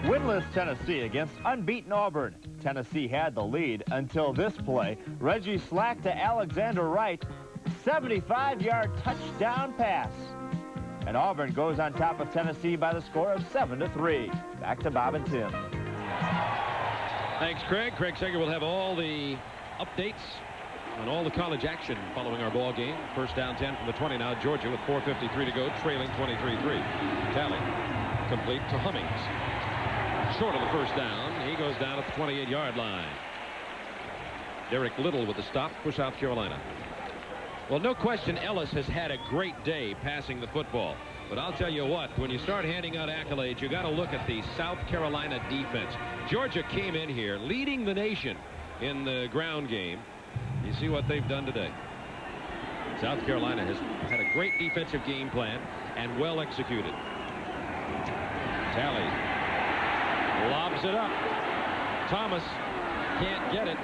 Winless Tennessee against unbeaten Auburn. Tennessee had the lead until this play. Reggie Slack to Alexander Wright. 75-yard touchdown pass. And Auburn goes on top of Tennessee by the score of 7-3. Back to Bob and Tim. Thanks, Craig. Craig Sager will have all the updates on all the college action following our ball game. First down 10 from the 20 now. Georgia with 4:53 to go, trailing 23-3. Tally complete to Hummings. Short of the first down. He goes down at the 28-yard line. Derek Little with the stop for South Carolina. Well, no question Ellis has had a great day passing the football. But I'll tell you what, when you start handing out accolades, you got to look at the South Carolina defense. Georgia came in here leading the nation in the ground game. You see what they've done today. South Carolina has had a great defensive game plan and well executed. Tally lobs it up. Thomas can't get it.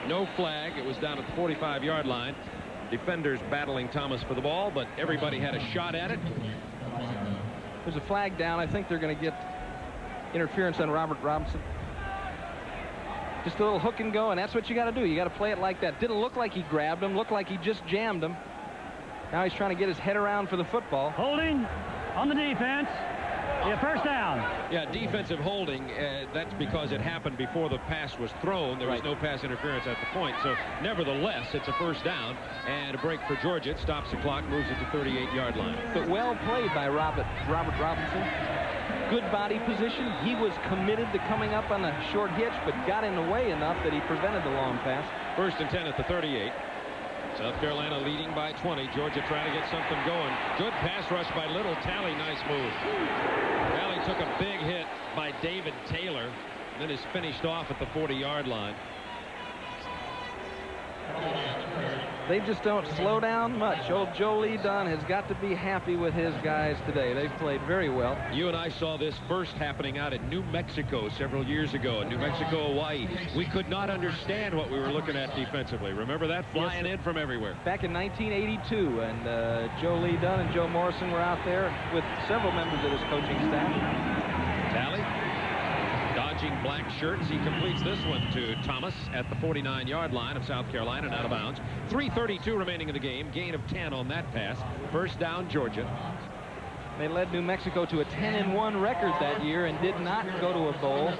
No flag. It was down at the 45-yard line. Defenders battling Thomas for the ball, but everybody had a shot at it. There's a flag down. I think they're going to get interference on Robert Robinson. Just a little hook and go, and that's what you got to do. You got to play it like that. Didn't look like he grabbed him. Looked like he just jammed him. Now he's trying to get his head around for the football. Holding on the defense. Yeah, first down. Yeah, defensive holding. That's because it happened before the pass was thrown. There was no pass interference at the point. So, nevertheless, it's a first down. And a break for Georgia. It stops the clock, moves it to 38-yard line. But well played by Robert Robinson. Good body position. He was committed to coming up on a short hitch, but got in the way enough that he prevented the long pass. First and 10 at the 38. South Carolina leading by 20. Georgia trying to get something going. Good pass rush by Little. Talley, nice move. Talley took a big hit by David Taylor, then is finished off at the 40-yard line. They just don't slow down much. Old Joe Lee Dunn has got to be happy with his guys today. They've played very well. You and I saw this first happening out in New Mexico several years ago. In New Mexico, Hawaii. We could not understand what we were looking at defensively. Remember that? Flying in from everywhere. Back in 1982, and Joe Lee Dunn and Joe Morrison were out there with several members of his coaching staff. Talley dodging black shirts. He completes this one to Thomas at the 49-yard line of South Carolina and out of bounds. 3:32 remaining in the game. Gain of 10 on that pass. First down, Georgia. They led New Mexico to a 10-1 record that year and did not go to a bowl.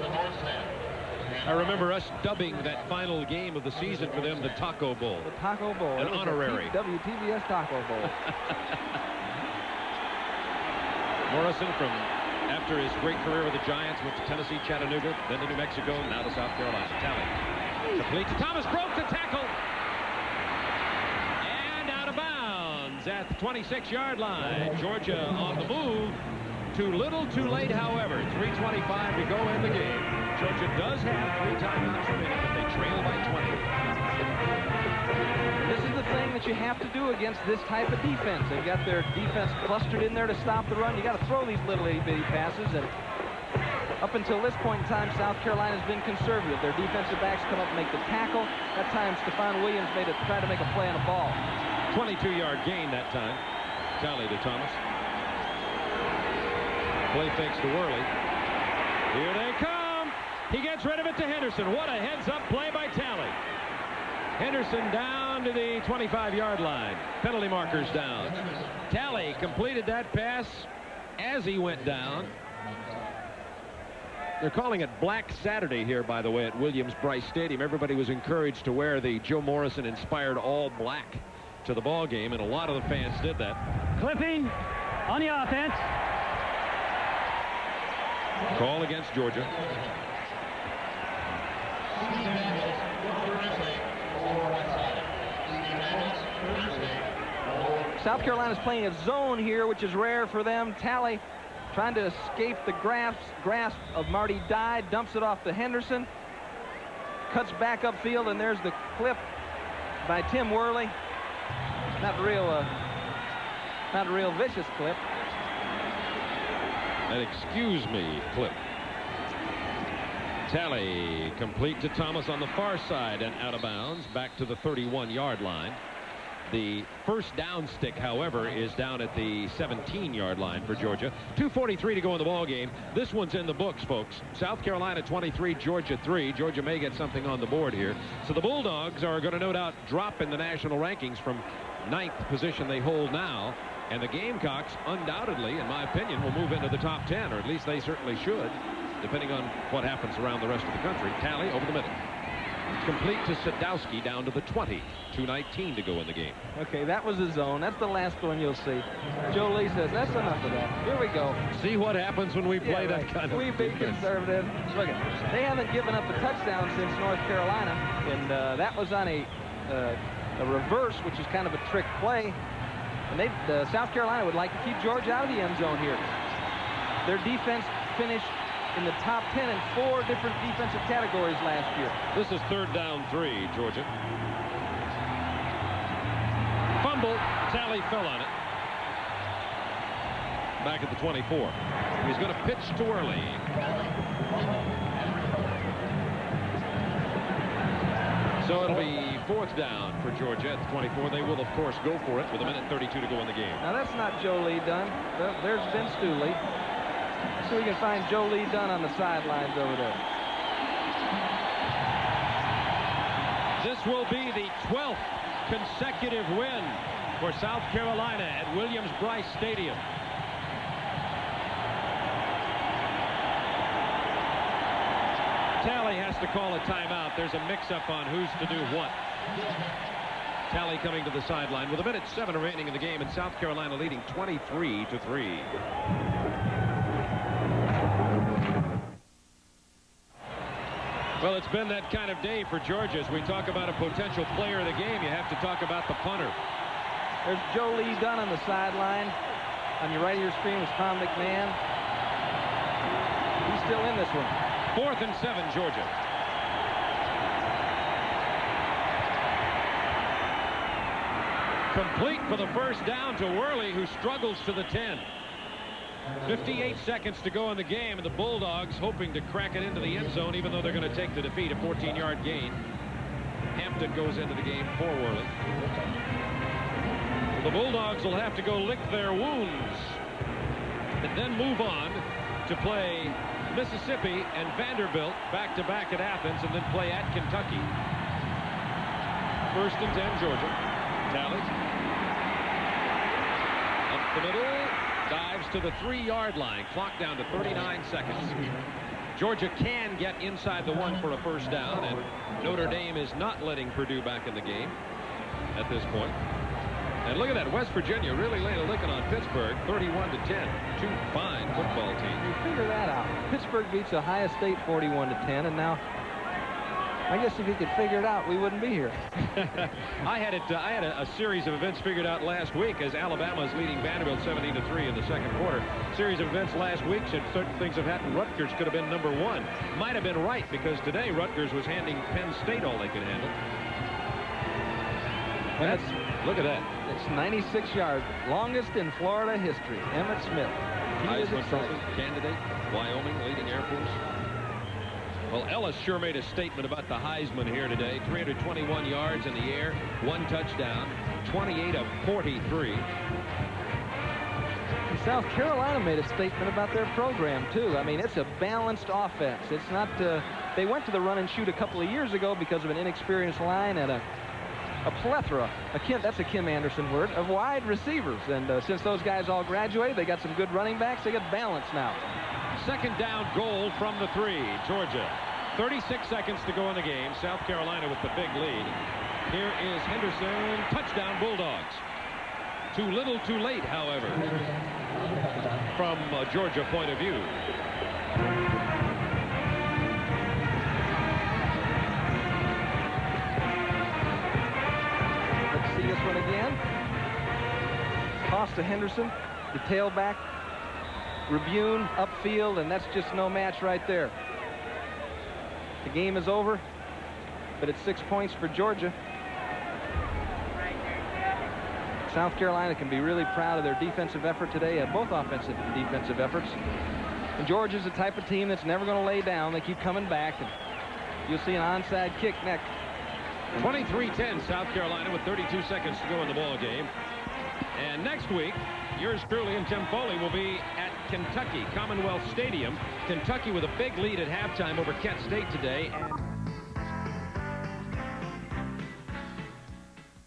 I remember us dubbing that final game of the season for them the Taco Bowl. The Taco Bowl. An honorary. WTVS Taco Bowl. Morrison from after his great career with the Giants went to Tennessee, Chattanooga, then to New Mexico, now to South Carolina. Talley complete to Thomas, broke the tackle. And out of bounds at the 26-yard line. Georgia on the move. Too little, too late, however. 3:25 to go in the game. Georgia does have 3 timeouts remaining, but they trail by 20. This is the thing that you have to do against this type of defense. They've got their defense clustered in there to stop the run. You got to throw these little itty-bitty passes, and up until this point in time, South Carolina's been conservative. Their defensive backs come up and make the tackle. That time, Stephon Williams tried to make a play on a ball. 22-yard gain that time. Talley to Thomas. Play fakes to Worley. Here they come. He gets rid of it to Henderson. What a heads-up play by Talley. Henderson down to the 25-yard line. Penalty markers down. Talley completed that pass as he went down. They're calling it Black Saturday here, by the way, at Williams-Brice Stadium. Everybody was encouraged to wear the Joe Morrison-inspired all black to the ball game, and a lot of the fans did that. Clipping on the offense. Call against Georgia. South Carolina's playing a zone here, which is rare for them. Talley trying to escape the grasp of Marty Dye, dumps it off to Henderson, cuts back upfield, and there's the clip by Tim Worley. Not a real vicious clip. An excuse me clip. Talley complete to Thomas on the far side and out of bounds, back to the 31-yard line. The first down stick, however, is down at the 17-yard line for Georgia. 2:43 to go in the ball game. This one's in the books, folks. South Carolina 23, Georgia 3. Georgia may get something on the board here. So the Bulldogs are going to no doubt drop in the national rankings from 9th position they hold now. And the Gamecocks, undoubtedly, in my opinion, will move into the top 10, or at least they certainly should, depending on what happens around the rest of the country. Talley over the middle. Complete to Sadowski down to the 20. 2:19 to go in the game. Okay, that was a zone. That's the last one you'll see. Joe Lee says, that's enough of that. Here we go. See what happens when we play that kind of We've been conservative. Look, they haven't given up a touchdown since North Carolina, and that was on a reverse, which is kind of a trick play. And South Carolina would like to keep Georgia out of the end zone here. Their defense finished in the top 10 in 4 different defensive categories last year. This is 3rd down 3, Georgia. Fumble. Talley fell on it. Back at the 24. He's going to pitch to Worley. So it'll be 4th down for Georgia at the 24. They will, of course, go for it with 1:32 to go in the game. Now, that's not Joe Lee Dunn. There's Vince Dooley. So we can find Joe Lee Dunn on the sidelines over there. This will be the 12th consecutive win for South Carolina at Williams-Brice Stadium. Talley has to call a timeout. There's a mix-up on who's to do what. Talley coming to the sideline with 1:07 remaining in the game, and South Carolina leading 23-3. Well, it's been that kind of day for Georgia. As we talk about a potential player of the game, you have to talk about the punter. There's Joe Lee Dunn on the sideline. On your right of your screen was Tom McMahon. He's still in this one. 4th and 7, Georgia. Complete for the first down to Worley, who struggles to the 10. 58 seconds to go in the game, and the Bulldogs hoping to crack it into the end zone, even though they're going to take the defeat. A 14-yard gain. Hampton goes into the game for Worley. The Bulldogs will have to go lick their wounds and then move on to play Mississippi and Vanderbilt back-to-back at Athens, and then play at Kentucky. 1st and 10, Georgia. Talley. Up the middle. Dives to the 3-yard line. Clock down to 39 seconds. Georgia can get inside the 1 for a first down, and Notre Dame is not letting Purdue back in the game at this point. And look at that. West Virginia really laid a licking on Pittsburgh, 31-10. Two fine football teams. You figure that out. Pittsburgh beats Ohio State 41-10, and now I guess if you could figure it out, we wouldn't be here. I had a series of events figured out last week, as Alabama is leading Vanderbilt 17-3 in the second quarter. Series of events last week said certain things have happened. Rutgers could have been number 1. Might have been right, because today Rutgers was handing Penn State all they could handle. Look at that. It's 96 yards, longest in Florida history. Emmitt Smith. Heisman Trophy candidate, Wyoming leading Air Force. Well, Ellis sure made a statement about the Heisman here today. 321 yards in the air, 1 touchdown, 28 of 43. And South Carolina made a statement about their program, too. I mean, it's a balanced offense. It's not, they went to the run and shoot a couple of years ago because of an inexperienced line and a plethora, that's a Kim Anderson word, of wide receivers. And since those guys all graduated, they got some good running backs. They got balance now. 2nd down goal from the 3. Georgia. 36 seconds to go in the game. South Carolina with the big lead. Here is Henderson. Touchdown Bulldogs. Too little too late, however, from a Georgia point of view. Let's see this one again. Toss to Henderson. The tailback. Rebune upfield, and that's just no match right there. The game is over, but it's 6 points for Georgia. South Carolina can be really proud of their defensive effort today, both offensive and defensive efforts. And Georgia's the type of team that's never going to lay down. They keep coming back, and you'll see an onside kick next. 23-10 South Carolina with 32 seconds to go in the ball game. And next week, yours truly and Tim Foley will be at Kentucky, Commonwealth Stadium. Kentucky with a big lead at halftime over Kent State today. And